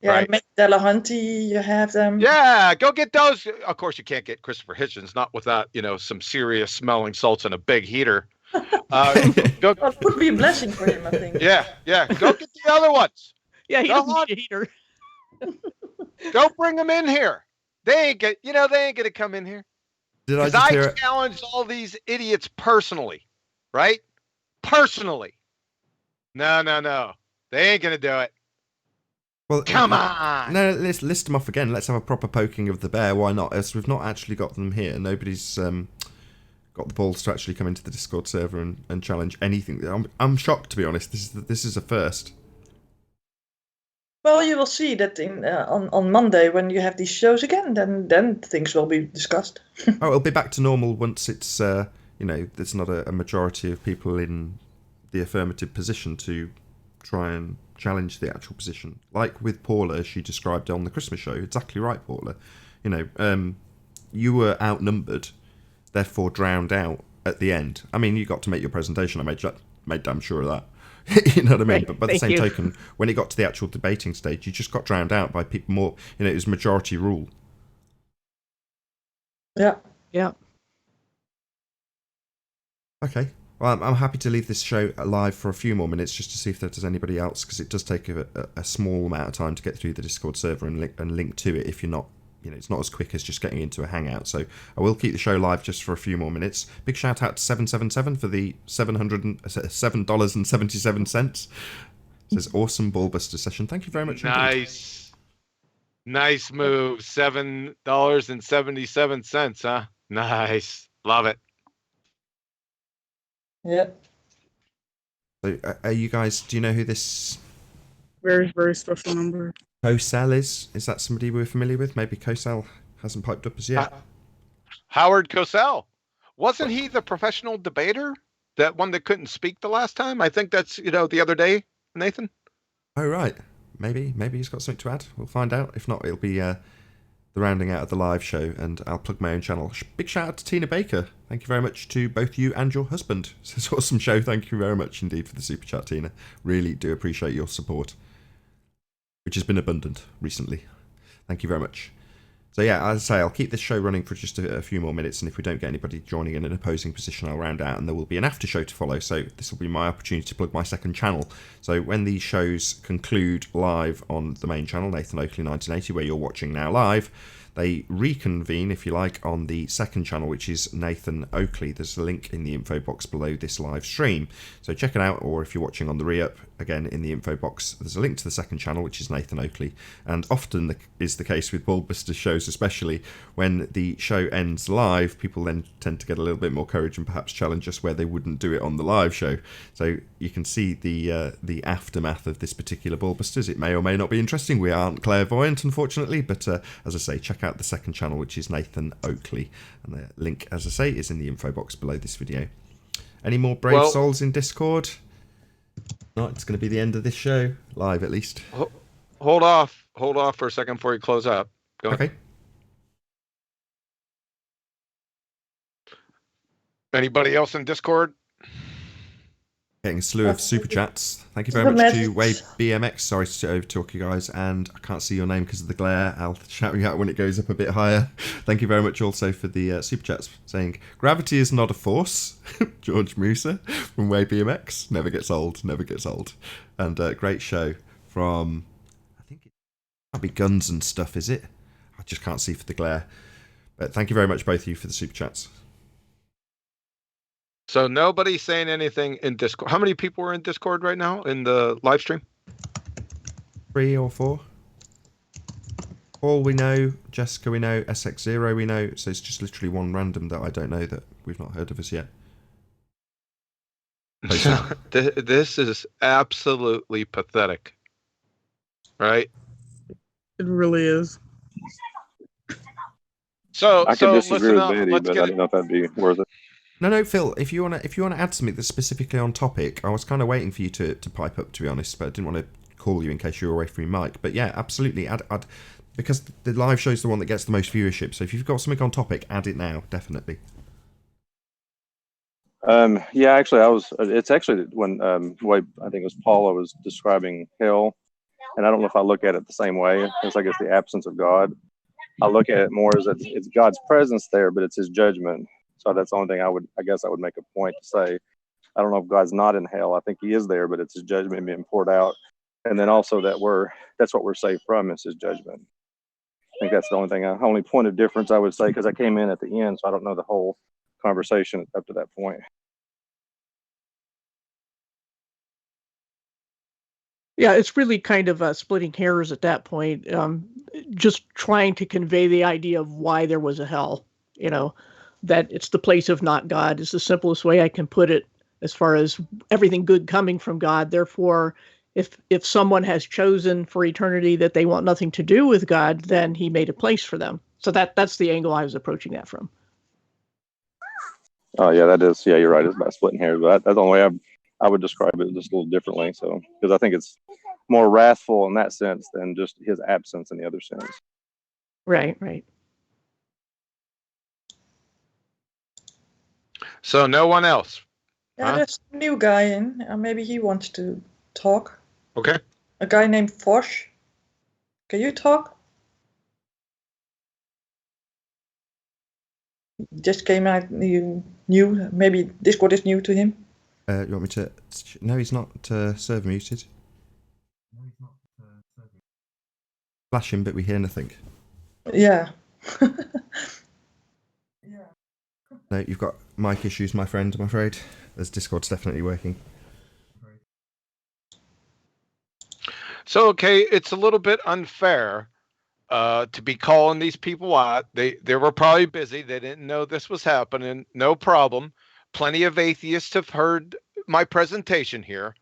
Yeah, right. Matt Delahanty, you have them. Yeah, go get those. Of course, you can't get Christopher Hitchens, not without, some serious smelling salts and a big heater. Well, it would be a blessing for him, I think. Yeah. Go get the other ones. Yeah, he doesn't need a heater. Go bring them in here. They ain't gonna come in here. Because I challenged all these idiots personally, right? Personally. No. They ain't gonna do it. Well, Come on. No, let's list them off again. Let's have a proper poking of the bear. Why not? As we've not actually got them here. Nobody's got the balls to actually come into the Discord server and challenge anything. I'm shocked, to be honest. This is a first. Well, you will see that on Monday when you have these shows again, then things will be discussed. Oh, it'll be back to normal once it's there's not a majority of people in the affirmative position to try and challenge the actual position. Like with Paula, she described on the Christmas show. Exactly right, Paula. You were outnumbered, therefore drowned out at the end. I mean, you got to make your presentation. I made damn sure of that. You know what I mean? Right. But by the Thank same you. token, when it got to the actual debating stage, you just got drowned out by people more. It was majority rule. Yeah. Yeah. Okay. Well, I'm happy to leave this show live for a few more minutes just to see if there's anybody else, because it does take a small amount of time to get through the Discord server and link to it if you're not, it's not as quick as just getting into a hangout. So I will keep the show live just for a few more minutes. Big shout out to 777 for the $7.77. Says awesome Ballbuster session. Thank you very much. Nice move. $7.77, huh? Nice. Love it. Yeah. So, are you guys? Do you know who this Very, very special number. Cosell is? Is that somebody we're familiar with? Maybe Cosell hasn't piped up as yet. Howard Cosell. Wasn't he the professional debater? That one that couldn't speak the last time? I think that's, the other day, Nathan. Oh, right. Maybe he's got something to add. We'll find out. If not, it'll be the rounding out of the live show, and I'll plug my own channel. Big shout out to Tina Baker. Thank you very much to both you and your husband. It's an awesome show. Thank you very much indeed for the super chat, Tina. Really do appreciate your support, which has been abundant recently. Thank you very much. So yeah, as I say, I'll keep this show running for just a few more minutes, and if we don't get anybody joining in an opposing position, I'll round out, and there will be an after show to follow. So this will be my opportunity to plug my second channel. So when these shows conclude live on the main channel, Nathan Oakley 1980, where you're watching now live, they reconvene, if you like, on the second channel, which is Nathan Oakley. There's a link in the info box below this live stream. So check it out, or if you're watching on the re-up, again, in the info box, there's a link to the second channel, which is Nathan Oakley. And often is the case with Ballbusters shows, especially when the show ends live, people then tend to get a little bit more courage and perhaps challenge us where they wouldn't do it on the live show. So you can see the aftermath of this particular Ballbusters. It may or may not be interesting. We aren't clairvoyant, unfortunately, but as I say, check out the second channel, which is Nathan Oakley, and the link, as I say, is in the info box below this video. Any more brave souls in Discord? No, it's going to be the end of this show, live at least. Hold off for a second before you close out. Go ahead. Okay. Anybody else in Discord? Getting a slew of super chats. Thank you very much to Wade BMX. Sorry to overtalk you guys, and I can't see your name because of the glare. I'll shout you out when it goes up a bit higher. Thank you very much also for the super chats saying gravity is not a force. George Musa from Wade BMX. Never gets old. Never gets old. And great show from, I think it might be Guns and Stuff, is it? I just can't see for the glare. But thank you very much both of you for the super chats. So nobody's saying anything in Discord. How many people are in Discord right now in the live stream? 3 or 4. Paul we know, Jessica we know, SX0 we know, so it's just literally one random that I don't know that we've not heard of as yet. This is absolutely pathetic. Right? It really is. So I can disagree with listen up. Betty, Let's but get I don't know if that'd be worth it. No, Phil. If you wanna add something that's specifically on topic, I was kind of waiting for you to pipe up, to be honest, but I didn't want to call you in case you were away from your mic. But yeah, absolutely, add because the live show's the one that gets the most viewership. So if you've got something on topic, add it now, definitely. Yeah, actually, it's actually when way I think it was Paula was describing hell, and I don't know if I look at it the same way. It's like it's the absence of God. I look at it more as it's God's presence there, but it's His judgment. So that's the only thing I would make a point to say. I don't know if God's not in hell. I think He is there, but it's His judgment being poured out. And then also that's what we're saved from, is His judgment. I think that's the only point of difference I would say, because I came in at the end, so I don't know the whole conversation up to that point. Yeah, it's really kind of splitting hairs at that point. Just trying to convey the idea of why there was a hell. That it's the place of not God is the simplest way I can put it. As far as everything good coming from God, therefore, if someone has chosen for eternity that they want nothing to do with God, then He made a place for them. So that's the angle I was approaching that from. Oh yeah, that is. Yeah, you're right. It's about splitting hairs, but that's the only way I would describe it, just a little differently. So, because I think it's more wrathful in that sense than just his absence in the other sense. Right. So no one else. Yeah, Huh? there's a new guy in. Maybe he wants to talk. Okay. A guy named Fosh. Can you talk? He just came out new. Maybe Discord is new to him. You want me to? No, he's not server muted. Flash him, but we hear nothing. Yeah. No, you've got mic issues, my friend, I'm afraid. As Discord's definitely working. So, okay, it's a little bit unfair to be calling these people out. They were probably busy. They didn't know this was happening. No problem. Plenty of atheists have heard my presentation here.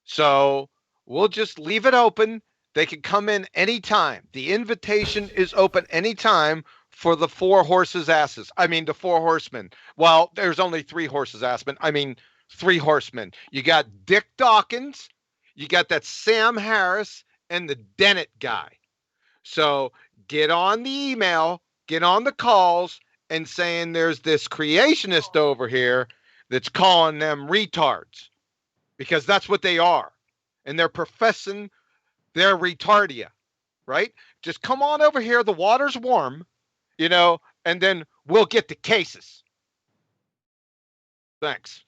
So we'll just leave it open. They can come in anytime. The invitation is open anytime for the 4 horses' asses. I mean, the 4 horsemen. Well, there's only 3 horses' asses. I mean, 3 horsemen. You got Dick Dawkins, you got that Sam Harris, and the Dennett guy. So get on the email, get on the calls, and saying there's this creationist over here that's calling them retards. Because that's what they are. And they're professing their retardia, right? Just come on over here. The water's warm, and then we'll get the cases. Thanks.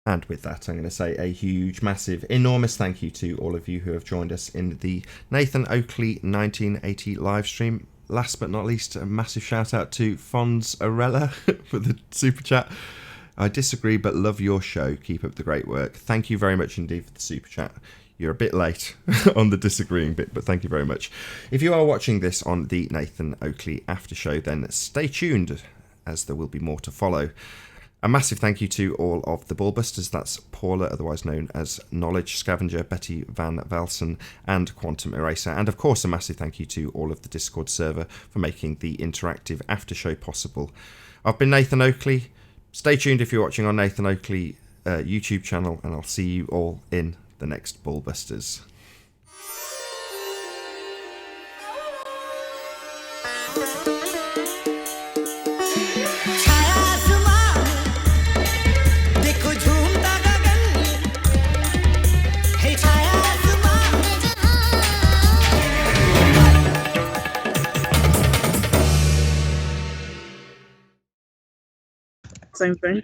And with that, I'm going to say a huge, massive, enormous thank you to all of you who have joined us in the Nathan Oakley 1980 live stream. Last but not least, a massive shout out to Fons Arella for the super chat. I disagree, but love your show. Keep up the great work. Thank you very much indeed for the super chat. You're a bit late on the disagreeing bit, but thank you very much. If you are watching this on the Nathan Oakley after show, then stay tuned, as there will be more to follow. A massive thank you to all of the Ballbusters. That's Paula, otherwise known as Knowledge Scavenger, Betty Van Velsen, and Quantum Eraser. And of course, a massive thank you to all of the Discord server for making the interactive after show possible. I've been Nathan Oakley. Stay tuned if you're watching on Nathan Oakley YouTube channel, and I'll see you all in the next Ballbusters. Same thing.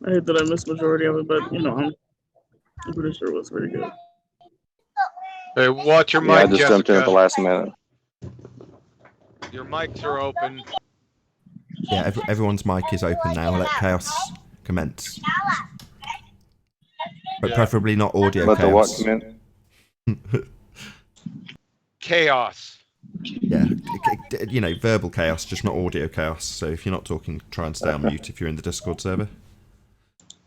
I hate that I missed majority of it, but I'm pretty sure it was pretty good. Hey, watch your mic, I just jumped in at Jessica. the last minute. Your mics are open. Yeah, everyone's mic is open now. Let chaos commence. But preferably not audio Let the what chaos. commence? Chaos. Yeah, verbal chaos, just not audio chaos. So if you're not talking, try and stay on mute if you're in the Discord server.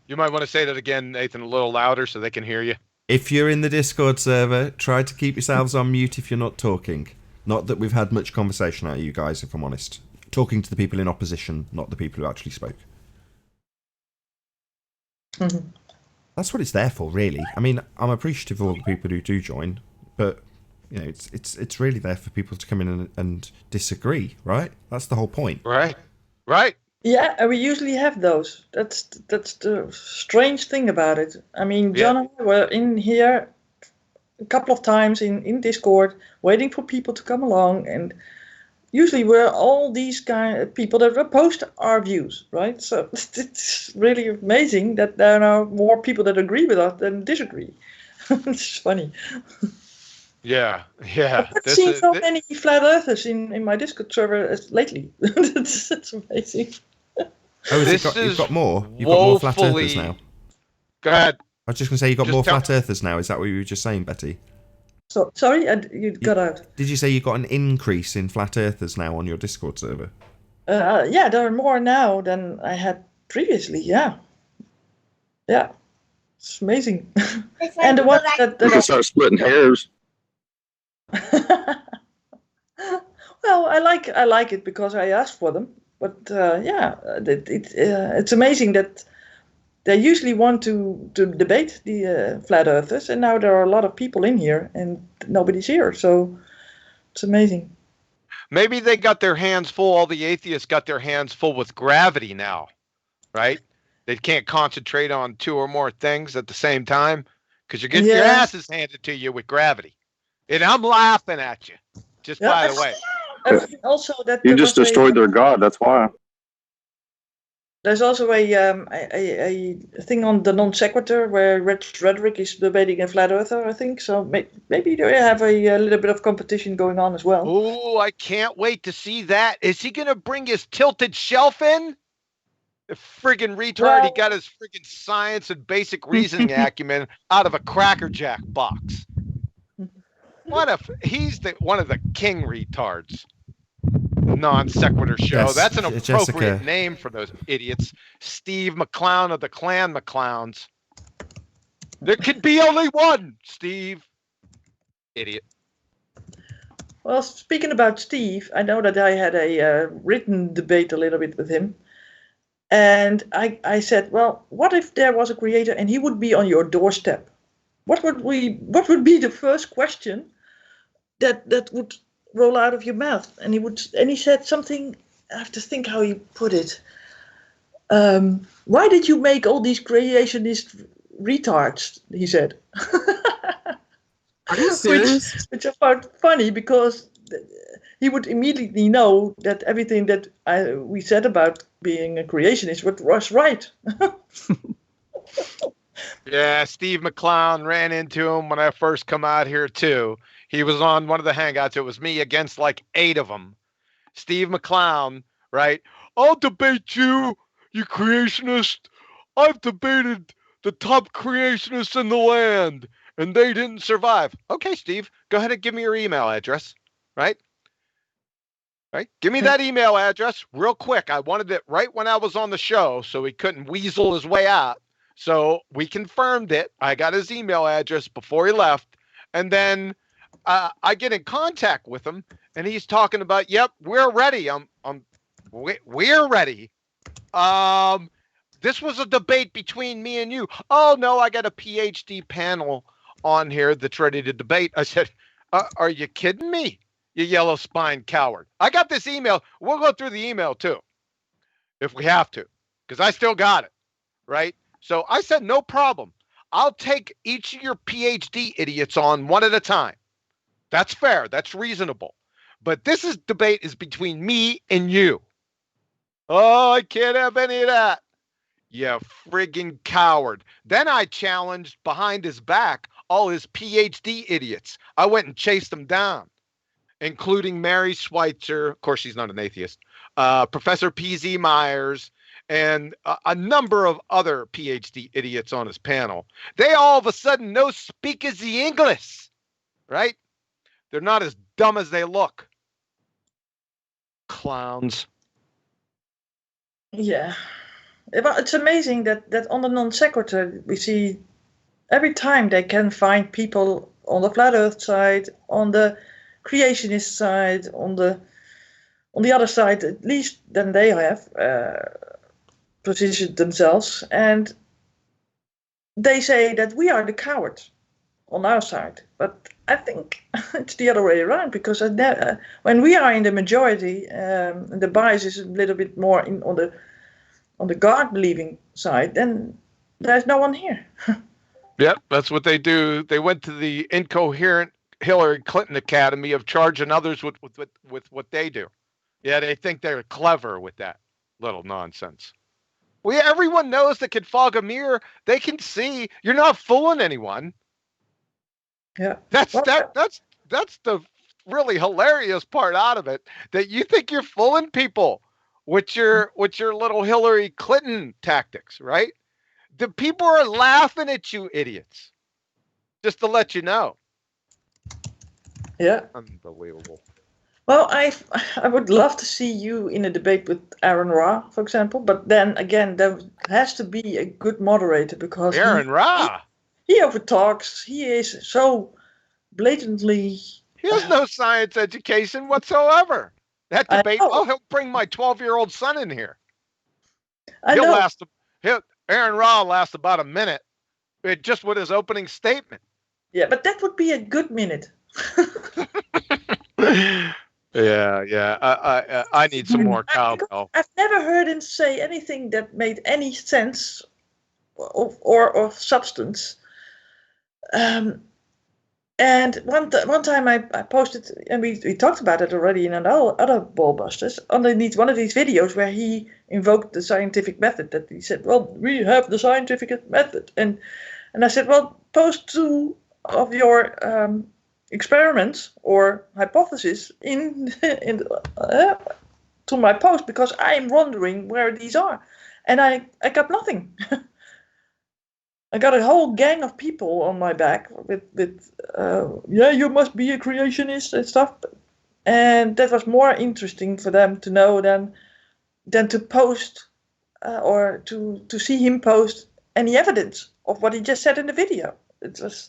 You might want to say that again, Nathan, a little louder so they can hear you. If you're in the Discord server, try to keep yourselves on mute if you're not talking. Not that we've had much conversation out of you guys, if I'm honest. Talking to the people in opposition, not the people who actually spoke. Mm-hmm. That's what it's there for, really. I mean, I'm appreciative of all the people who do join, but it's really there for people to come in and disagree, right? That's the whole point. Right. Yeah, and we usually have those. That's the strange thing about it. I mean, John and I were in here a couple of times in Discord, waiting for people to come along, and usually we're all these kind of people that oppose our views, right? So it's really amazing that there are more people that agree with us than disagree. It's funny. Yeah. I've seen so many flat earthers in my Discord server lately. It's amazing. Oh, you've got more? You've got more flat earthers now? Go ahead. I was just going to say you got Just more tell- flat earthers now. Is that what you were just saying, Betty? So sorry, you got out. Did you say you got an increase in flat earthers now on your Discord server? Yeah, there are more now than I had previously. Yeah, it's amazing. And the ones that We can start splitting hairs. well, I like it because I asked for them. But it's amazing that they usually want to debate the flat earthers, and now there are a lot of people in here and nobody's here. So it's amazing. Maybe they got their hands full. All the atheists got their hands full with gravity now, right? They can't concentrate on two or more things at the same time because you're getting your asses handed to you with gravity. And I'm laughing at you, just by the way. Also, that You just destroyed their god. That's why. There's also a thing on the non sequitur where Rhetoric is debating a flat earther, I think. So maybe they have a little bit of competition going on as well. Oh, I can't wait to see that. Is he going to bring his tilted shelf in? The friggin' retard, he got his friggin' science and basic reasoning acumen out of a Cracker Jack box. What if he's one of the king retards? Non sequitur show. Yes, That's an appropriate Jessica. name for those idiots. Steve McClown of the Clan McClowns. There could be only one, Steve. Idiot. Well, speaking about Steve, I know that I had a written debate a little bit with him. And I said, well, what if there was a creator and he would be on your doorstep? What would be the first question that would roll out of your mouth? And he said something, I have to think how he put it. Why did you make all these creationist retards? He said. Are you serious? Which I found funny because he would immediately know that everything that we said about being a creationist was right. Yeah, Steve McClown ran into him when I first come out here too. He was on one of the hangouts. It was me against like 8 of them. Steve McClown, right? I'll debate you, you creationist. I've debated the top creationists in the land, and they didn't survive. Okay, Steve, go ahead and give me your email address, right? Right? Give me that email address real quick. I wanted it right when I was on the show so he couldn't weasel his way out. So we confirmed it. I got his email address before he left. And then I get in contact with him and he's talking about, yep, we're ready. We're ready. This was a debate between me and you. Oh no, I got a PhD panel on here that's ready to debate. I said, are you kidding me? You yellow spine coward. I got this email. We'll go through the email too, if we have to, because I still got it, right? So I said, no problem. I'll take each of your PhD idiots on one at a time. That's fair. That's reasonable. But this debate is between me and you. Oh, I can't have any of that. You friggin' coward. Then I challenged behind his back all his PhD idiots. I went and chased them down, including Mary Schweitzer. Of course, she's not an atheist. Professor P.Z. Myers, and a number of other PhD idiots on his panel. They all of a sudden know speak as the English, right? They're not as dumb as they look. Clowns. Yeah. Well, it's amazing that on the non sequitur we see every time they can find people on the flat earth side, on the creationist side, on the other side, at least than they have positioned themselves, and they say that we are the cowards on our side. But I think it's the other way around, because when we are in the majority, the bias is a little bit more on the God believing side, then there's no one here. Yep, that's what they do. They went to the incoherent Hillary Clinton Academy of charging others with what they do. Yeah, they think they're clever with that little nonsense. Well, yeah, everyone knows that can fog a mirror. They can see. You're not fooling anyone. Yeah. That's the really hilarious part out of it, that you think you're fooling people with your little Hillary Clinton tactics, right? The people are laughing at you, idiots. Just to let you know. Yeah. Unbelievable. Well, I would love to see you in a debate with Aaron Ra, for example. But then again, there has to be a good moderator because Aaron Ra. he overtalks. He is so blatantly. He has no science education whatsoever. That I debate. know. Oh, he'll bring my 12-year-old son in here. I know. Aaron Ra will last about a minute, just with his opening statement. Yeah, but that would be a good minute. Yeah. I need some more cowbell. I've never heard him say anything that made any sense or of substance. And one time I posted, and we talked about it already in other Ballbusters, underneath one of these videos where he invoked the scientific method, that he said, well, we have the scientific method. And I said, well, post 2 of your experiments or hypothesis to my post, because I am wondering where these are. And I got nothing. I got a whole gang of people on my back with yeah, you must be a creationist and stuff. And that was more interesting for them to know than to post or to see him post any evidence of what he just said in the video. It was,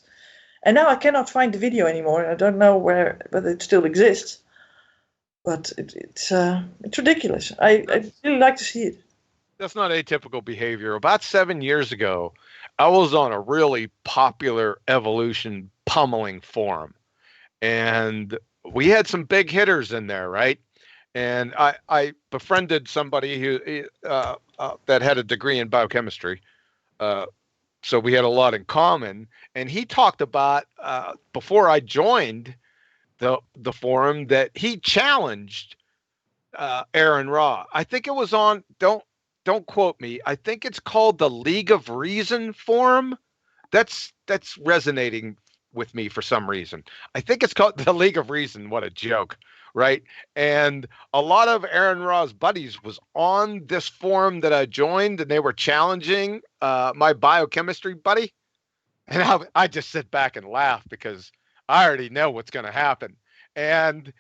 and now I cannot find the video anymore. I don't know whether it still exists, but it's ridiculous. I really like to see it. That's not atypical behavior. About 7 years ago, I was on a really popular evolution pummeling forum, and we had some big hitters in there, right? And I befriended somebody who that had a degree in biochemistry, so we had a lot in common. And he talked about before I joined the forum that he challenged Aaron Ra. I think it was on don't quote me. I think it's called the League of Reason forum. That's resonating with me for some reason. I think it's called the League of Reason. What a joke, right? And a lot of Aaron Ra's buddies was on this forum that I joined, and they were challenging my biochemistry buddy. And I just sit back and laugh because I already know what's going to happen. And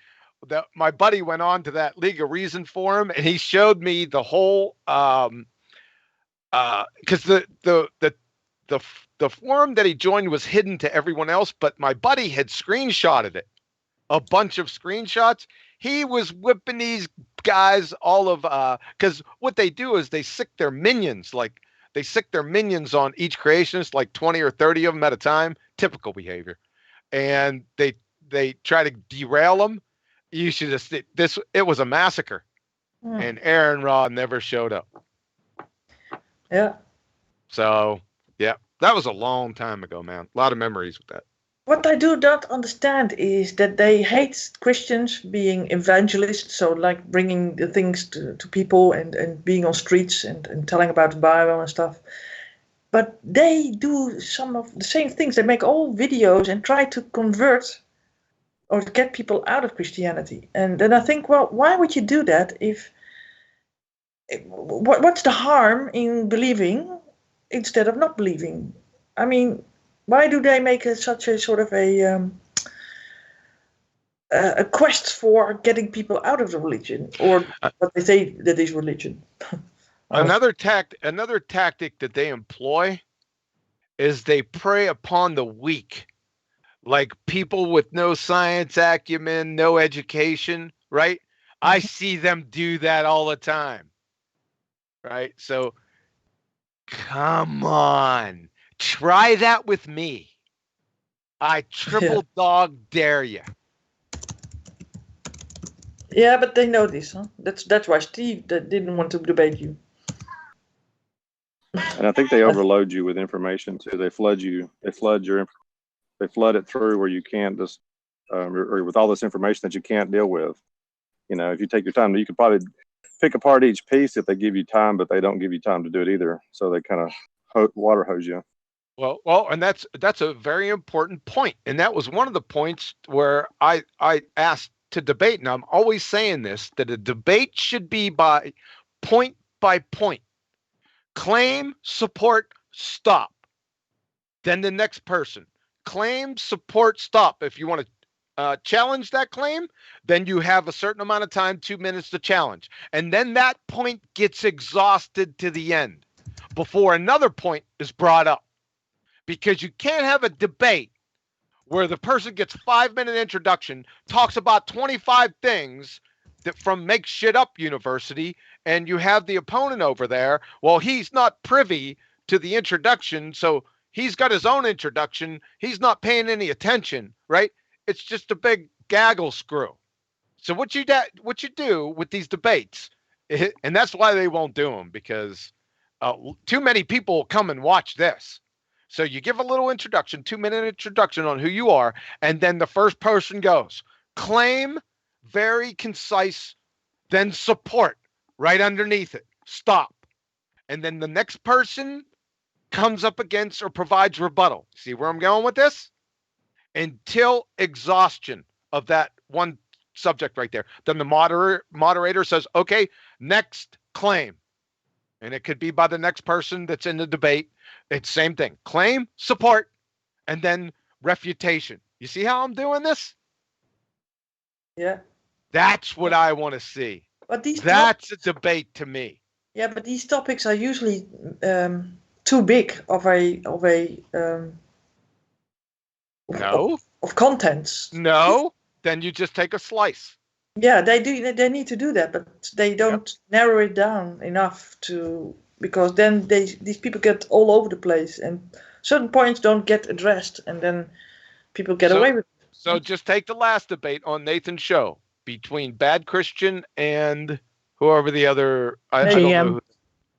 my buddy went on to that League of Reason forum, and he showed me the whole because the forum that he joined was hidden to everyone else, but my buddy had screenshotted it, a bunch of screenshots. He was whipping these guys all of because what they do is they sick their minions, on each creationist, like 20 or 30 of them at a time. Typical behavior, and they try to derail them. You should have seen this. It was a massacre, and Aaron Ra never showed up. Yeah. So, yeah, that was a long time ago, man. A lot of memories with that. What I do not understand is that they hate Christians being evangelists, so like bringing the things to people and being on streets and telling about the Bible and stuff. But they do some of the same things. They make all videos and try to convert or to get people out of Christianity. And then I think, well, why would you do that what's the harm in believing instead of not believing? I mean, why do they make such a sort of a quest for getting people out of the religion, or what they say that is religion? Another tactic that they employ is they prey upon the weak, like people with no science acumen, no education, right? I see them do that all the time, right? So come on, try that with me. I triple dog dare you. Yeah, but they know this, huh? That's why Steve didn't want to debate you. And I think they overload you with information too. They flood it through where you can't just, or with all this information that you can't deal with. You know, if you take your time, you could probably pick apart each piece if they give you time, but they don't give you time to do it either. So they kind of water hose you. Well, and that's a very important point. And that was one of the points where I asked to debate. And I'm always saying this, that a debate should be by point, claim, support, stop. Then the next person, claim, support, stop. If you want to challenge that claim, then you have a certain amount of time, 2 minutes to challenge. And then that point gets exhausted to the end before another point is brought up. Because you can't have a debate where the person gets 5-minute introduction, talks about 25 things that from Make Shit Up University, and you have the opponent over there. Well, he's not privy to the introduction, so he's got his own introduction. He's not paying any attention, right? It's just a big gaggle screw. So what you do with these debates, and that's why they won't do them, because too many people come and watch this. So you give a little introduction, 2-minute introduction on who you are, and then the first person goes, claim, very concise, then support right underneath it, stop. And then the next person comes up against or provides rebuttal. See where I'm going with this? Until exhaustion of that one subject right there. Then the moderator says, okay, next claim. And it could be by the next person that's in the debate. It's same thing. Claim, support, and then refutation. You see how I'm doing this? Yeah. That's what I want to see. But that's a debate to me. Yeah, but these topics are usually too big of contents. No, then you just take a slice. Yeah, they do. They need to do that, but they don't narrow it down enough because then these people get all over the place, and certain points don't get addressed, and then people get away with it. So just take the last debate on Nathan's show between Bad Christian and whoever the other. I don't know who,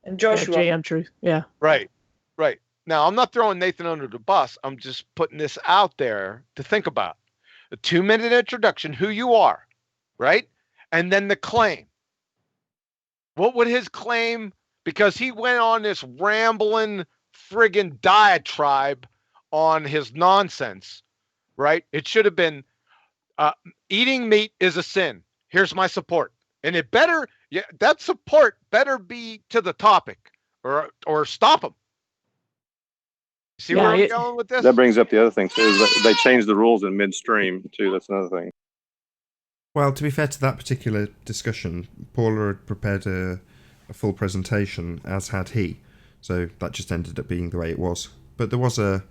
and Joshua. JM Truth. Yeah. Right. Now I'm not throwing Nathan under the bus. I'm just putting this out there to think about. A 2-minute introduction, who you are. Right? And then the claim. What would his claim? Because he went on this rambling friggin' diatribe on his nonsense, right? It should have been eating meat is a sin. Here's my support. And it better, that support better be to the topic or stop him. See where I'm going with this? That brings up the other thing too, is that they changed the rules in midstream too. That's another thing. Well, to be fair to that particular discussion, Paula had prepared a full presentation, as had he. So that just ended up being the way it was. But there was a,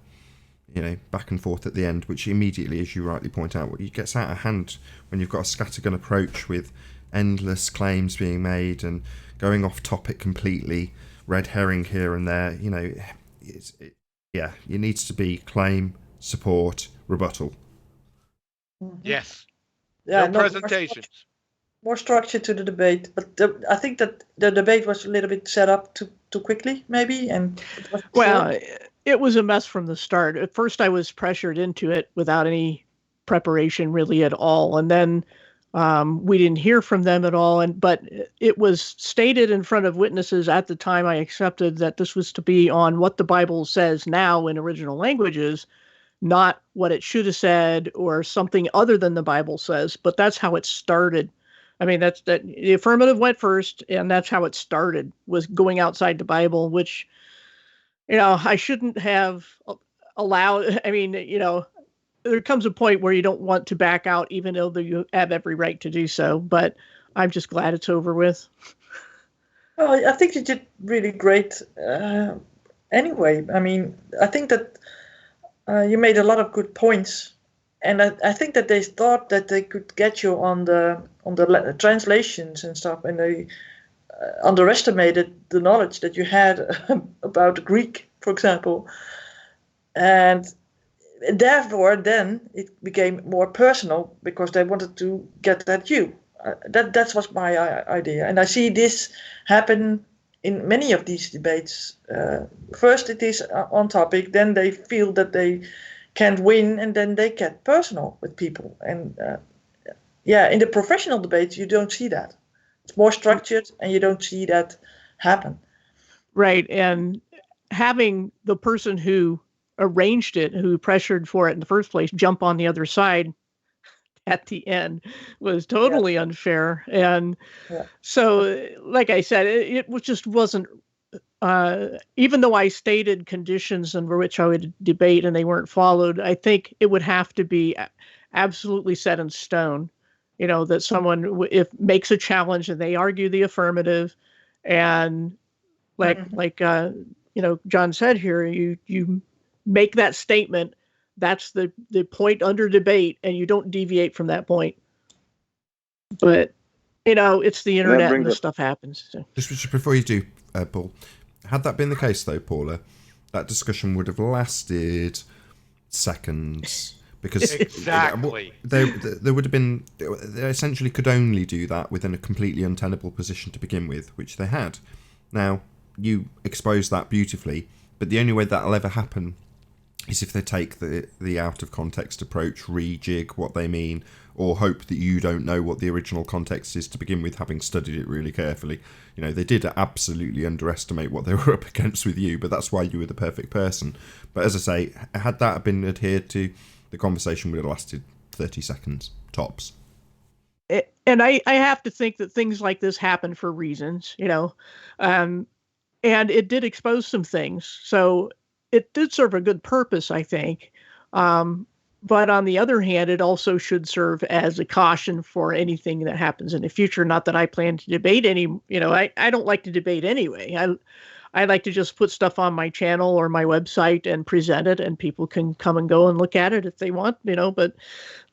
back and forth at the end, which immediately, as you rightly point out, it gets out of hand when you've got a scattergun approach with endless claims being made and going off topic completely, red herring here and there. It needs to be claim, support, rebuttal. Yes. Yeah, no presentations. More structure to the debate, but I think that the debate was a little bit set up too quickly, maybe. And it was a mess from the start. At first, I was pressured into it without any preparation really at all, and then we didn't hear from them at all. But it was stated in front of witnesses at the time I accepted that this was to be on what the Bible says now in original languages, not what it should have said or something other than the Bible says. But that's how it started. I mean, that the affirmative went first, and that's how it started, was going outside the Bible, which, I shouldn't have allowed. I mean, there comes a point where you don't want to back out, even though you have every right to do so. But I'm just glad it's over with. Well, I think you did really great anyway. I mean, I think that you made a lot of good points. And I think that they thought that they could get you on the translations and stuff, and they underestimated the knowledge that you had about Greek, for example. And therefore, then it became more personal because they wanted to get at you. That was my idea, and I see this happen in many of these debates. First, it is on topic, then they feel that they can't win, and then they get personal with people. And in the professional debates, you don't see that. It's more structured, and you don't see that happen. Right, and having the person who arranged it, who pressured for it in the first place, jump on the other side at the end was totally unfair. And so, like I said, it just wasn't even though I stated conditions under which I would debate and they weren't followed, I think it would have to be absolutely set in stone. That someone if makes a challenge and they argue the affirmative, and like John said here, you make that statement. That's the point under debate, and you don't deviate from that point. But it's the internet and this stuff happens. So. Just before you do, Paul, had that been the case though, Paula, that discussion would have lasted seconds. Because exactly, there would have been. They essentially could only do that within a completely untenable position to begin with, which they had. Now you expose that beautifully, but the only way that'll ever happen is if they take the out of context approach, rejig what they mean, or hope that you don't know what the original context is to begin with, having studied it really carefully. They did absolutely underestimate what they were up against with you, but that's why you were the perfect person. But as I say, had that been adhered to, the conversation would have lasted 30 seconds, tops. And I have to think that things like this happen for reasons, and it did expose some things. So it did serve a good purpose, I think. But on the other hand, it also should serve as a caution for anything that happens in the future. Not that I plan to debate I don't like to debate anyway. I like to just put stuff on my channel or my website and present it, and people can come and go and look at it if they want, but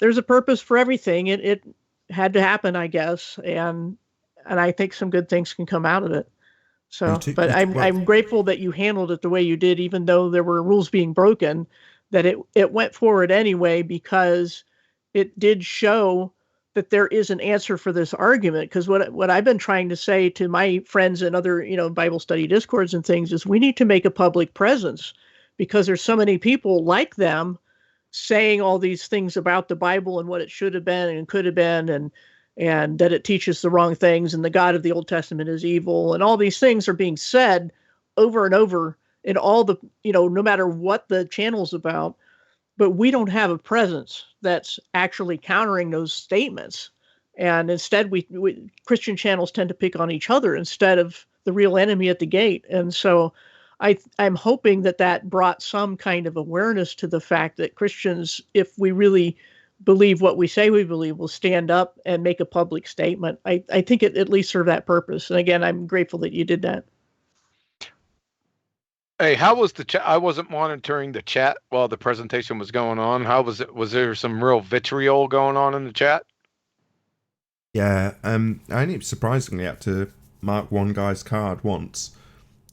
there's a purpose for everything. It had to happen, I guess. And I think some good things can come out of it. So, but I'm grateful that you handled it the way you did, even though there were rules being broken, that it went forward anyway, because it did show that there is an answer for this argument. Because what I've been trying to say to my friends and other, Bible study discords and things is we need to make a public presence, because there's so many people like them saying all these things about the Bible and what it should have been and could have been, and that it teaches the wrong things, and the God of the Old Testament is evil, and all these things are being said over and over in all the, no matter what the channel's about. But we don't have a presence that's actually countering those statements. And instead, we Christian channels tend to pick on each other instead of the real enemy at the gate. And so I'm hoping that brought some kind of awareness to the fact that Christians, if we really believe what we say we believe, will stand up and make a public statement. I think it at least served that purpose. And again, I'm grateful that you did that. Hey, how was the chat? I wasn't monitoring the chat while the presentation was going on. How was it? Was there some real vitriol going on in the chat? Yeah, I only surprisingly had to mark one guy's card once,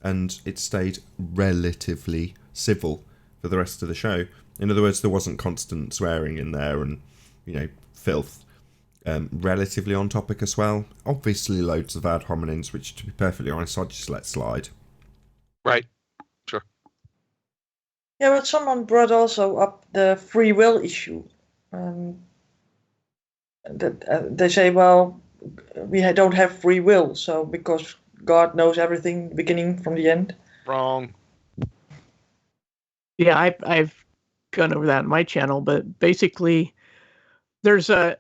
and it stayed relatively civil for the rest of the show. In other words, there wasn't constant swearing in there and, filth. Relatively on topic as well. Obviously loads of ad hominems, which, to be perfectly honest, I'd just let slide. Right. Sure. Yeah, but someone brought also up the free will issue. They say, well, we don't have free will, so because God knows everything, beginning from the end. Wrong. Yeah, I've gone over that on my channel, but basically, there's a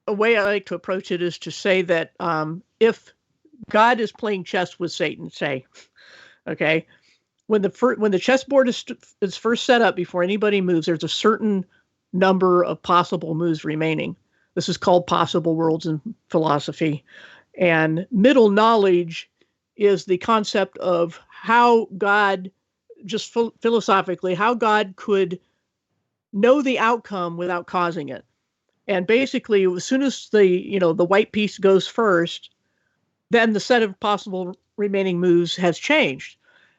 way I like to approach it is to say that if God is playing chess with Satan, say, okay, when the chessboard is first set up before anybody moves, there's a certain number of possible moves remaining. This is called possible worlds in philosophy. And middle knowledge is the concept of how God, just philosophically, how God could know the outcome without causing it. And basically, as soon as the white piece goes first, then the set of possible remaining moves has changed.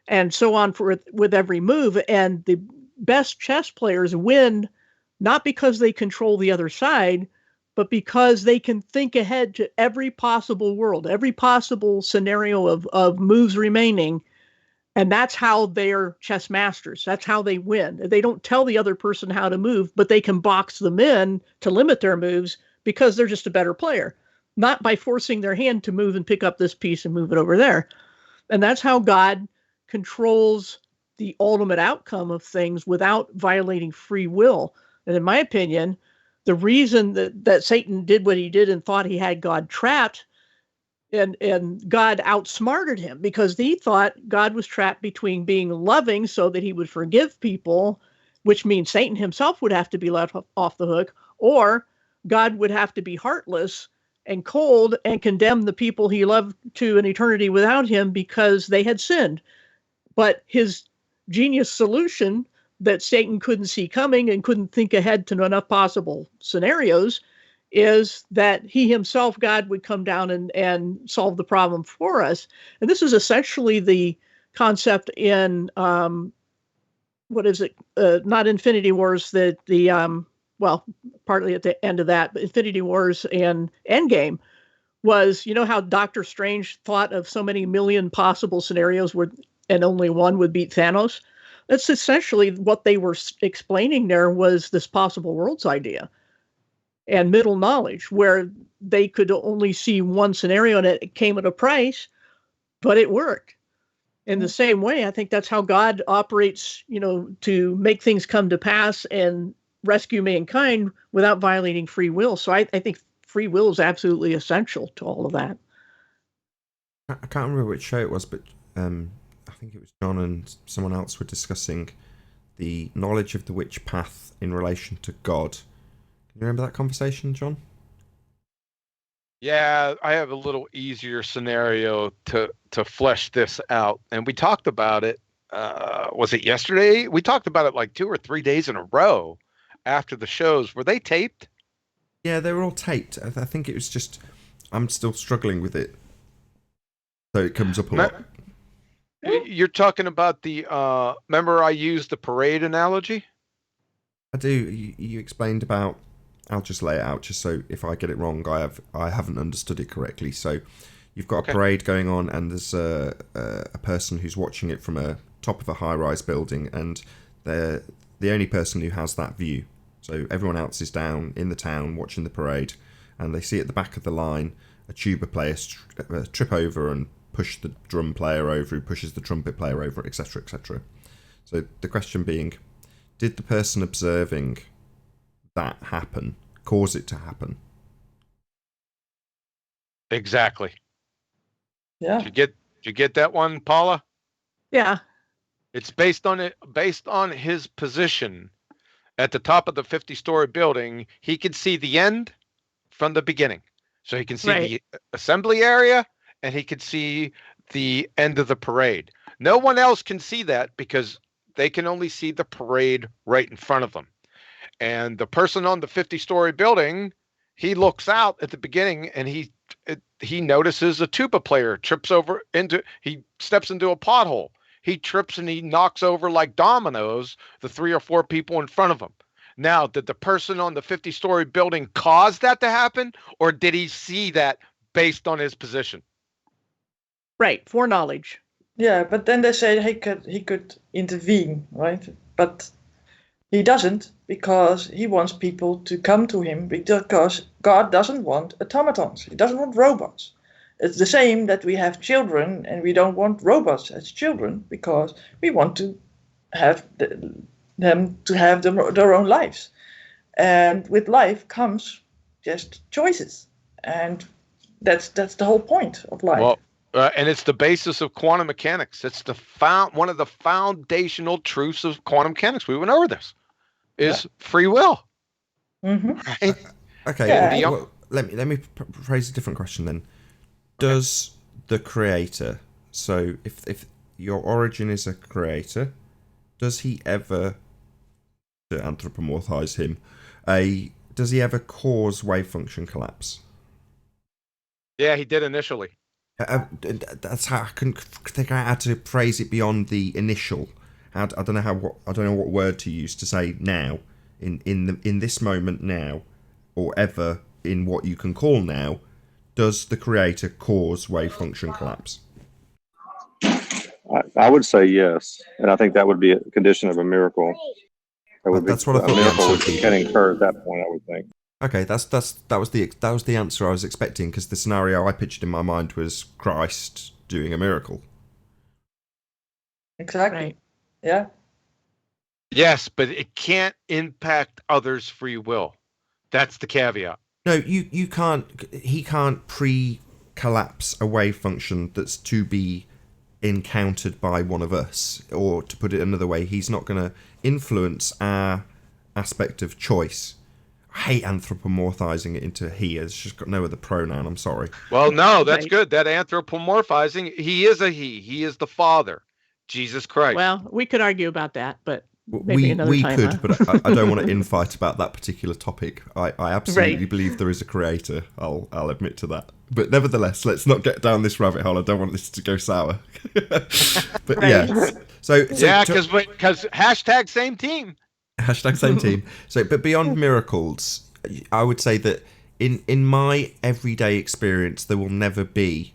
And so on with every move. And the best chess players win not because they control the other side, but because they can think ahead to every possible world, every possible scenario of moves remaining. And that's how they're chess masters. That's how they win. They don't tell the other person how to move, but they can box them in to limit their moves because they're just a better player, not by forcing their hand to move and pick up this piece and move it over there. And that's how God controls the ultimate outcome of things without violating free will. And in my opinion, the reason that Satan did what he did and thought he had God trapped and God outsmarted him because he thought God was trapped between being loving so that he would forgive people, which means Satan himself would have to be let off the hook, or God would have to be heartless and cold and condemn the people he loved to an eternity without him because they had sinned. But his genius solution that Satan couldn't see coming and couldn't think ahead to enough possible scenarios is that he himself, God, would come down and solve the problem for us. And this is essentially the concept in, what is it? Not Infinity Wars, well, partly at the end of that, but Infinity Wars and Endgame was, you know how Doctor Strange thought of so many million possible scenarios where, and only one would beat Thanos? That's essentially what they were explaining there, was this possible worlds idea and middle knowledge, where they could only see one scenario and it came at a price, but it worked. In the same way, I think that's how God operates, to make things come to pass and rescue mankind without violating free will. So I think free will is absolutely essential to all of that. I can't remember which show it was, but I think it was John and someone else were discussing the knowledge of the witch path in relation to God. Can you remember that conversation, John? Yeah, I have a little easier scenario to flesh this out. And we talked about it, was it yesterday? We talked about it like 2 or 3 days in a row after the shows. Were they taped? Yeah, they were all taped. I think it was just, I'm still struggling with it. So it comes up a lot. You're talking about the, remember I used the parade analogy? I do. You explained about, I'll just lay it out just so if I get it wrong, I haven't understood it correctly. So you've got a parade going on and there's a person who's watching it from a top of a high-rise building, and they're the only person who has that view. So everyone else is down in the town watching the parade, and they see at the back of the line a tuba player trip over and push the drum player over, who pushes the trumpet player over, etc., etc. So the question being, did the person observing that happen cause it to happen? Exactly. Yeah. Did you get that one, Paula? Yeah. It's based on his position at the top of the 50-story building. He can see the end from the beginning. So he can see the assembly area and he can see the end of the parade. No one else can see that because they can only see the parade right in front of them. And the person on the 50-story building, he looks out at the beginning and he notices a tuba player he steps into a pothole. He trips and he knocks over like dominoes the 3 or 4 people in front of him. Now, did the person on the 50-story building cause that to happen, or did he see that based on his position? Right, foreknowledge. Yeah, but then they say he could intervene, right? But he doesn't, because he wants people to come to him, because God doesn't want automatons. He doesn't want robots. It's the same that we have children and we don't want robots as children, because we want to have them to have their own lives. And with life comes just choices. And that's the whole point of life. Well, and it's the basis of quantum mechanics. It's one of the foundational truths of quantum mechanics. We went over this. Is free will. Mm-hmm. Right? Okay. Yeah. Well, let me phrase a different question then. Does the creator, so if your origin is a creator, does he ever, to anthropomorphize him, does he ever cause wave function collapse? Yeah, he did initially. That's how I couldn't think out how to phrase it beyond the initial. I don't know what word to use to say now, in this moment now, or ever in what you can call now. Does the creator cause wave function collapse? I would say yes, and I think that would be a condition of a miracle. That's what I thought. A miracle can occur at that point, I would think. Okay, that was the answer I was expecting, because the scenario I pictured in my mind was Christ doing a miracle. Exactly. Right. Yeah. Yes, but it can't impact others' free will. That's the caveat. No, you can't. He can't collapse a wave function that's to be encountered by one of us, or to put it another way, he's not going to influence our aspect of choice. I hate anthropomorphizing it into he. It's just got no other pronoun. I'm sorry. Well, no, that's Right. good. That anthropomorphizing, he is a he. He is the Father, Jesus Christ. Well, we could argue about that, but maybe another We time. could, huh? but I don't want to infight about that particular topic. I absolutely Right. believe there is a creator. I'll admit to that. But nevertheless, let's not get down this rabbit hole. I don't want this to go sour. But Right. yeah, so yeah, because hashtag same team. hashtag same team. So, but beyond miracles, I would say that in my everyday experience, there will never be,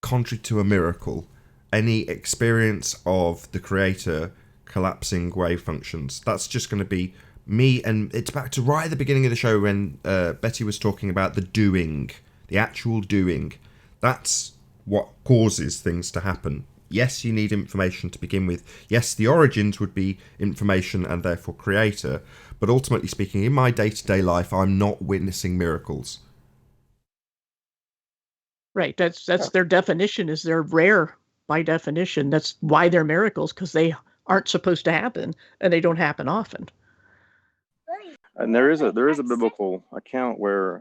contrary to a miracle, any experience of the creator collapsing wave functions. That's just going to be me, and it's back to right at the beginning of the show when Betty was talking about the doing, the actual doing. That's what causes things to happen. Yes, you need information to begin with. Yes, the origins would be information and therefore creator. But ultimately speaking, in my day-to-day life, I'm not witnessing miracles. Right. That's their definition. Is they're rare by definition. That's why they're miracles, because they aren't supposed to happen and they don't happen often. And there is a biblical account where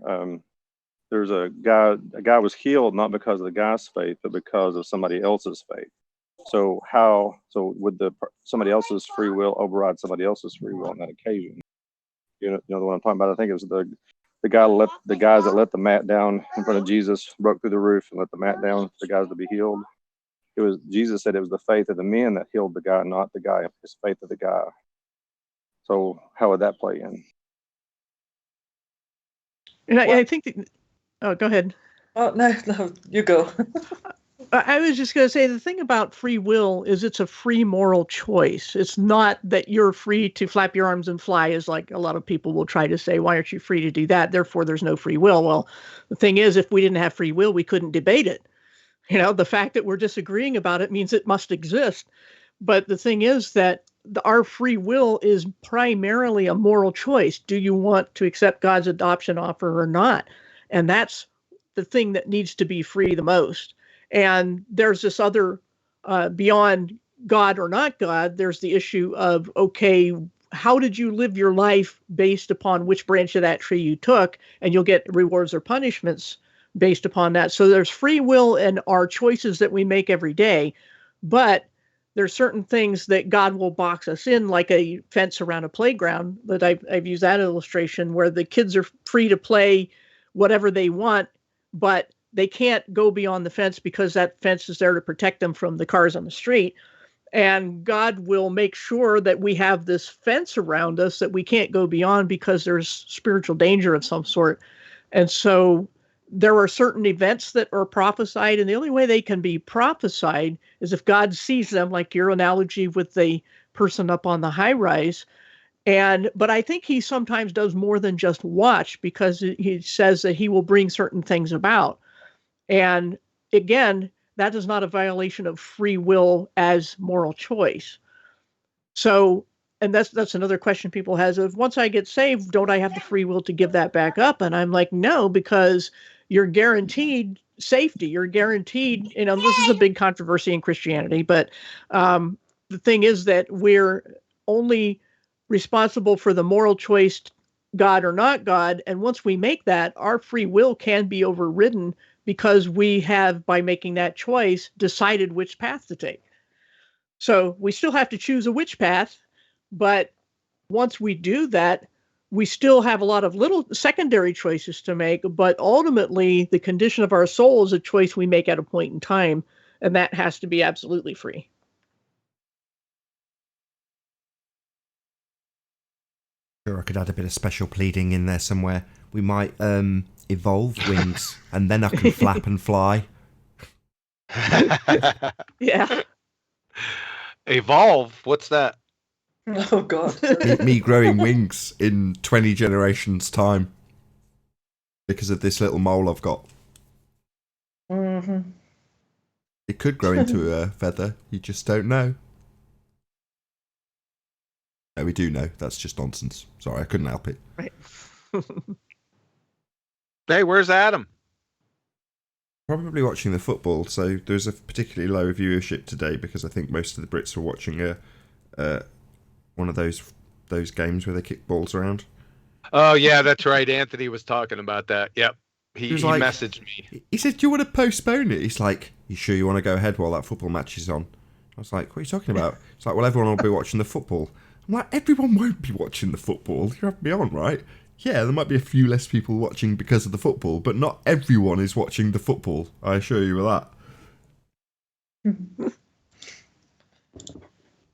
there's a guy was healed not because of the guy's faith, but because of somebody else's faith. So would somebody else's free will override somebody else's free will on that occasion? You know what I'm talking about? I think it was the guys that let the mat down in front of Jesus, broke through the roof and let the mat down, the guys to be healed. It was Jesus said it was the faith of the men that healed the guy, not the guy. It's faith of the guy. So how would that play in? And I think oh, go ahead. Oh, no, you go. I was just going to say the thing about free will is it's a free moral choice. It's not that you're free to flap your arms and fly, as like a lot of people will try to say, why aren't you free to do that? Therefore, there's no free will. Well, the thing is, if we didn't have free will, we couldn't debate it. You know, the fact that we're disagreeing about it means it must exist. But the thing is that our free will is primarily a moral choice. Do you want to accept God's adoption offer or not? And that's the thing that needs to be free the most. And there's this other, beyond God or not God, there's the issue of, okay, how did you live your life based upon which branch of that tree you took? And you'll get rewards or punishments based upon that. So there's free will in our choices that we make every day. But there's certain things that God will box us in, like a fence around a playground, that I've used that illustration, where the kids are free to play whatever they want, but they can't go beyond the fence because that fence is there to protect them from the cars on the street. And God will make sure that we have this fence around us that we can't go beyond because there's spiritual danger of some sort. And so there are certain events that are prophesied, and the only way they can be prophesied is if God sees them, like your analogy with the person up on the high rise. But I think he sometimes does more than just watch, because he says that he will bring certain things about. And again, that is not a violation of free will as moral choice. So, and that's another question people has of, once I get saved, don't I have the free will to give that back up? And I'm like, no, because you're guaranteed safety. You're guaranteed, this is a big controversy in Christianity, but the thing is that we're only responsible for the moral choice, God or not God. And once we make that, our free will can be overridden, because we have, by making that choice, decided which path to take. So we still have to choose a which path, but once we do that, we still have a lot of little secondary choices to make, but ultimately the condition of our soul is a choice we make at a point in time, and that has to be absolutely free. Sure, I could add a bit of special pleading in there somewhere. We might evolve wings, and then I can flap and fly. Yeah. Evolve? What's that? Oh, God. me growing wings in 20 generations' time because of this little mole I've got. Mm-hmm. It could grow into a feather. You just don't know. No, we do know. That's just nonsense. Sorry, I couldn't help it. Right. Hey, where's Adam? Probably watching the football. So there's a particularly low viewership today because I think most of the Brits were watching one of those games where they kick balls around. Oh yeah, that's right. Anthony was talking about that. Yep. He was like, messaged me. He said, "Do you want to postpone it?" He's like, "You sure you want to go ahead while that football match is on?" I was like, "What are you talking about?" It's like, "Well, everyone will be watching the football." I'm like, "Everyone won't be watching the football. You have me on, right? Yeah, there might be a few less people watching because of the football, but not everyone is watching the football. I assure you of that."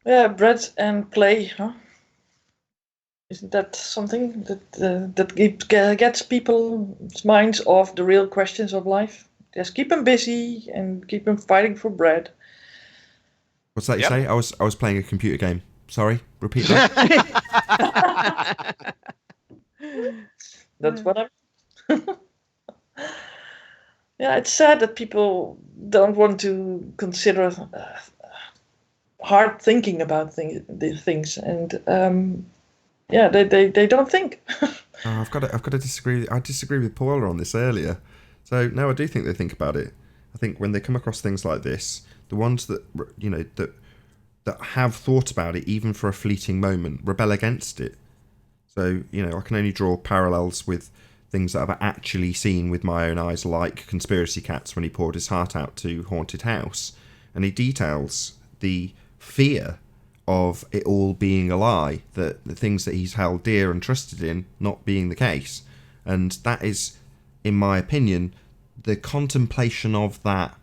Yeah, bread and clay, huh? Isn't that something that gets people's minds off the real questions of life? Just keep them busy and keep them fighting for bread. What's that you say? I was playing a computer game. Sorry, repeat that. That's what Yeah, it's sad that people don't want to consider hard thinking about things, and they don't think. I've got to disagree. I disagree with Paula on this earlier. So no, I do think they think about it. I think when they come across things like this, the ones that that have thought about it, even for a fleeting moment, rebel against it. So I can only draw parallels with things that I've actually seen with my own eyes, like Conspiracy Cats when he poured his heart out to Haunted House, and he details the fear of it all being a lie, that the things that he's held dear and trusted in not being the case. And that is, in my opinion, the contemplation of that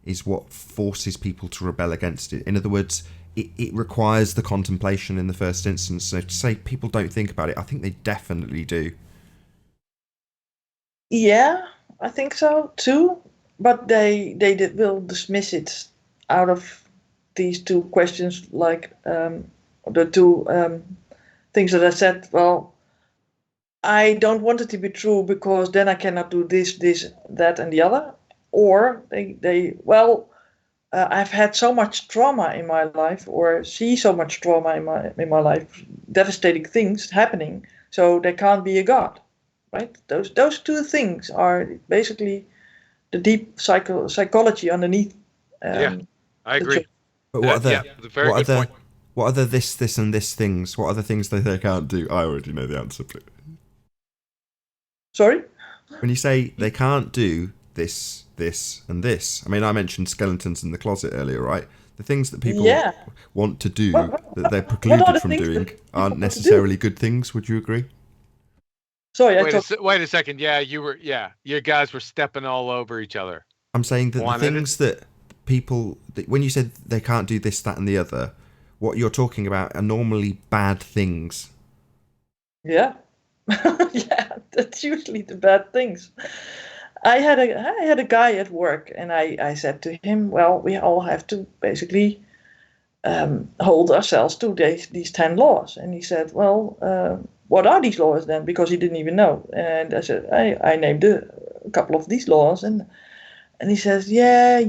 is what forces people to rebel against it. In other words, it requires the contemplation in the first instance. So to say people don't think about it, I think they definitely do. Yeah, I think so too. But they will dismiss it out of these two questions, like the two things that I said. Well, I don't want it to be true because then I cannot do this, that, and the other. Or I've had so much trauma in my life, or see so much trauma in my life, devastating things happening. So there can't be a God, right? Those two things are basically the deep psychology underneath. Yeah, I agree. But what are the this, and this things? What are the things that they can't do? I already know the answer. Sorry? When you say they can't do this, and this, I mean, I mentioned skeletons in the closet earlier, right? The things that people want to do, that they're precluded from doing, aren't necessarily good things. Would you agree? Sorry, wait a second. Yeah, you guys were stepping all over each other. I'm saying that the things that people, when you said they can't do this, that, and the other, what you're talking about are normally bad things. Yeah. Yeah, that's usually the bad things. I had a guy at work, and I said to him, well, we all have to basically hold ourselves to these 10 laws. And he said, well, what are these laws then? Because he didn't even know. And I said, I named a couple of these laws, and he says, yeah.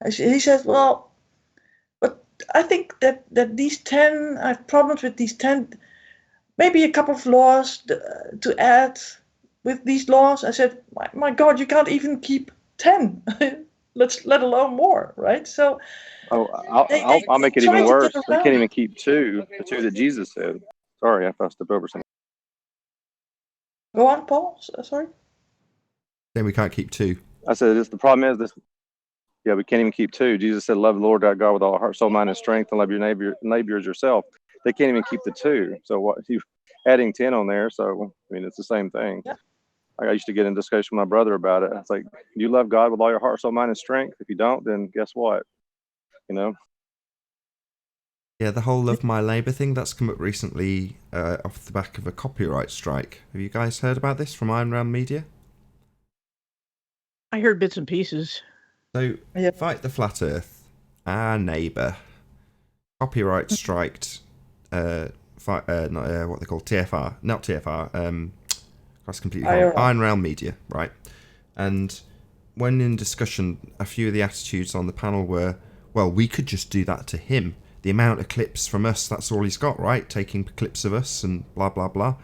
He says, well, but I think that these 10, I have problems with these 10, maybe a couple of laws to add with these laws. I said, my God, you can't even keep 10, let alone more, right? So, I'll make it even worse. They can't even keep the two that Jesus said. Sorry, I fussed up over something. Go on, Paul. Sorry. Then we can't keep 2. I said, the problem is this. Yeah, we can't even keep 2. Jesus said, love the Lord thy God with all heart, soul, mind, and strength, and love your neighbor as yourself. They can't even keep the 2. So what you adding 10 on there? So I mean, it's the same thing. Yeah. I used to get in discussion with my brother about it. It's like, you love God with all your heart, soul, mind, and strength. If you don't, then guess what? Yeah, the whole love my labour thing, that's come up recently off the back of a copyright strike. Have you guys heard about this from Iron Realm Media? I heard bits and pieces. So, Fight the Flat Earth, our neighbour, copyright striked, what they call TFR, not TFR, that's completely wrong. Iron Realm Media, right? And when in discussion, a few of the attitudes on the panel were, well, we could just do that to him. The amount of clips from us, that's all he's got, right? Taking clips of us and blah, blah, blah.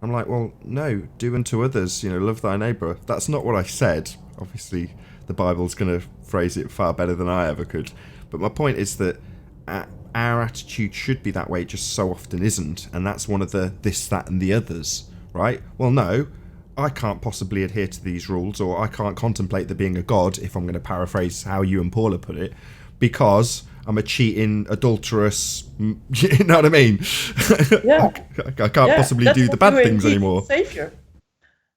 And I'm like, well, no, do unto others, love thy neighbour. That's not what I said. Obviously, the Bible's going to phrase it far better than I ever could. But my point is that our attitude should be that way, it just so often isn't. And that's one of the this, that, and the others, right? Well, no, I can't possibly adhere to these rules, or I can't contemplate there being a God, if I'm going to paraphrase how you and Paula put it, because I'm a cheating, adulterous, you know what I mean? Yeah. I can't possibly do the bad things anymore. Savior,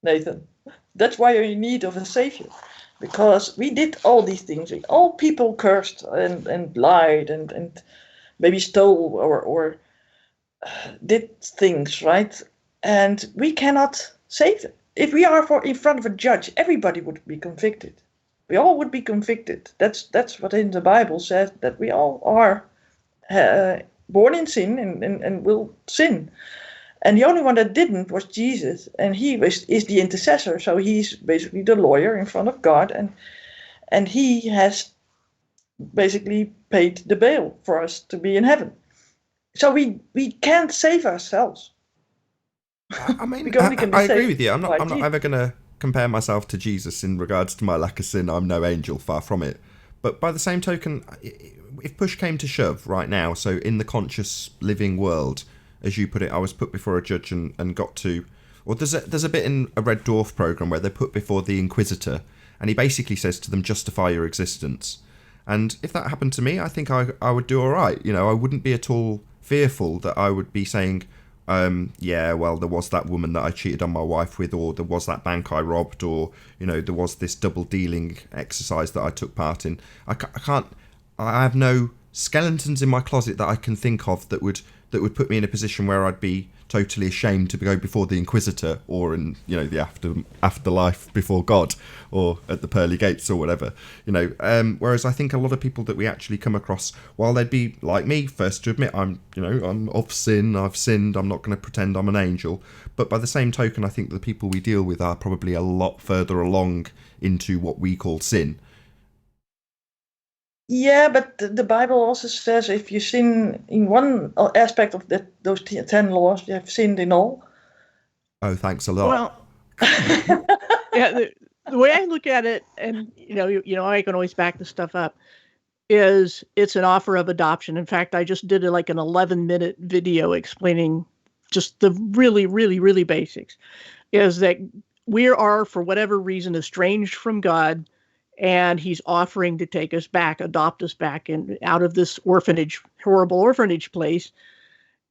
Nathan. That's why you're in need of a savior. Because we did all these things. All people cursed and lied and maybe stole or did things, right? And we cannot save them. If we are in front of a judge, everybody would be convicted. We all would be convicted. That's what in the Bible says, that we all are born in sin and will sin. And the only one that didn't was Jesus, and he is the intercessor. So he's basically the lawyer in front of God, and he has basically paid the bail for us to be in heaven. So we can't save ourselves. I mean, I agree with you. I'm not ever going to compare myself to Jesus in regards to my lack of sin. I'm no angel, far from it. But by the same token, if push came to shove right now, so in the conscious living world, as you put it, I was put before a judge and got to... Well, there's a bit in a Red Dwarf programme where they're put before the Inquisitor, and he basically says to them, justify your existence. And if that happened to me, I think I would do all right. I wouldn't be at all fearful that I would be saying, yeah, well, there was that woman that I cheated on my wife with, or there was that bank I robbed, or, there was this double dealing exercise that I took part in. I have no skeletons in my closet that I can think of that would put me in a position where I'd be totally ashamed to go before the Inquisitor, or in the afterlife before God, or at the pearly gates or whatever. Whereas I think a lot of people that we actually come across, while they'd be like me, first to admit I'm of sin, I've sinned, I'm not going to pretend I'm an angel, but by the same token, I think the people we deal with are probably a lot further along into what we call sin. Yeah, but the Bible also says if you sin in one aspect of those 10 laws, you have sinned in all. Oh, thanks a lot. Well, yeah, the way I look at it, and I can always back this stuff up, is it's an offer of adoption. In fact, I just did an 11-minute video explaining just the really, really, really basics. Is that we are, for whatever reason, estranged from God, and he's offering to take us back, adopt us back out of this horrible orphanage place.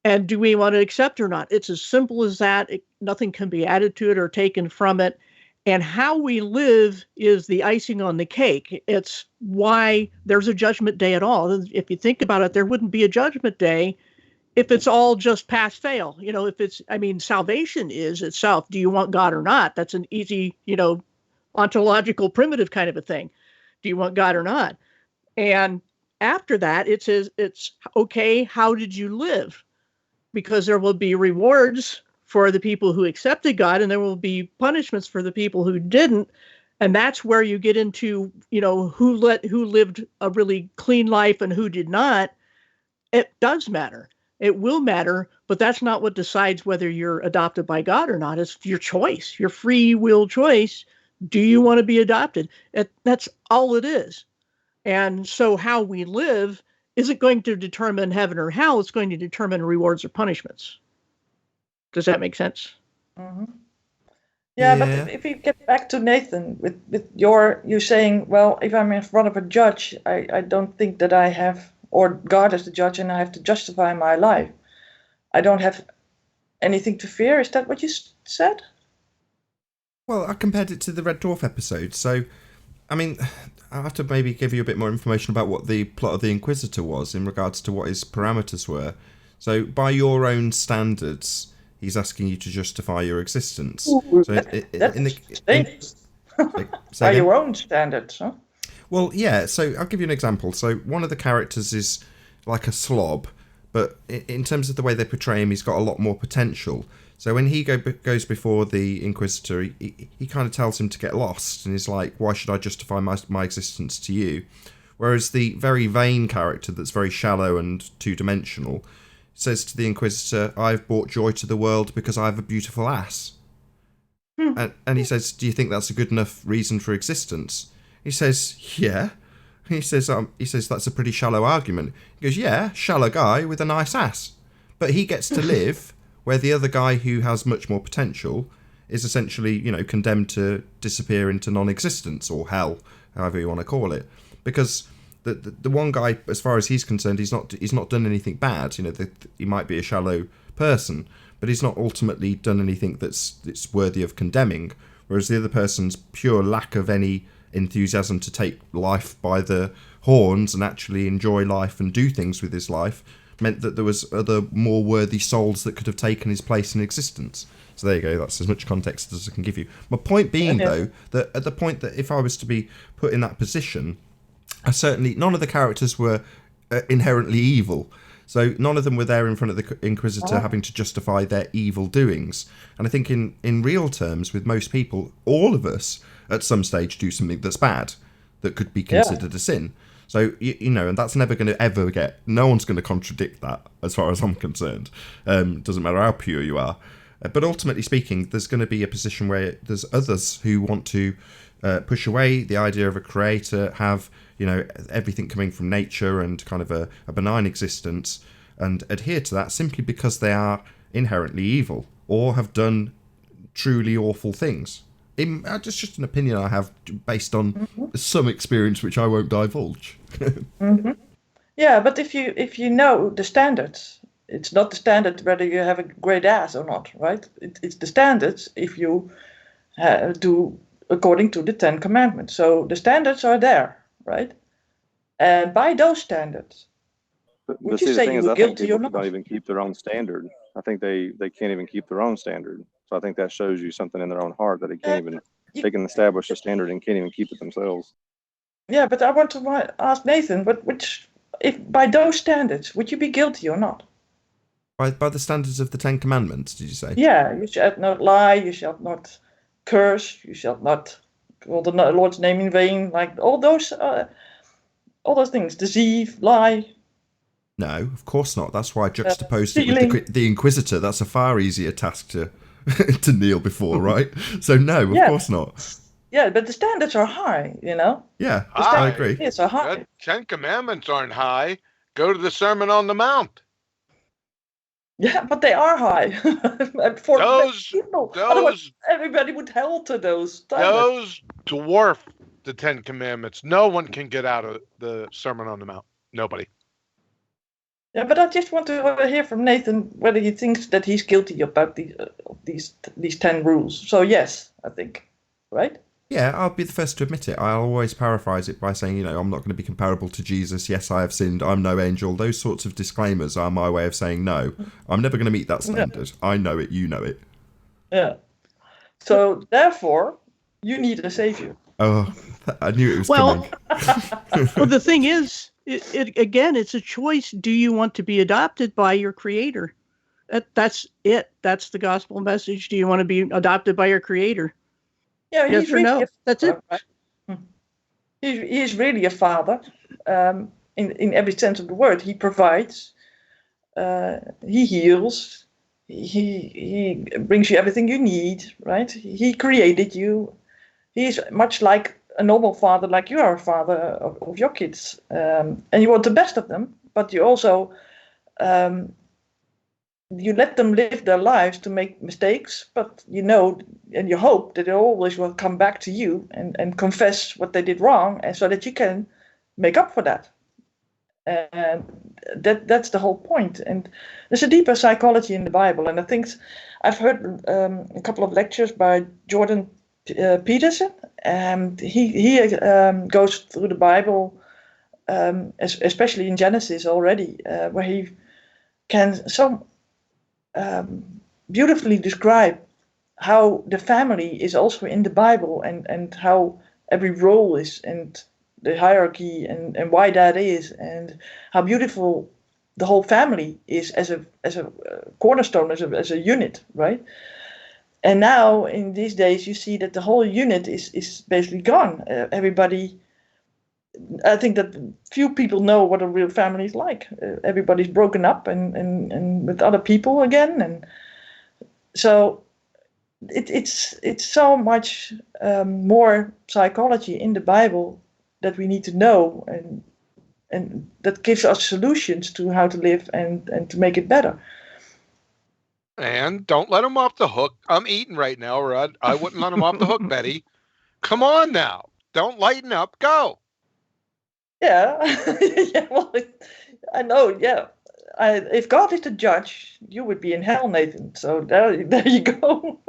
And do we want to accept or not? It's as simple as that. Nothing can be added to it or taken from it. And how we live is the icing on the cake. It's why there's a judgment day at all. If you think about it, there wouldn't be a judgment day if it's all just pass fail. Salvation is itself. Do you want God or not? That's an easy, ontological primitive kind of a thing. Do you want God or not? And after that, it says it's okay, how did you live? Because there will be rewards for the people who accepted God, and there will be punishments for the people who didn't. And that's where you get into, who lived a really clean life and who did not. It does matter. It will matter, but that's not what decides whether you're adopted by God or not. It's your choice, your free will choice. Do you want to be adopted? That's all it is. And so how we live isn't going to determine heaven or hell. It's going to determine rewards or punishments. Does that make sense? Mm-hmm. Yeah, but if you get back to Nathan, with you saying, well, if I'm in front of a judge, I don't think that I have, or God as the judge, and I have to justify my life. I don't have anything to fear. Is that what you said? Well, I compared it to the Red Dwarf episode, so, I'll have to maybe give you a bit more information about what the plot of the Inquisitor was in regards to what his parameters were. So, by your own standards, he's asking you to justify your existence. Ooh, so, by your own standards, huh? Well, yeah, so I'll give you an example. So, one of the characters is like a slob, but in terms of the way they portray him, he's got a lot more potential. So when he goes before the Inquisitor, he kind of tells him to get lost, and he's like, why should I justify my existence to you? Whereas the very vain character that's very shallow and two-dimensional says to the Inquisitor, "I've brought joy to the world because I have a beautiful ass." And he says, "Do you think that's a good enough reason for existence?" He says, "Yeah." He says, "That's a pretty shallow argument." He goes, "Yeah, shallow guy with a nice ass." But he gets to live where the other guy who has much more potential is essentially, condemned to disappear into non-existence, or hell, however you want to call it. Because the one guy, as far as he's concerned, he's not done anything bad. He might be a shallow person, but he's not ultimately done anything that's worthy of condemning. Whereas the other person's pure lack of any enthusiasm to take life by the horns and actually enjoy life and do things with his life meant that there was other more worthy souls that could have taken his place in existence. So there you go, that's as much context as I can give you. My point being, though, that at the point that if I was to be put in that position, none of the characters were inherently evil. So none of them were there in front of the Inquisitor having to justify their evil doings. And I think in real terms, with most people, all of us at some stage do something that's bad, that could be considered a sin. So, and that's never going to ever no one's going to contradict that as far as I'm concerned. Doesn't matter how pure you are. But ultimately speaking, there's going to be a position where there's others who want to push away the idea of a creator, have everything coming from nature and kind of a benign existence, and adhere to that simply because they are inherently evil or have done truly awful things. It's just an opinion I have based on some experience which I won't divulge. Yeah, but if you know the standards, it's not the standard whether you have a great ass or not, right? It's the standards if you do according to the 10 Commandments. So the standards are there, right? And by those standards, would you say you were guilty or not? Don't even keep their own standard. I think they can't even keep their own standard. So I think that shows you something in their own heart, that they can establish a standard and can't even keep it themselves. Yeah, but I want to ask Nathan, if by those standards, would you be guilty or not? By the standards of the 10 Commandments, did you say? Yeah, you shall not lie, you shall not curse, you shall not call the Lord's name in vain, like all those things, deceive, lie. No, of course not. That's why I juxtaposed it with the Inquisitor. That's a far easier task to to kneel before, right? So no, of course not. Yeah, but the standards are high, Yeah, I agree. Yes, are high. The 10 Commandments aren't high. Go to the Sermon on the Mount. Yeah, but they are high. For people. Otherwise, everybody would held to those standards. Those dwarf the 10 Commandments. No one can get out of the Sermon on the Mount. Nobody. Yeah, but I just want to hear from Nathan whether he thinks that he's guilty about these 10 rules. So yes, I think, right? Yeah, I'll be the first to admit it. I'll always paraphrase it by saying, I'm not going to be comparable to Jesus. Yes, I have sinned. I'm no angel. Those sorts of disclaimers are my way of saying no. I'm never going to meet that standard. Yeah. I know it. You know it. Yeah. So therefore, you need a savior. Oh, I knew it was coming. Well, the thing is, again, it's a choice. Do you want to be adopted by your creator? That's it. That's the gospel message. Do you want to be adopted by your creator? Yeah, yes he's or no. That's it. Right? He's really a father, in every sense of the word. He provides, he heals, he brings you everything you need, right? He created you. He's much like a normal father, like you are a father of your kids, and you want the best of them, but you also you let them live their lives to make mistakes, but and you hope that they always will come back to you and confess what they did wrong, and so that you can make up for that. And that's the whole point. And there's a deeper psychology in the Bible, and I think I've heard a couple of lectures by Jordan Peterson, and he goes through the Bible, especially in Genesis already, where he can so beautifully describe how the family is also in the Bible, and how every role is, and the hierarchy, and why that is, and how beautiful the whole family is as a cornerstone, as a unit, right? And now in these days, you see that the whole unit is basically gone. Everybody I think that few people know what a real family is like. Everybody's broken up and with other people again, and so it's so much more psychology in the Bible that we need to know, and that gives us solutions to how to live and to make it better. And don't let them off the hook. I'm eating right now, Rod. I wouldn't let them off the hook, Betty. Come on now. Don't lighten up. Go. Yeah, yeah. Well, I know. Yeah, if God is the judge, you would be in hell, Nathan. So there you go.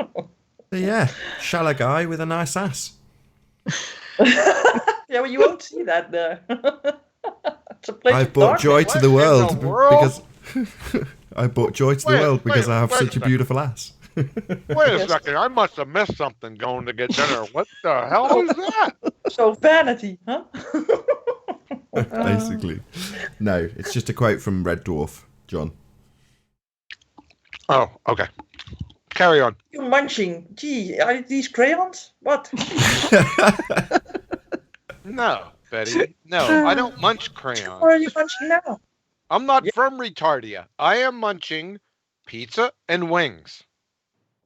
Yeah, shallow guy with a nice ass. Yeah, well, you won't see that there. It's a place I've of brought darkness. joy to the What in world the world? because I brought joy to the Wait, world because wait, I have wait such a a beautiful ass. Wait a Yes. second. I must have missed something going to get dinner. What the hell is that? So vanity, huh? Basically, no, it's just a quote from Red Dwarf, John. Oh, okay. Carry on. You munching. Gee, are these crayons? What? No, Betty. No, I don't munch crayons. What are you munching now? I'm not Yeah. from Retardia. I am munching pizza and wings.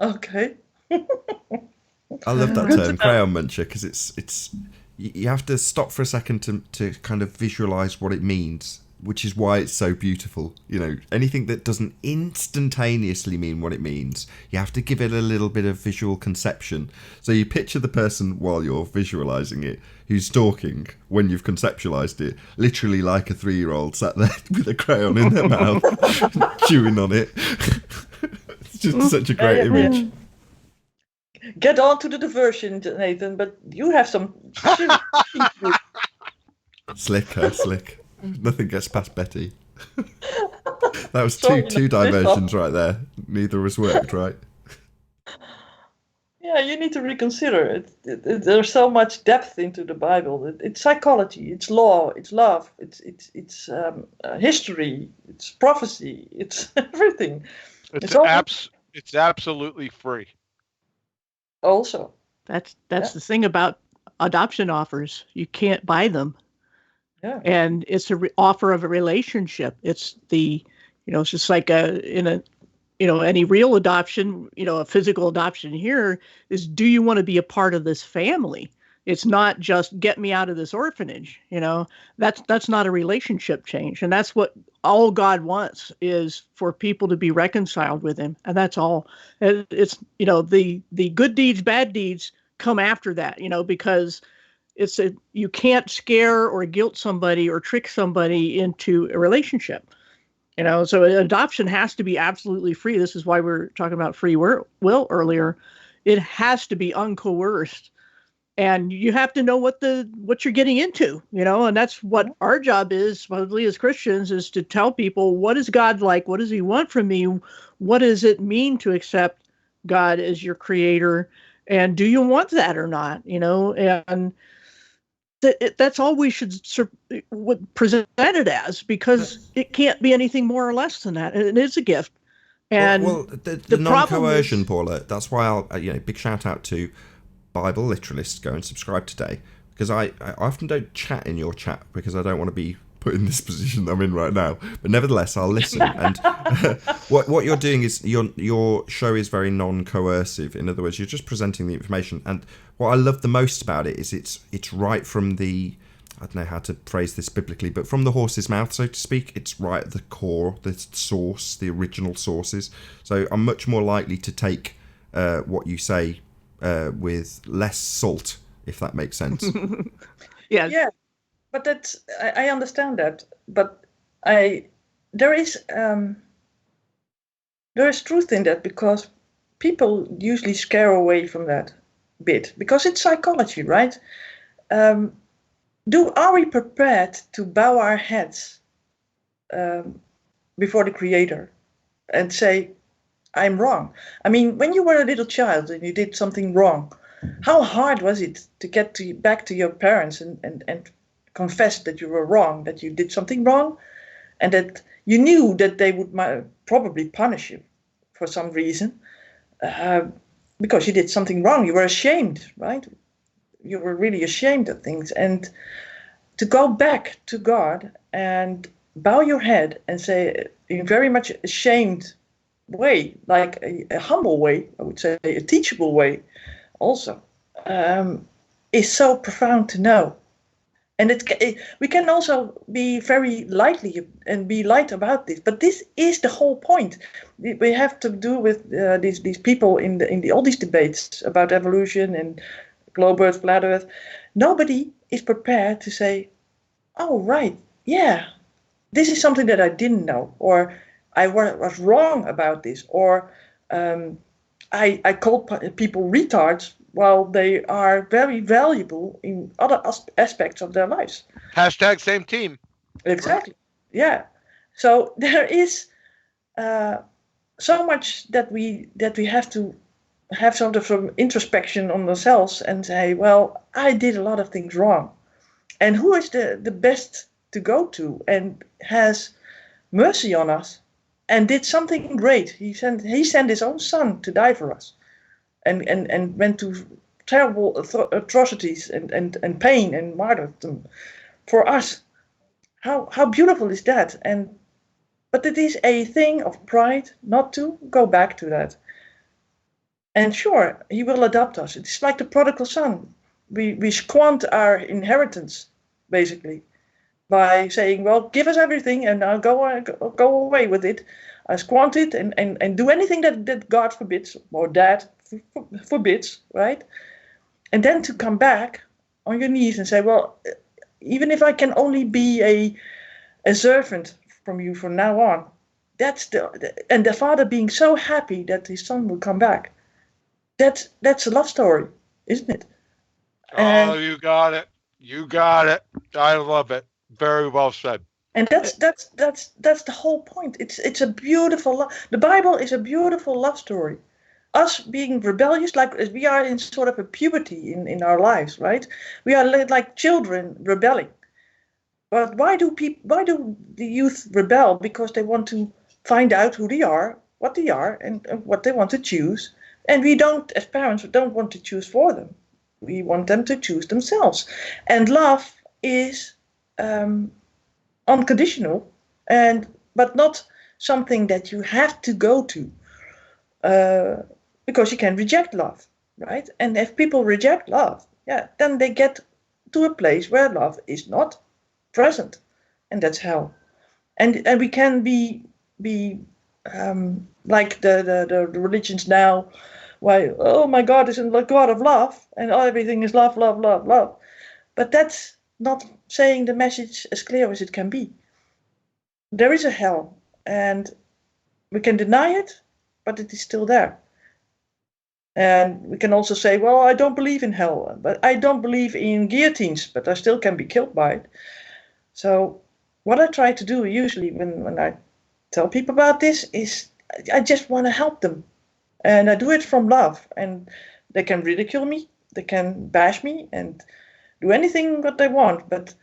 Okay. I love that Good to term, know. crayon muncher, because it's you have to stop for a second to kind of visualize what it means, which is why it's so beautiful. You know, anything that doesn't instantaneously mean what it means, you have to give it a little bit of visual conception. So you picture the person while you're visualizing it, who's talking when you've conceptualized it, literally like a 3-year-old sat there with a crayon in their mouth, chewing on it. It's just such a great Yeah. image. Get on to the diversion, Nathan, but you have some Slick. Nothing gets past Betty. That was Sorry, two no, this diversions right there. Neither has worked, right? Yeah, you need to reconsider it. There's so much depth into the Bible. It's psychology, it's law, it's love, it's history, it's prophecy, it's everything. It's all- it's absolutely free. Also, That's Yeah. the thing about adoption offers. You can't buy them. yeah. And it's a offer of a relationship. It's it's just like any real adoption, a physical adoption here is, do you want to be a part of this family? It's not just get me out of this orphanage. That's not a relationship change. And that's what all God wants, is for people to be reconciled with him. And that's all. It's, the good deeds, bad deeds come after that, because you can't scare or guilt somebody or trick somebody into a relationship. So adoption has to be absolutely free. This is why we're talking about free will earlier. It has to be uncoerced, and you have to know what you're getting into. And that's what our job is, supposedly as Christians, is to tell people, what is God like? What does he want from me? What does it mean to accept God as your creator? And do you want that or not? And that's all we should present it as, because it can't be anything more or less than that. And it's a gift. And well, the non-coercion, Paula. That's why I'll big shout out to Bible literalists. Go and subscribe today, because I often don't chat in your chat because I don't want to be put in this position I'm in right now. But nevertheless, I'll listen. And what you're doing is your show is very non-coercive. In other words, you're just presenting the information. And what I love the most about it is it's right from the, I don't know how to phrase this biblically, but from the horse's mouth, so to speak. It's right at the core, the source, the original sources. So I'm much more likely to take what you say with less salt, if that makes sense. Yeah, but that's I understand that, but there is truth in that, because people usually scare away from that bit because it's psychology, right? Are we prepared to bow our heads before the Creator and say, I'm wrong? I mean, when you were a little child and you did something wrong, how hard was it to get back to your parents and confess that you were wrong, that you did something wrong, and that you knew that they would probably punish you for some reason because you did something wrong. You were ashamed, right? You were really ashamed of things. And to go back to God and bow your head and say, in very much ashamed way, like a humble way, I would say, a teachable way also, is so profound to know. And we can also be very lightly and be light about this, but this is the whole point. We have to do with these people in all these debates about evolution and globe Earth, flat Earth. Nobody is prepared to say, "Oh, right, yeah, this is something that I didn't know," or "I was wrong about this," or I called people retards while they are very valuable in other aspects of their lives. Hashtag same team. Exactly. Right? Yeah. So there is so much that we have to have sort of some introspection on ourselves and say, well, I did a lot of things wrong. And who is the best to go to and has mercy on us and did something great? He sent his own son to die for us. And went to terrible atrocities and pain and martyrdom for us. How beautiful is that? But it is a thing of pride not to go back to that. And sure, he will adopt us. It's like the prodigal son. We squander our inheritance, basically, by saying, well, give us everything and now go away with it. I squander it and do anything that God forbids, or Dad forbids, right? And then to come back on your knees and say, well, even if I can only be a servant from you from now on, and the father being so happy that his son will come back. That's a love story, isn't it? Oh, you got it. You got it. I love it. Very well said. And that's the whole point. It's a beautiful the Bible is a beautiful love story. Us being rebellious, like we are in sort of a puberty in our lives, right? We are like children rebelling. But why do the youth rebel? Because they want to find out who they are, what they are, and what they want to choose. And we don't, as parents, we don't want to choose for them. We want them to choose themselves. And love is unconditional, but not something that you have to go to. Because you can reject love, right? And if people reject love, then they get to a place where love is not present, and that's hell. And we can be like the religions now, why, oh my God is a God of love, and everything is love, love, love, love. But that's not saying the message as clear as it can be. There is a hell, and we can deny it, but it is still there. And we can also say, well, I don't believe in hell, but I don't believe in guillotines, but I still can be killed by it. So what I try to do usually when I tell people about this is I just want to help them. And I do it from love. And they can ridicule me, they can bash me and do anything what they want, but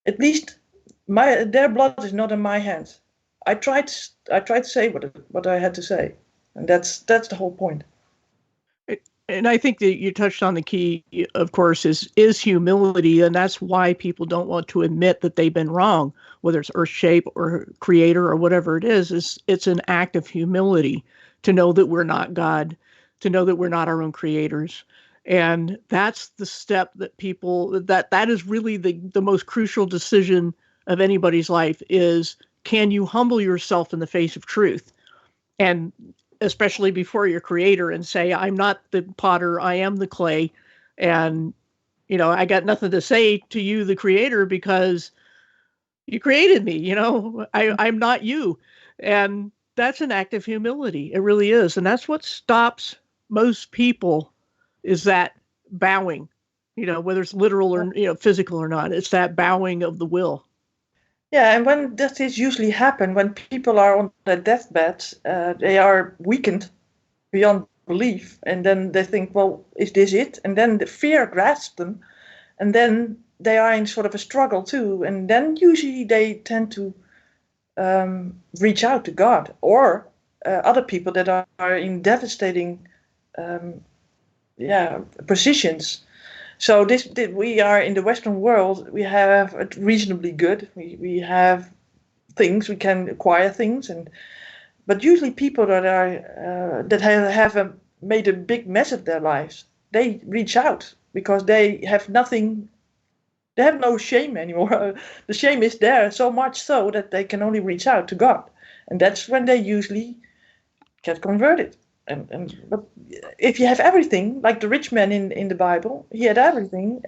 at least their blood is not in my hands. I tried to say what I had to say. And that's the whole point. And I think that you touched on the key, of course, is humility. And that's why people don't want to admit that they've been wrong, whether it's earth shape or creator or whatever it is. It's an act of humility to know that we're not God, to know that we're not our own creators. And that's the step that that is really the most crucial decision of anybody's life is, can you humble yourself in the face of truth? And especially before your creator, and say, I'm not the potter, I am the clay. And, I got nothing to say to you, the creator, because you created me, I'm not you. And that's an act of humility. It really is. And that's what stops most people, is that bowing, whether it's literal or, physical or not. It's that bowing of the will. Yeah, and when that is usually happen, when people are on their deathbeds, they are weakened beyond belief, and then they think, well, is this it? And then the fear grasps them, and then they are in sort of a struggle too, and then usually they tend to reach out to God or other people that are in devastating positions So we are in the Western world. We have it reasonably good. We have things, we can acquire things, but usually people that are that have made a big mess of their lives, they reach out because they have nothing. They have no shame anymore. The shame is there so much so that they can only reach out to God, and that's when they usually get converted. But if you have everything, like the rich man in the Bible, he had everything,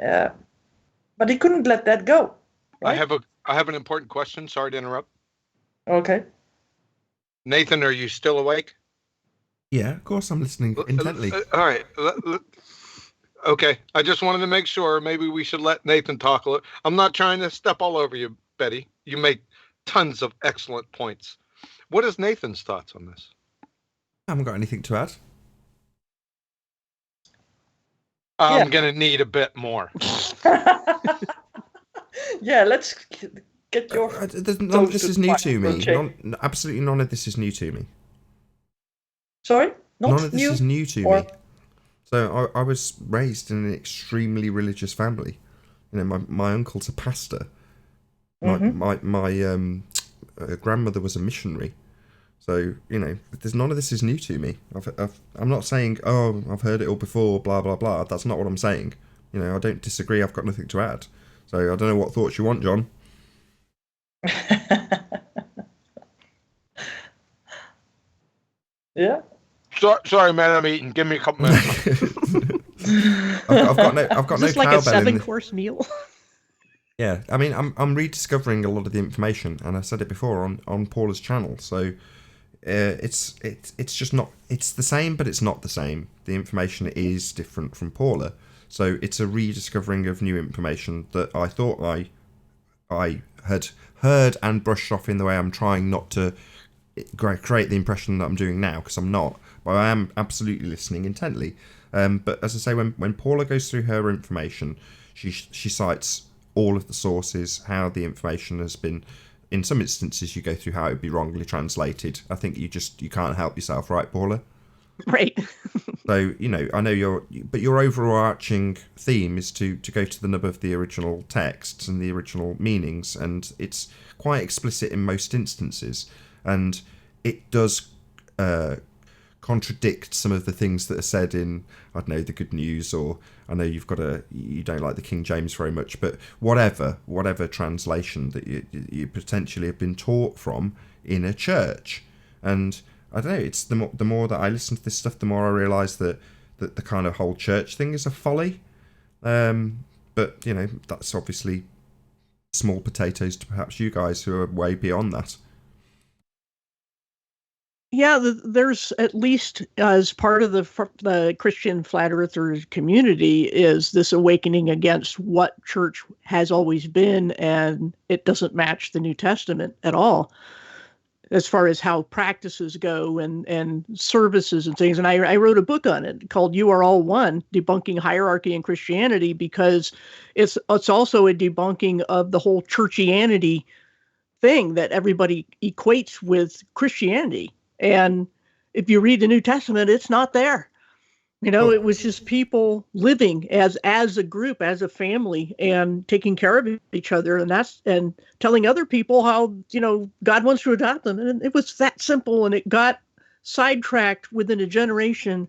but he couldn't let that go. Right? I have an important question. Sorry to interrupt. Okay. Nathan, are you still awake? Yeah, of course I'm listening intently. All right. Okay. I just wanted to make sure. Maybe we should let Nathan talk a little. I'm not trying to step all over you, Betty. You make tons of excellent points. What is Nathan's thoughts on this? I haven't got anything to add. I'm going to need a bit more. Yeah, let's get your... None of this is new to me. Absolutely none of this is new to me. Sorry? None of this is new to me. So I was raised in an extremely religious family. You know, my uncle's a pastor. My grandmother was a missionary. So, you know, none of this is new to me. I'm not saying, oh, I've heard it all before, blah, blah, blah. That's not what I'm saying. You know, I don't disagree. I've got nothing to add. So I don't know what thoughts you want, John. Yeah. Sorry, man. I'm eating. Give me a couple minutes. I've got no. Is this like a 7-course meal? Yeah, I mean, I'm rediscovering a lot of the information, and I said it before on Paula's channel. So it's just not. It's the same, but it's not the same. The information is different from Paula. So it's a rediscovering of new information that I thought I had heard and brushed off in the way I'm trying not to create the impression that I'm doing now, because I'm not. But I am absolutely listening intently. But as I say, when Paula goes through her information, she cites all of the sources, how the information has been. In some instances, you go through how it would be wrongly translated. I think you can't help yourself, right, Paula? Right. So, you know, I know your overarching theme is to go to the nub of the original texts and the original meanings, and it's quite explicit in most instances, and it does contradict some of the things that are said in, I don't know, the Good News, or I know you don't like the King James very much, but whatever translation that you potentially have been taught from in a church. And I don't know, it's the more that I listen to this stuff, the more I realise that the kind of whole church thing is a folly. But, you know, that's obviously small potatoes to perhaps you guys who are way beyond that. Yeah, there's at least as part of the Christian flat earther community is this awakening against what church has always been, and it doesn't match the New Testament at all as far as how practices go and services and things. And I wrote a book on it called You Are All One, Debunking Hierarchy in Christianity, because it's also a debunking of the whole churchianity thing that everybody equates with Christianity. And if you read the New Testament, it's not there. You know, it was just people living as a group, as a family, and taking care of each other, and telling other people how, you know, God wants to adopt them. And it was that simple, and it got sidetracked within a generation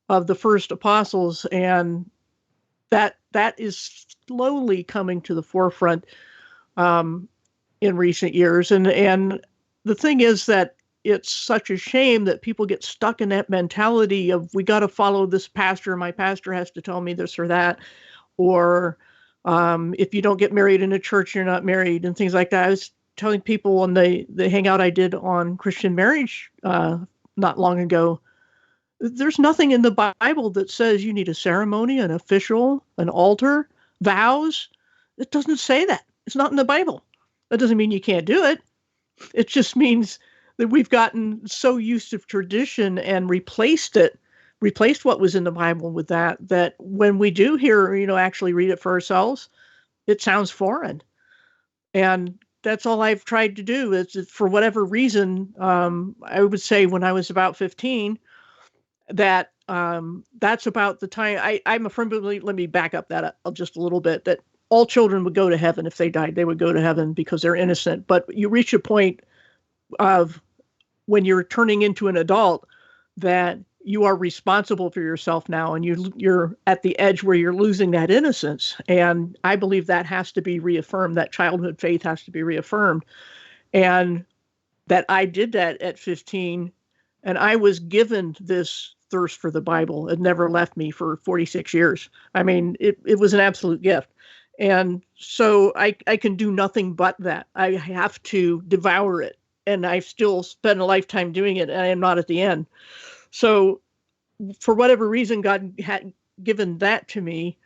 of the first apostles, and that is slowly coming to the forefront in recent years. And the thing is that it's such a shame that people get stuck in that mentality of, we got to follow this pastor. My pastor has to tell me this or that. Or if you don't get married in a church, you're not married, and things like that. I was telling people on the hangout I did on Christian marriage not long ago, there's nothing in the Bible that says you need a ceremony, an official, an altar, vows. It doesn't say that. It's not in the Bible. That doesn't mean you can't do it. It just means that we've gotten so used to tradition and replaced what was in the Bible with that when we do hear, you know, actually read it for ourselves, it sounds foreign. And that's all I've tried to do is, for whatever reason, I would say when I was about 15, that that's about the time I'm a firm believer. Let me back up that just a little bit, that all children would go to heaven. If they died, they would go to heaven because they're innocent. But you reach a point of when you're turning into an adult that you are responsible for yourself now, and you're at the edge where you're losing that innocence. And I believe that has to be reaffirmed. That childhood faith has to be reaffirmed. And that I did that at 15, and I was given this thirst for the Bible. It never left me for 46 years. I mean, it was an absolute gift. And so I can do nothing but that. I have to devour it. And I've still spent a lifetime doing it, and I am not at the end. So for whatever reason, God had given that to me.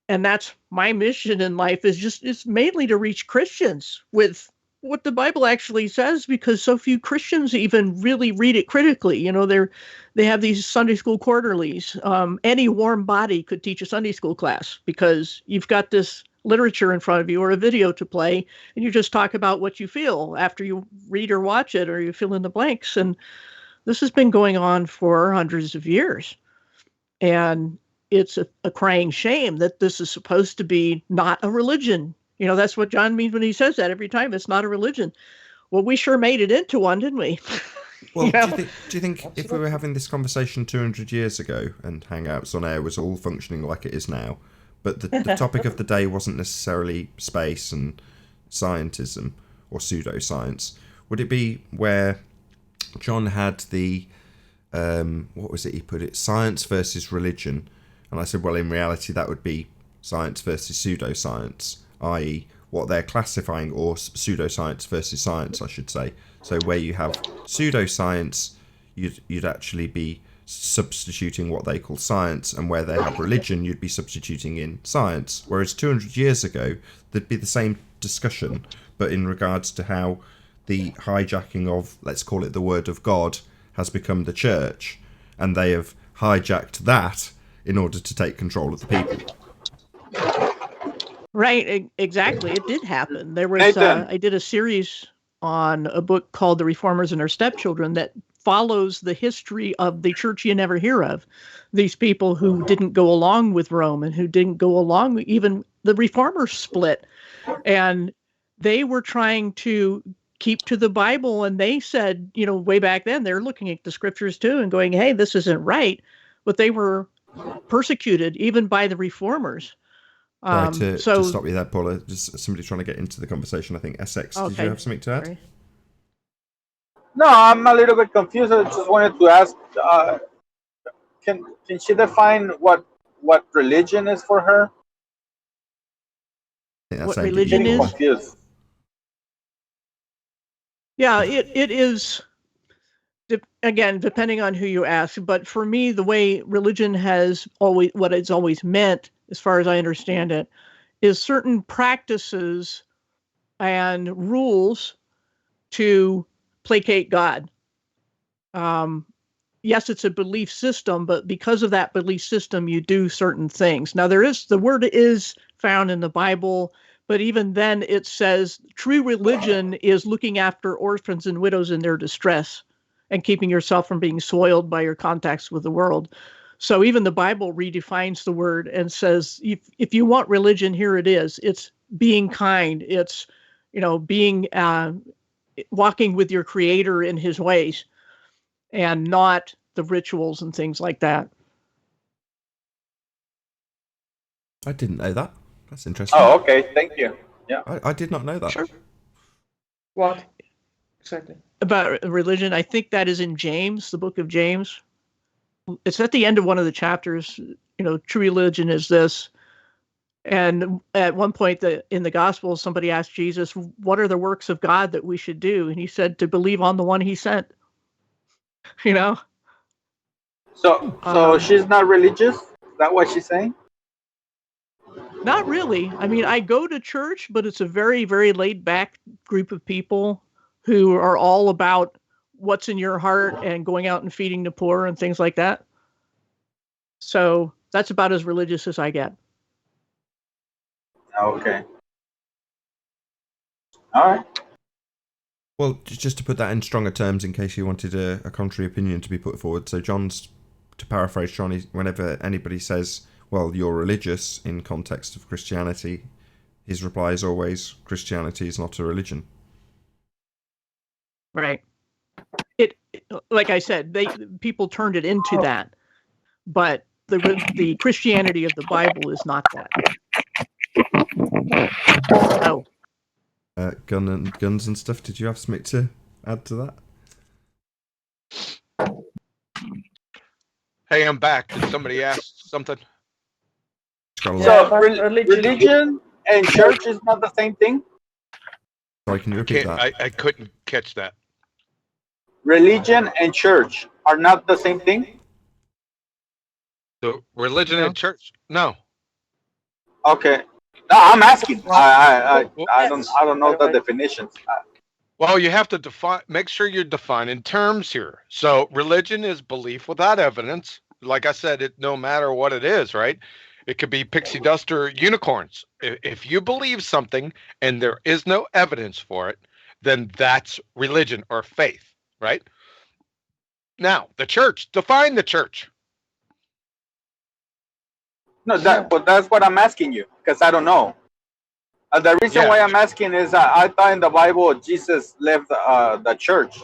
And that's my mission in life, is mainly to reach Christians with what the Bible actually says, because so few Christians even really read it critically. You know, they have these Sunday school quarterlies. Any warm body could teach a Sunday school class, because you've got this literature in front of you or a video to play, and you just talk about what you feel after you read or watch it, or you fill in the blanks. And this has been going on for hundreds of years. And it's a crying shame that this is supposed to be not a religion. You know, that's what John means when he says that every time. It's not a religion. Well, we sure made it into one, didn't we? Well, You know? do you think if we were having this conversation 200 years ago and Hangouts on Air was all functioning like it is now, but the topic of the day wasn't necessarily space and scientism or pseudoscience, would it be where John had the, what was it he put it, science versus religion? And I said, well, in reality, that would be science versus pseudoscience, i.e. what they're classifying, or pseudoscience versus science, I should say. So where you have pseudoscience, you'd actually be substituting what they call science, and where they have religion, you'd be substituting in science. Whereas 200 years ago, there'd be the same discussion, but in regards to how the hijacking of, let's call it the word of God, has become the church, and they have hijacked that in order to take control of the people. Right, exactly. It did happen. There was I did a series on a book called The Reformers and Their Stepchildren that follows the history of the church you never hear of. These people who didn't go along with Rome, and who didn't go along with even the Reformers split. And they were trying to keep to the Bible, and they said, you know, way back then, they're looking at the scriptures too and going, hey, this isn't right. But they were persecuted even by the Reformers. Sorry to stop you there, Paula. Just somebody trying to get into the conversation. I think SX, okay. Did you have something to add? Sorry. No, I'm a little bit confused. I just wanted to ask, can she define what religion is for her? What religion is? Confused. Yeah, it is, again, depending on who you ask. But for me, the way religion has always, what it's always meant, as far as I understand it, is certain practices and rules to placate God. Yes, it's a belief system, but because of that belief system, you do certain things. Now, the word is found in the Bible, but even then it says true religion is looking after orphans and widows in their distress and keeping yourself from being soiled by your contacts with the world. So even the Bible redefines the word and says, if you want religion, here it is. It's being kind. It's, being, walking with your Creator in His ways, and not the rituals and things like that. I didn't know that. That's interesting. Oh, okay. Thank you. Yeah. I did not know that. Sure. What? Exactly. About religion, I think that is in James, the book of James. It's at the end of one of the chapters. True religion is this. And at one point in the gospel, somebody asked Jesus, what are the works of God that we should do? And he said, to believe on the one he sent. So she's not religious? Is that what she's saying? Not really. I mean, I go to church, but it's a very, very laid back group of people who are all about what's in your heart and going out and feeding the poor and things like that. So that's about as religious as I get. Okay. All right. Well, just to put that in stronger terms, in case you wanted a contrary opinion to be put forward. So John's to paraphrase John, whenever anybody says, well, you're religious in context of Christianity, his reply is always, Christianity is not a religion. Right. It like I said, people turned it into that, but the Christianity of the Bible is not that. Oh, Guns and stuff. Did you have something to add to that? Hey, I'm back. Did somebody ask something? So religion and church is not the same thing? Sorry, can you repeat that? I couldn't catch that. Religion and church are not the same thing? So religion and church? No. Okay. No, I'm asking. I don't know the definitions. Well, you have to make sure you're defining terms here. So religion is belief without evidence. Like I said, no matter what it is, right? It could be pixie dust or unicorns. If you believe something and there is no evidence for it, then that's religion or faith, right? Now, the church. Define the church. No, but that's what I'm asking you, because I don't know. The reason why I'm asking is I thought in the Bible Jesus left the church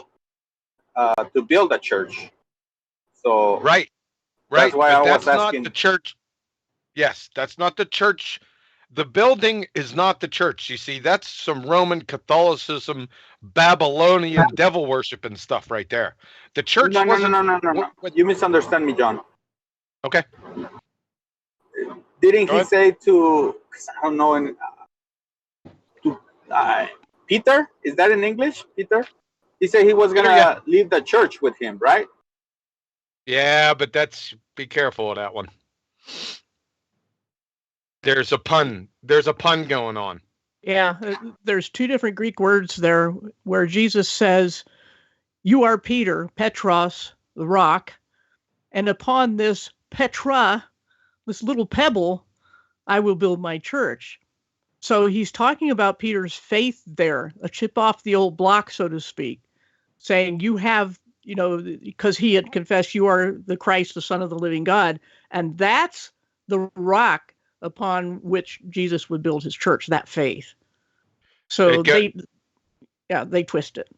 to build a church. So right. That's why I was that's asking. Not the church. Yes, that's not the church. The building is not the church. You see, that's some Roman Catholicism, Babylonian devil worship and stuff right there. The church wasn't. No. You misunderstand me, John. Okay. Didn't he say to, I don't know, Peter? Is that in English, Peter? He said he was going to leave the church with him, right? Yeah, but be careful of that one. There's a pun going on. Yeah, there's two different Greek words there where Jesus says, you are Peter, Petros, the rock, and upon this Petra, this little pebble, I will build my church. So he's talking about Peter's faith there, a chip off the old block, so to speak, saying you have, because he had confessed you are the Christ, the Son of the living God. And that's the rock upon which Jesus would build his church, that faith. So they twist it.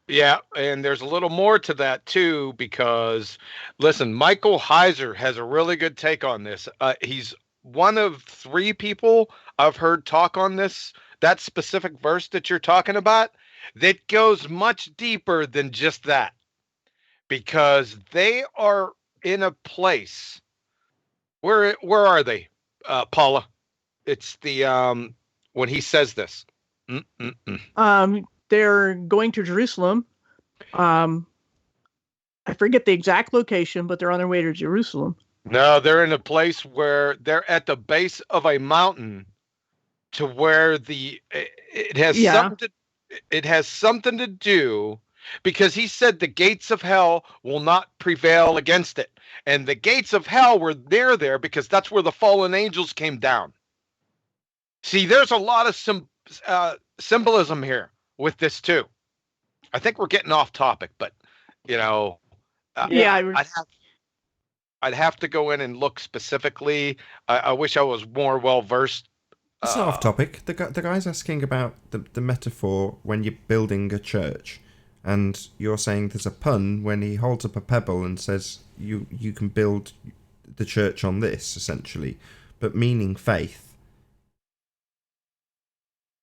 Yeah, and there's a little more to that too, because listen, Michael Heiser has a really good take on this. He's one of 3 people I've heard talk on that specific verse that you're talking about, that goes much deeper than just that, because they are in a place where are they, Paula? It's the when he says this. They're going to Jerusalem. I forget the exact location, but they're on their way to Jerusalem. No, they're in a place where they're at the base of a mountain, to where it has something to do, because he said the gates of hell will not prevail against it, and the gates of hell were there because that's where the fallen angels came down. See, there's a lot of symbolism here with this too. I think we're getting off topic, but I'd have to go in and look specifically. I wish I was more well versed. It's not off topic. The guy's asking about the metaphor when you're building a church, and you're saying there's a pun when he holds up a pebble and says you can build the church on this, essentially, but meaning faith.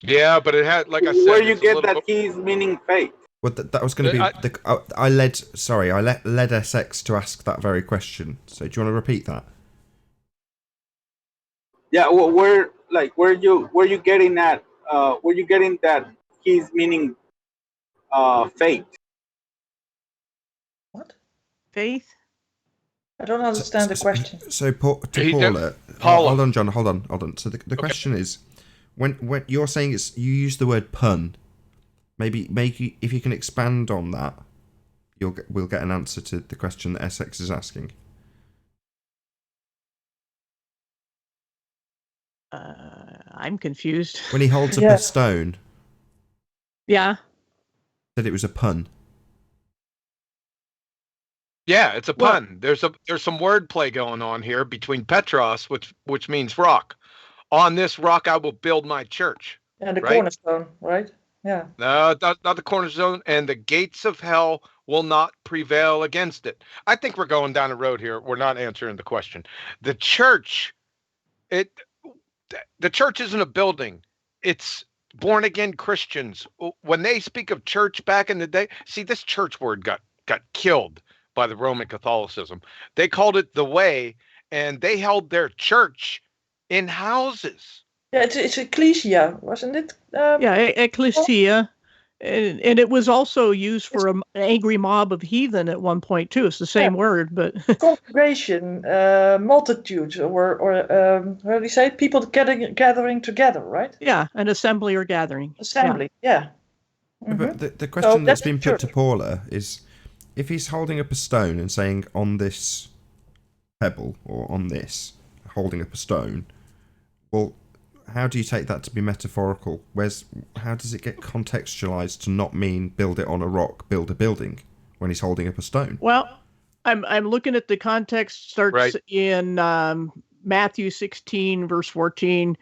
Yeah, but it had, like I said, where you get that he's meaning faith. Well, that was going to be I led SX to ask that very question. So do you want to repeat that? Yeah, well, where you getting that? Where you getting that he's meaning faith? What? Faith? I don't understand the question. So Paula, hold on, John, hold on. So the question is, when you're saying you use the word pun, maybe if you can expand on that, we'll get an answer to the question that SX is asking. I'm confused. When he holds up a stone. Yeah. Said it was a pun. Yeah, it's a Well- pun. There's some wordplay going on here between Petros, which means rock. On this rock I will build my church. And the Right? cornerstone, right? Yeah. No, not the cornerstone, and the gates of hell will not prevail against it. I think we're going down a road here. We're not answering the question. The church, the church isn't a building. It's born again Christians. When they speak of church back in the day, see, this church word got killed by the Roman Catholicism. They called it the way, and they held their church in houses. Yeah, it's ecclesia, wasn't it? Yeah, ecclesia. And it was also used for an angry mob of heathen at one point too. It's the same word, but Congregation, multitudes, or how do you say it? People gathering together, right? yeah, an assembly or gathering. Assembly, yeah. But the question that's that's been put to church. Paula is, if he's holding up a stone and saying on this pebble or on this, holding up a stone, well, how do you take that to be metaphorical? How does it get contextualized to not mean build it on a rock, build a building, when he's holding up a stone? Well, I'm looking at the context starts in Matthew 16 verse 14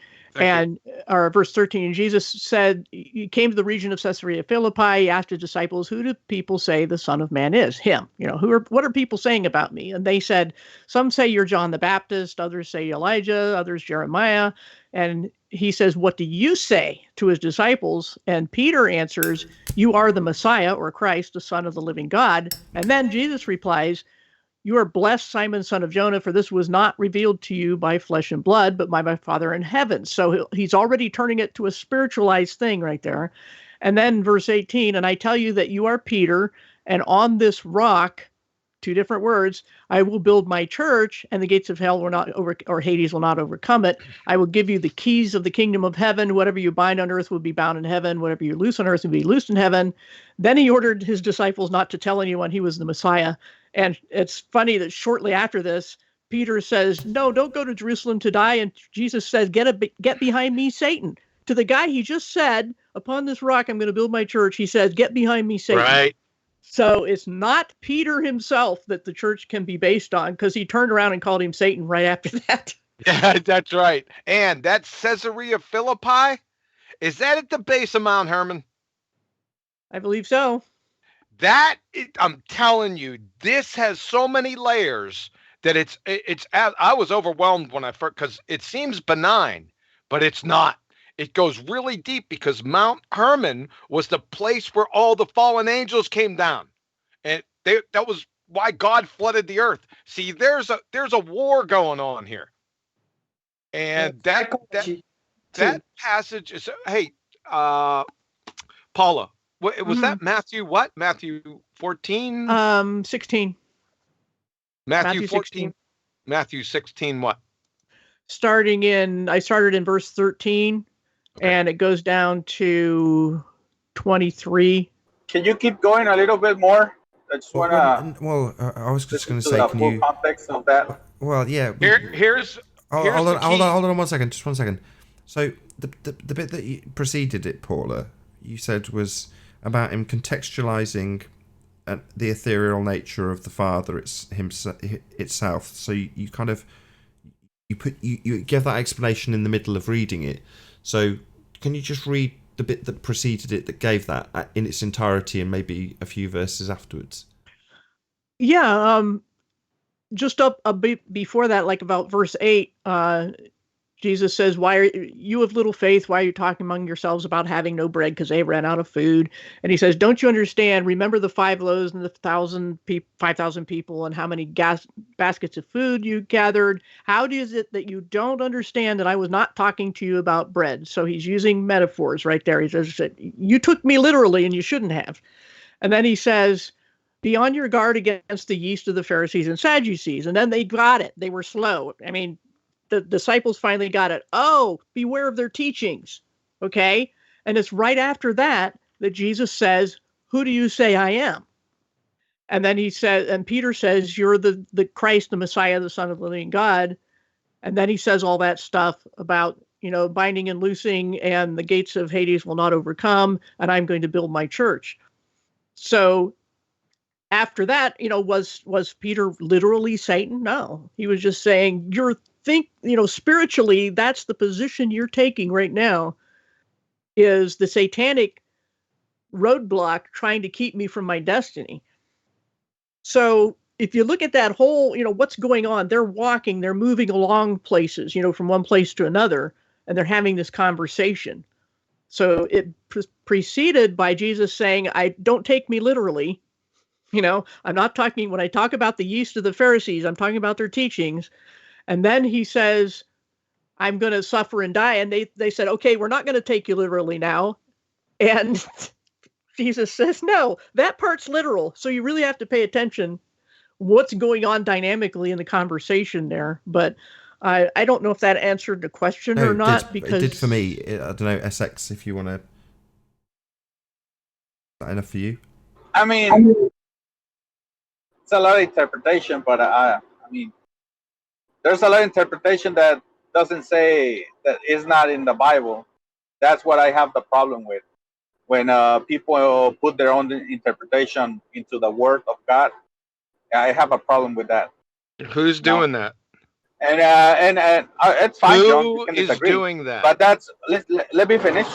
or verse 13. And Jesus said, he came to the region of Caesarea Philippi. He asked his disciples, who do people say the Son of Man is? Him. What are people saying about me? And they said, some say you're John the Baptist, others say Elijah, others Jeremiah. And he says, what do you say, to his disciples? And Peter answers, you are the Messiah, or Christ, the Son of the living God. And then Jesus replies, you are blessed, Simon, son of Jonah, for this was not revealed to you by flesh and blood, but by my Father in heaven. So he's already turning it to a spiritualized thing right there. And then verse 18, and I tell you that you are Peter, and on this rock, two different words, I will build my church, and the gates of hell or Hades will not overcome it. I will give you the keys of the kingdom of heaven. Whatever you bind on earth will be bound in heaven. Whatever you loose on earth will be loosed in heaven. Then he ordered his disciples not to tell anyone he was the Messiah. And it's funny that shortly after this, Peter says, no, don't go to Jerusalem to die. And Jesus says, get behind me, Satan. To the guy he just said, upon this rock, I'm going to build my church. He says, get behind me, Satan. Right. So it's not Peter himself that the church can be based on, because he turned around and called him Satan right after that. Yeah, that's right. And that Caesarea Philippi, is that at the base of Mount Hermon? I believe so. I'm telling you, this has so many layers that I was overwhelmed when I first, because it seems benign, but it's not. It goes really deep, because Mount Hermon was the place where all the fallen angels came down. And that was why God flooded the earth. See, there's a war going on here. And that passage is, hey, Paula, was that Matthew what? Matthew 14? 16. Matthew 14. 16. Matthew 16 what? I started in verse 13. Okay. And it goes down to 23. Can you keep going a little bit more? I just want to. Well, I was just going to say, can you context of that? Well, yeah. Here's hold on 1 second. Just 1 second. So the bit that preceded it, Paula, you said was about him contextualizing the ethereal nature of the Father itself. So you kind of you give that explanation in the middle of reading it. So can you just read the bit that preceded it that gave that in its entirety, and maybe a few verses afterwards? Yeah, just up a bit before that, like about verse 8, Jesus says, why are you of little faith? Why are you talking among yourselves about having no bread, because they ran out of food? And he says, don't you understand? Remember the 5 loaves and the 5,000 people, and how many baskets of food you gathered? How is it that you don't understand that I was not talking to you about bread? So he's using metaphors right there. He says, you took me literally, and you shouldn't have. And then he says, be on your guard against the yeast of the Pharisees and Sadducees. And then they got it. They were slow. I mean, the disciples finally got it. Oh, beware of their teachings. Okay. And it's right after that Jesus says, who do you say I am? And then and Peter says, you're the Christ, the Messiah, the Son of the living God. And then he says all that stuff about, binding and loosing, and the gates of Hades will not overcome, and I'm going to build my church. So after that, was Peter literally Satan? No, he was just saying, spiritually, that's the position you're taking right now, is the satanic roadblock trying to keep me from my destiny. So if you look at that whole, what's going on, they're walking, they're moving along places, from one place to another, and they're having this conversation. So it preceded by Jesus saying, don't take me literally. I'm not talking, when I talk about the yeast of the Pharisees, I'm talking about their teachings. And then he says, I'm going to suffer and die. And they said, okay, we're not going to take you literally now. And Jesus says, no, that part's literal. So you really have to pay attention what's going on dynamically in the conversation there. But I don't know if that answered the question or not. Because it did for me. I don't know, SX, if you want to. Is that enough for you? I mean, it's a lot of interpretation, but I mean, there's a lot of interpretation that doesn't say, that is not in the Bible. That's what I have the problem with. When people put their own interpretation into the Word of God, I have a problem with that. Who's doing that? And it's fine, John. You can Who is disagree. doing that? But that's, let me finish.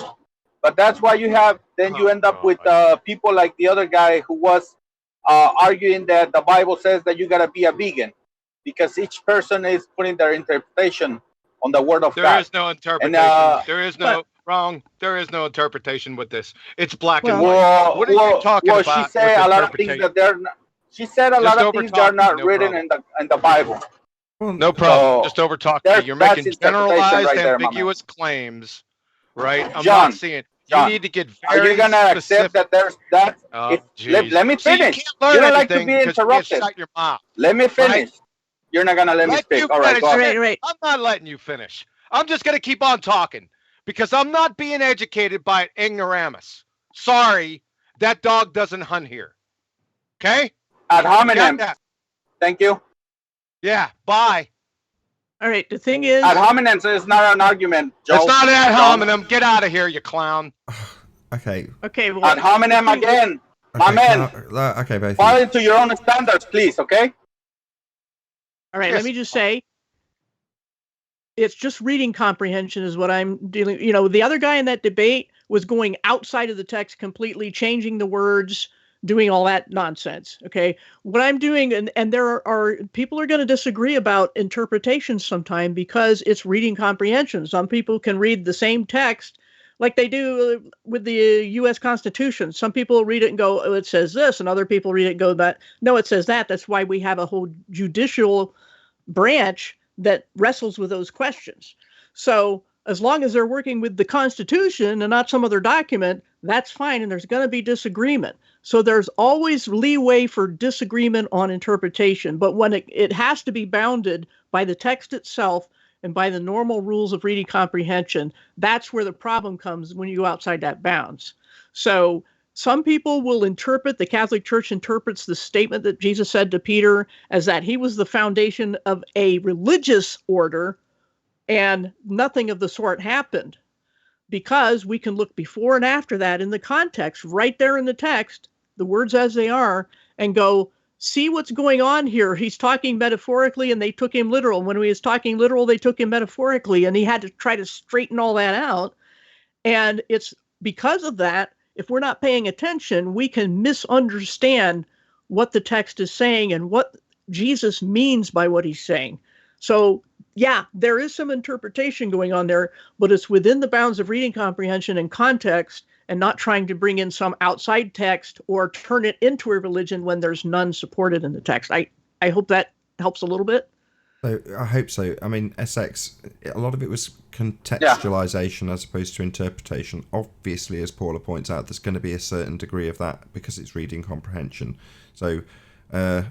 But that's why you have, then you end up with people like the other guy who was arguing that the Bible says that you gotta be a vegan, because each person is putting their interpretation on the Word of God. There is no interpretation. There is no wrong. There is no interpretation with this. It's black and white. What are you talking about? She said a lot of things that they're not. She said a lot of things that are not written in the Bible. No problem. Just over talking. You're making generalized, right there, ambiguous claims, right? I'm John, not seeing. John, you need to get very are you gonna accept that there's that? Let me finish. You don't like to be interrupted. Shut your mouth. Let me finish. Right? You're not gonna let me speak. All right, go ahead. Right. I'm not letting you finish. I'm just gonna keep on talking because I'm not being educated by ignoramus. Sorry, that dog doesn't hunt here. Okay? Ad hominem. Thank you. Yeah. Bye. All right. The thing is, ad hominem is not an argument, Joe. It's not ad hominem. Get out of here, you clown. Okay. Okay. Well, ad hominem again, my man. Okay, both. Fall into your own standards, please. Okay. All right. Let me just say, it's just reading comprehension is what I'm dealing. The other guy in that debate was going outside of the text completely, changing the words, doing all that nonsense. Okay. What I'm doing, and there are people are going to disagree about interpretation sometime because it's reading comprehension. Some people can read the same text like they do with the U.S. Constitution. Some people read it and go, oh, it says this, and other people read it and go, that no, it says that. That's why we have a whole judicial branch that wrestles with those questions. So as long as they're working with the Constitution and not some other document, that's fine. And there's going to be disagreement. So there's always leeway for disagreement on interpretation. But when it has to be bounded by the text itself and by the normal rules of reading comprehension, that's where the problem comes when you go outside that bounds. So some people will interpret, the Catholic Church interprets the statement that Jesus said to Peter as that he was the foundation of a religious order, and nothing of the sort happened, because we can look before and after that in the context, right there in the text, the words as they are, and go, see what's going on here. He's talking metaphorically and they took him literal. When he was talking literal, they took him metaphorically, and he had to try to straighten all that out. And it's because of that, if we're not paying attention, we can misunderstand what the text is saying and what Jesus means by what he's saying. So yeah, there is some interpretation going on there, but it's within the bounds of reading comprehension and context, and not trying to bring in some outside text or turn it into a religion when there's none supported in the text. I hope that helps a little bit. So I hope so. I mean, SX, a lot of it was contextualization as opposed to interpretation. Obviously, as Paula points out, there's going to be a certain degree of that because it's reading comprehension. So, I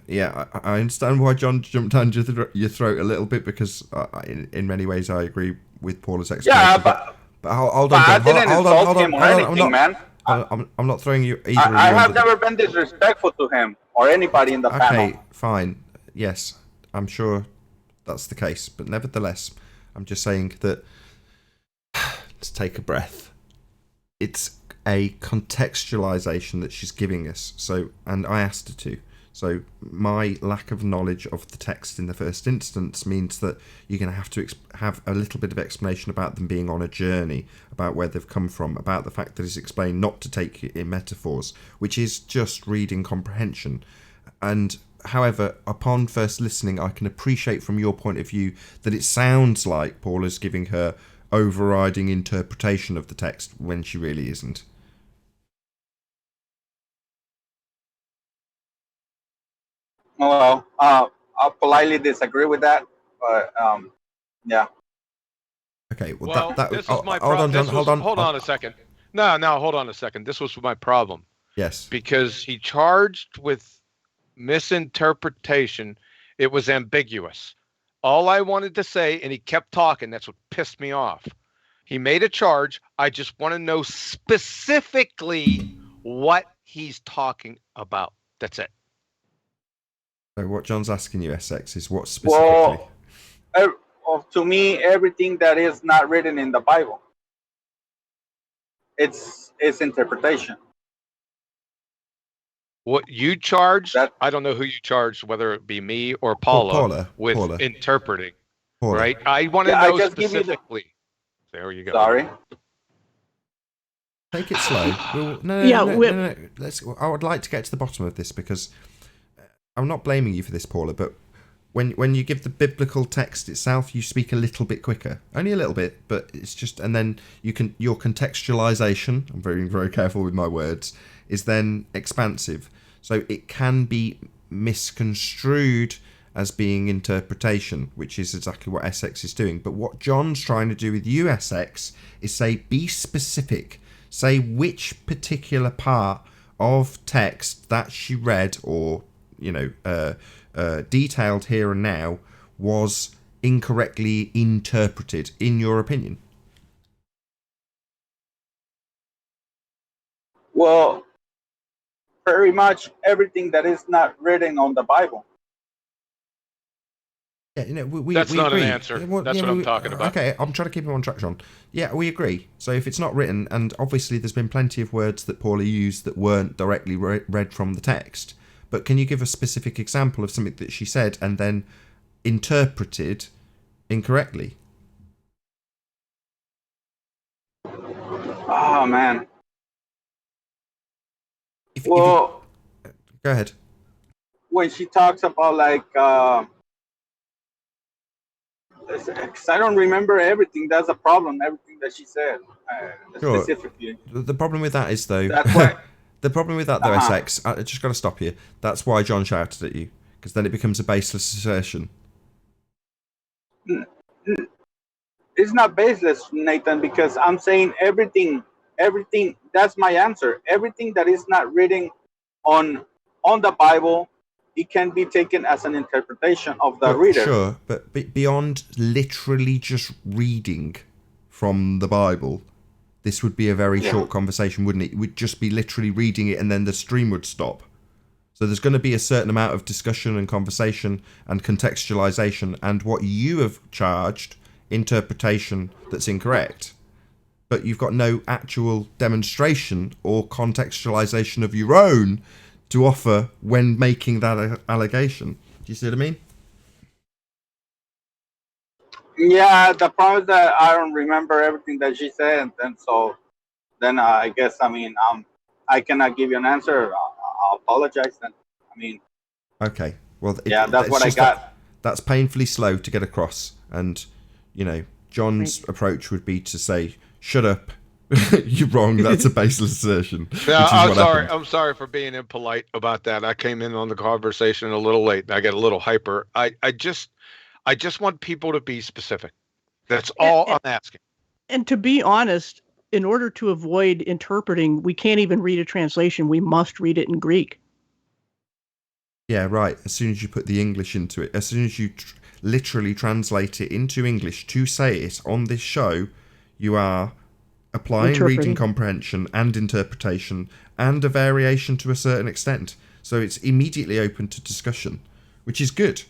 understand why John jumped down your throat a little bit, because in many ways I agree with Paula's explanation. Yeah, but hold on, I didn't insult him or anything, man. I'm not throwing you either. I have never been disrespectful to him or anybody in the panel. Okay, fine. Yes, I'm sure that's the case, but nevertheless, I'm just saying that let's take a breath. It's a contextualization that she's giving us. So, and I asked her to. So my lack of knowledge of the text in the first instance means that you're going to have to have a little bit of explanation about them being on a journey, about where they've come from, about the fact that it's explained not to take it in metaphors, which is just reading comprehension. And however, upon first listening, I can appreciate from your point of view that it sounds like Paula's giving her overriding interpretation of the text when she really isn't. Well, I'll politely disagree with that, but yeah. Okay, Well, that this oh, is my hold on, problem. John, hold on. Hold on a second. No, hold on a second. This was my problem. Yes. Because he charged with misinterpretation. It was ambiguous. All I wanted to say, and he kept talking. That's what pissed me off. He made a charge. I just want to know specifically what he's talking about. That's it. So what John's asking you, SX, is what specifically? Well, to me, everything that is not written in the Bible, it's interpretation. What you charged, I don't know who you charged, whether it be me or Paula, with interpreting. Paula. Right? I want to know specifically. There you go. Sorry. Take it slow. No. I would like to get to the bottom of this, because I'm not blaming you for this, Paula, but when you give the biblical text itself, you speak a little bit quicker, only a little bit, but it's just, and then your contextualization, I'm very, very careful with my words, is then expansive. So it can be misconstrued as being interpretation, which is exactly what SX is doing. But what John's trying to do with you, SX, is say, be specific. Say which particular part of text that she read, or detailed here and now, was incorrectly interpreted, in your opinion. Well, very much everything that is not written on the Bible. Yeah, that's we not agree. an answer. That's what I'm talking about. Okay, I'm trying to keep him on track, John. Yeah, we agree. So if it's not written, and obviously there's been plenty of words that Paula used that weren't directly read from the text, but can you give a specific example of something that she said and then interpreted incorrectly? Oh, man. Go ahead. When she talks about, like, because I don't remember everything. That's a problem. Everything that she said, Sure. specifically. The problem with that is, though, that's why. The problem with that, though, SX, I just got to stop you. That's why John shouted at you, because then it becomes a baseless assertion. It's not baseless, Nathan, because I'm saying everything. That's my answer. Everything that is not written on the Bible, it can be taken as an interpretation of the reader. Sure, but beyond literally just reading from the Bible, this would be a very short conversation, wouldn't it? It would just be literally reading it and then the stream would stop. So there's going to be a certain amount of discussion and conversation and contextualization, and what you have charged, interpretation that's incorrect. But you've got no actual demonstration or contextualization of your own to offer when making that allegation. Do you see what I mean? Yeah, the problem is that I don't remember everything that she said, and so then I guess, I cannot give you an answer. I'll apologize then. Okay. Well, that's what I got. That's painfully slow to get across, and John's approach would be to say, "Shut up, you're wrong. That's a baseless assertion." Yeah, I'm sorry. I'm sorry for being impolite about that. I came in on the conversation a little late. I got a little hyper. I just want people to be specific. That's all I'm asking. And to be honest, in order to avoid interpreting, we can't even read a translation. We must read it in Greek. Yeah, right. As soon as you put the English into it, as soon as you literally translate it into English to say it on this show, you are applying reading comprehension and interpretation and a variation to a certain extent. So it's immediately open to discussion, which is good.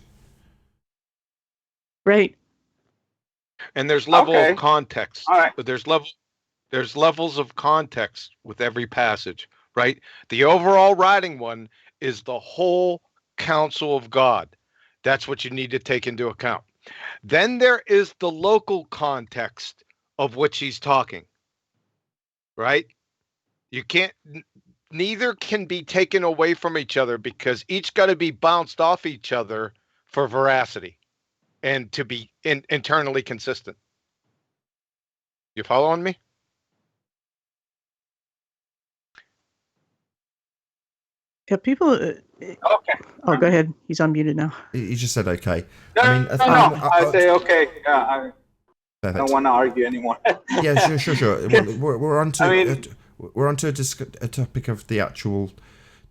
Right. And there's level of context. All right. But there's levels of context with every passage, right? The overall writing one is the whole counsel of God. That's what you need to take into account. Then there is the local context of which he's talking, right? You can't, neither can be taken away from each other, because each got to be bounced off each other for veracity and to be internally consistent. You following me? Yeah, people. Okay. Oh, go ahead. He's unmuted now. He just said okay. No, I mean, I say okay. Yeah, I perfect. don't want to argue anymore. Yeah, sure. We're on to I mean- we're on to a topic of the actual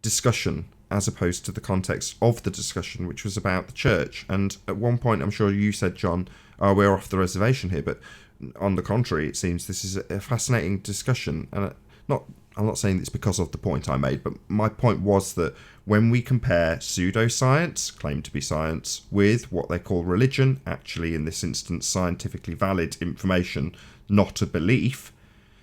discussion, as opposed to the context of the discussion, which was about the church. And at one point, I'm sure you said, John, we're off the reservation here, but on the contrary, it seems this is a fascinating discussion. And I'm not saying it's because of the point I made, but my point was that when we compare pseudoscience, claimed to be science, with what they call religion, actually in this instance scientifically valid information, not a belief,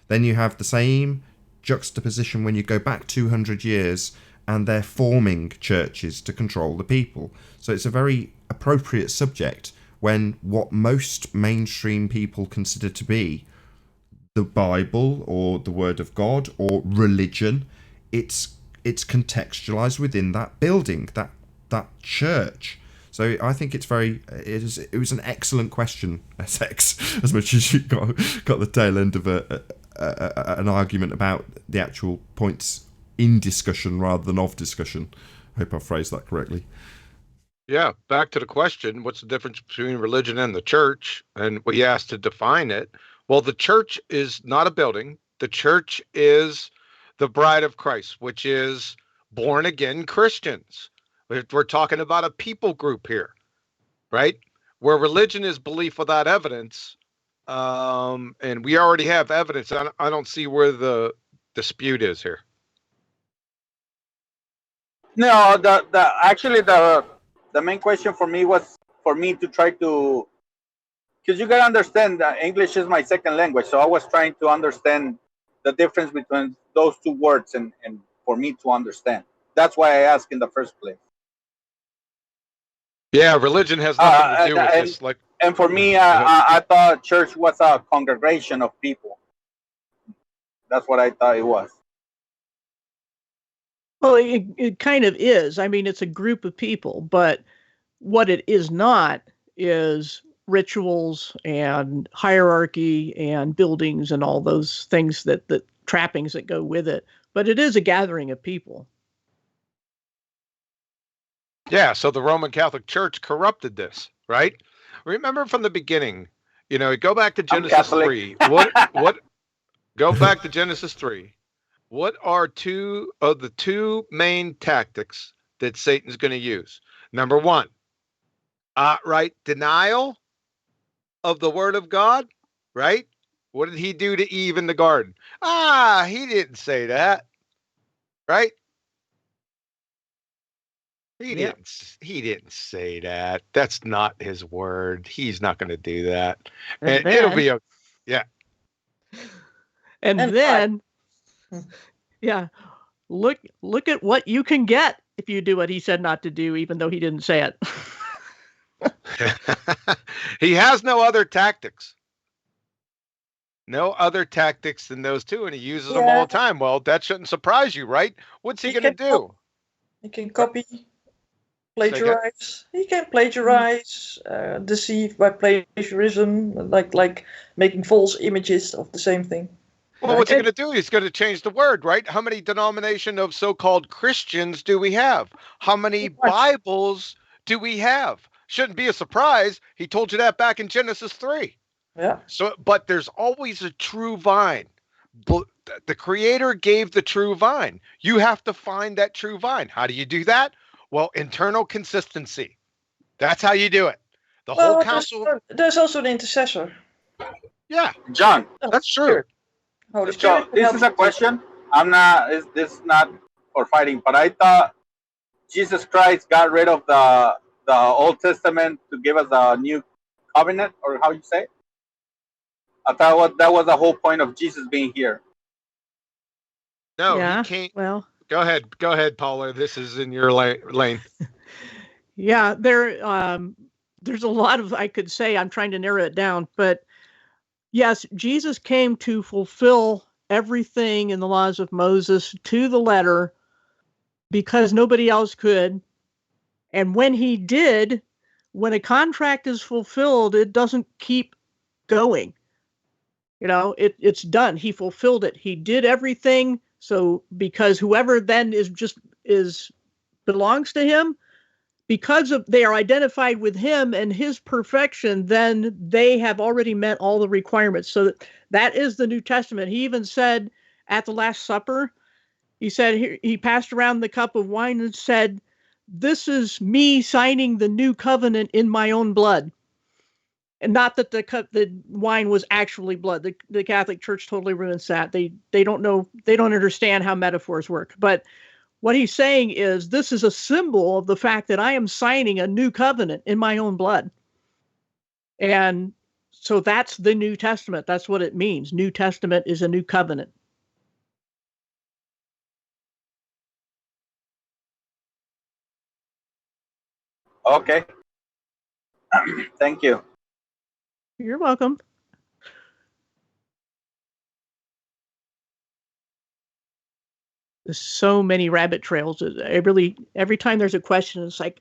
then you have the same juxtaposition when you go back 200 years and they're forming churches to control the people. So it's a very appropriate subject when what most mainstream people consider to be the Bible or the Word of God or religion, it's contextualized within that building, that church. So I think it was an excellent question, SX, as much as you got the tail end of an argument about the actual points in discussion rather than of discussion. I hope I phrased that correctly. Yeah, back to the question, what's the difference between religion and the church? And we asked to define it. Well, the church is not a building. The church is the bride of Christ, which is born again Christians. We're talking about a people group here, right? Where religion is belief without evidence. And we already have evidence. I don't see where the dispute is here. No, the main question for me was for me to try to, because you gotta understand that English is my second language, so I was trying to understand the difference between those two words and for me to understand. That's why I asked in the first place. Yeah, religion has nothing to do with this. And for me, I thought church was a congregation of people. That's what I thought it was. Well, it kind of is. I mean, it's a group of people, but what it is not is rituals and hierarchy and buildings and all those things that trappings that go with it. But it is a gathering of people. Yeah, so the Roman Catholic Church corrupted this, right? Remember from the beginning, go back to Genesis 3. What go back to Genesis 3. What are two of the two main tactics that Satan's going to use? Number one, outright denial of the word of God, right? What did he do to Eve in the garden? He didn't say that, right? He didn't say that. That's not his word. He's not going to do that. And it'll be yeah. And then yeah, look at what you can get if you do what he said not to do, even though he didn't say it. He has no other tactics. No other tactics than those two, and he uses them all the time. Well, that shouldn't surprise you, right? What's he going to do? He can copy, plagiarize. He can plagiarize, deceive by plagiarism, like making false images of the same thing. Well, what's he going to do? He's going to change the word, right? How many denomination of so-called Christians do we have? How many Bibles do we have? Shouldn't be a surprise. He told you that back in Genesis 3. Yeah. So, but there's always a true vine. The Creator gave the true vine. You have to find that true vine. How do you do that? Well, internal consistency. That's how you do it. The whole council. There's also an intercessor. Yeah, John, that's true. John, this is a question. This is not for fighting, but I thought Jesus Christ got rid of the Old Testament to give us a new covenant, or how you say it? I thought that was the whole point of Jesus being here. No, he can't. Well, go ahead, Paula. This is in your lane. Yeah, there's a lot of, I could say, I'm trying to narrow it down, but yes, Jesus came to fulfill everything in the laws of Moses to the letter because nobody else could. And when he did, when a contract is fulfilled, it doesn't keep going. It's done. He fulfilled it. He did everything. So because whoever then is belongs to him, because of they are identified with him and his perfection, then they have already met all the requirements. So that is the New Testament. He even said at the Last Supper, he said he passed around the cup of wine and said, "This is me signing the new covenant in my own blood." And not that the wine was actually blood. The Catholic Church totally ruins that. They don't know, they don't understand how metaphors work. But what he's saying is this is a symbol of the fact that I am signing a new covenant in my own blood. And so that's the New Testament. That's what it means. New Testament is a new covenant. Okay. Thank you. You're welcome. There's so many rabbit trails. Every time there's a question, it's like,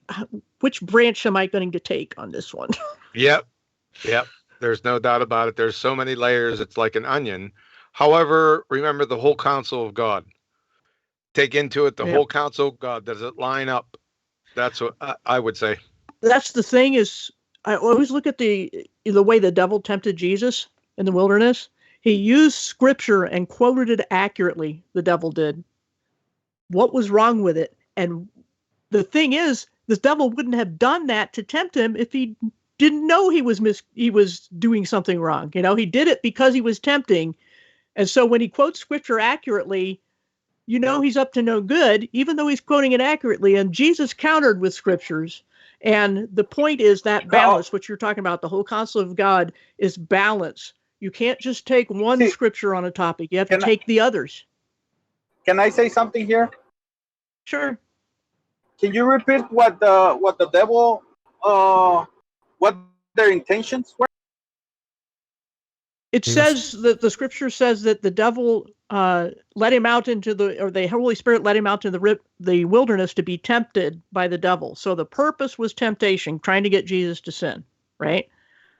which branch am I going to take on this one? Yep. There's no doubt about it. There's so many layers. It's like an onion. However, remember the whole counsel of God. Take into it the whole counsel of God. Does it line up? That's what I would say. That's the thing is, I always look at the way the devil tempted Jesus in the wilderness. He used scripture and quoted it accurately. The devil did. What was wrong with it? And the thing is, the devil wouldn't have done that to tempt him if he didn't know he was doing something wrong. He did it because he was tempting. And so when he quotes scripture accurately, he's up to no good, even though he's quoting it accurately. And Jesus countered with scriptures. And the point is that balance, what you're talking about, the whole counsel of God is balance. You can't just take one scripture on a topic. You have to take the others. Can I say something here? Sure. Can you repeat what the devil, what their intentions were? It says that the scripture says that the devil let him out the Holy Spirit let him out to the wilderness to be tempted by the devil. So the purpose was temptation, trying to get Jesus to sin, right?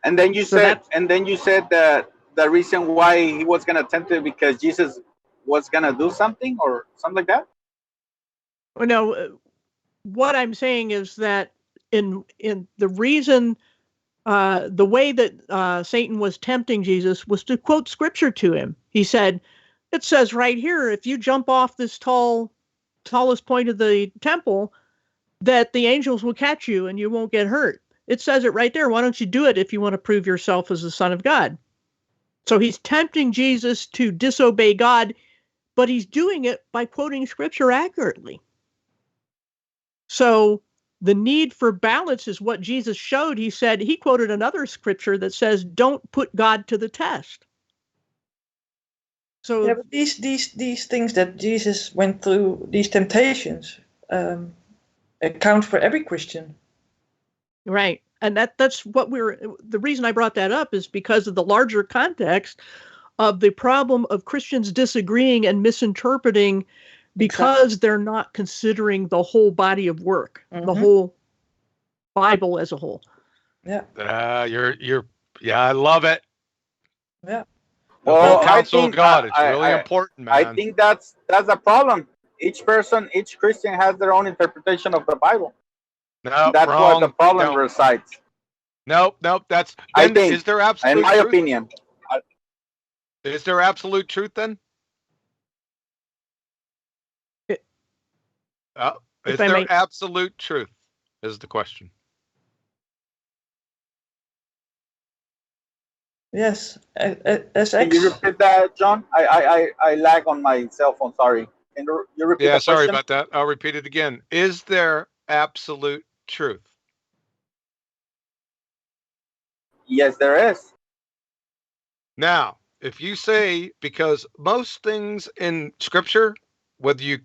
And then you said that the reason why he was going to tempt it because Jesus was going to do something or something like that? Well, no, what I'm saying is that in the reason, the way that Satan was tempting Jesus was to quote scripture to him. He said, it says right here, if you jump off this tallest point of the temple, that the angels will catch you and you won't get hurt. It says it right there. Why don't you do it if you want to prove yourself as the Son of God? So he's tempting Jesus to disobey God, but he's doing it by quoting scripture accurately. So the need for balance is what Jesus showed. He said, he quoted another scripture that says, don't put God to the test. So yeah, but these things that Jesus went through, these temptations, account for every Christian. Right. And that's what the reason I brought that up is because of the larger context of the problem of Christians disagreeing and misinterpreting because they're not considering the whole body of work, the whole Bible as a whole. Yeah. I love it. Yeah. The whole counsel of God. It's really important, man. I think that's a problem. Each Christian has their own interpretation of the Bible. No, that's wrong. What the problem resides. Nope. That's. I think, is there absolute in my truth? opinion. Is there absolute truth then? Is there absolute truth? Is the question. Yes. Can you repeat that, John? I lag on my cell phone. Sorry. Can you repeat the sorry question? about that. I'll repeat it again. Is there absolute truth? Yes, there is. Now, if you say, because most things in Scripture, whether you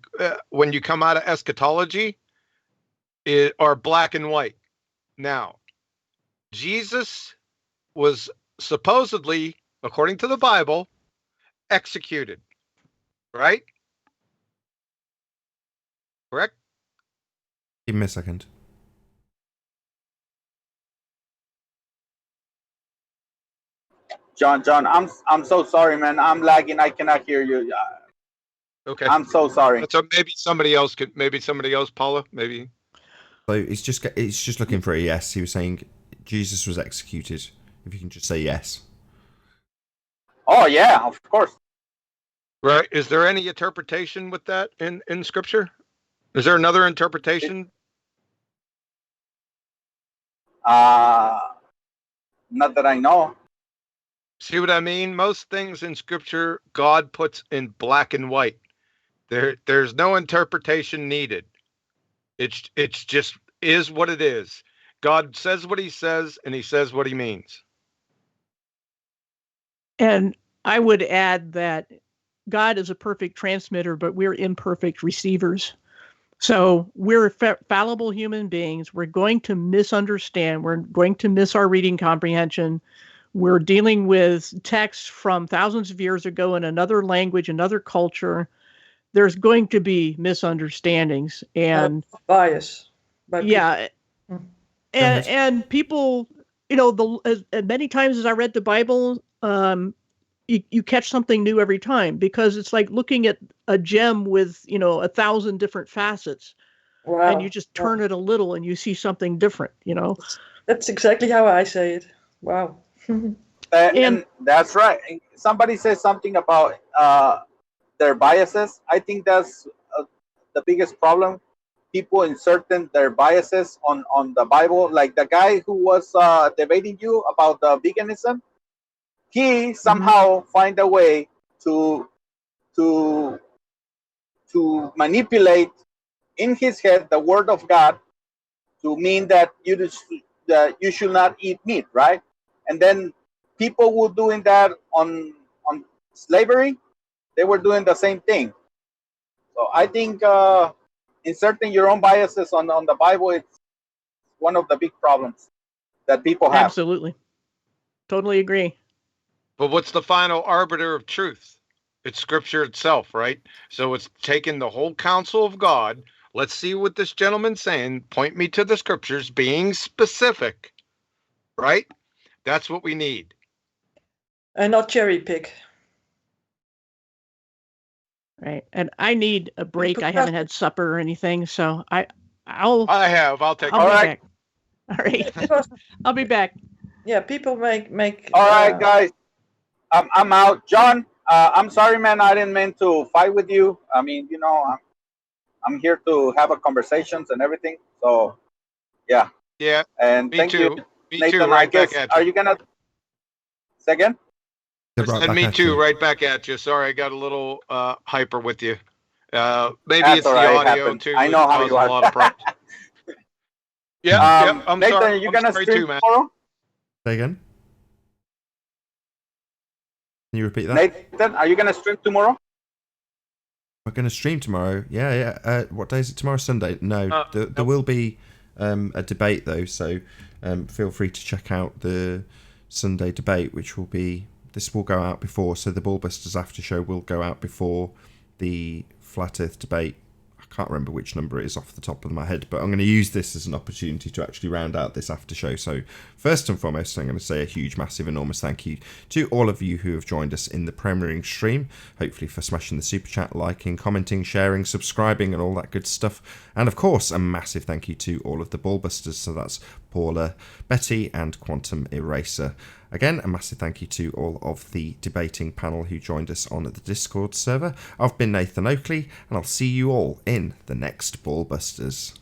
when you come out of eschatology, are black and white. Now, Jesus was supposedly, according to the Bible, executed, right? Correct? Give me a second. John, I'm so sorry, man. I'm lagging. I cannot hear you. Okay. I'm so sorry. So maybe somebody else, Paula, maybe. So it's just looking for a yes. He was saying Jesus was executed. If you can just say yes. Oh yeah, of course. Right. Is there any interpretation with that in Scripture? Is there another interpretation? Not that I know. See what I mean? Most things in Scripture, God puts in black and white. There's no interpretation needed. It's just is what it is. God says what he says, and he says what he means. And I would add that God is a perfect transmitter, but we're imperfect receivers. So we're fallible human beings. We're going to misunderstand. We're going to miss our reading comprehension. We're dealing with texts from thousands of years ago in another language, another culture. There's going to be misunderstandings and bias. Yeah. And people, as many times as I read the Bible, you catch something new every time, because it's like looking at a gem with 1,000 different facets. Wow. And you just turn it a little and you see something different. That's exactly how I say it. Wow. And that's right. Somebody says something about their biases. I think that's the biggest problem. People inserting their biases on the Bible, like the guy who was debating you about the veganism. He somehow find a way to manipulate in his head the word of God to mean that you should not eat meat, right? And then people were doing that on slavery. They were doing the same thing. So I think inserting your own biases on the Bible is one of the big problems that people have. Absolutely. Totally agree. But what's the final arbiter of truth? It's Scripture itself, right? So it's taking the whole counsel of God. Let's see what this gentleman's saying. Point me to the Scriptures, being specific, right? That's what we need. And not cherry pick. Right. And I need a break. I haven't had supper or anything, so I'll take All be right. back. All right. I'll be back. Yeah, people make All right, guys. I'm out. John, I'm sorry, man. I didn't mean to fight with you. I mean, I'm here to have a conversations and everything. So, yeah. Yeah. And Me thank too. you, Me Nathan. too. I Right guess, back at are you. you gonna say again? Me too. Right back at you. Sorry, I got a little hyper with you. Maybe That's it's all the right, audio happens. too. I know how causing you a are. lot of problems. Yeah. I'm Nathan, sorry. you're I'm gonna sorry stream too, man. tomorrow? Say again. Can you repeat that? Nathan, are you gonna stream tomorrow? We're going to stream tomorrow. Yeah. What day is it tomorrow? Sunday? No, there will be a debate though, so feel free to check out the Sunday debate, which will be. This will go out before, so the Ballbusters after show will go out before the Flat Earth debate. I can't remember which number it is off the top of my head, but I'm going to use this as an opportunity to actually round out this after show. So first and foremost, I'm going to say a huge, massive, enormous thank you to all of you who have joined us in the premiering stream, hopefully for smashing the super chat, liking, commenting, sharing, subscribing and all that good stuff. And of course, a massive thank you to all of the Ballbusters. So that's Paula, Betty and Quantum Eraser. Again, a massive thank you to all of the debating panel who joined us on the Discord server. I've been Nathan Oakley, and I'll see you all in the next Ballbusters.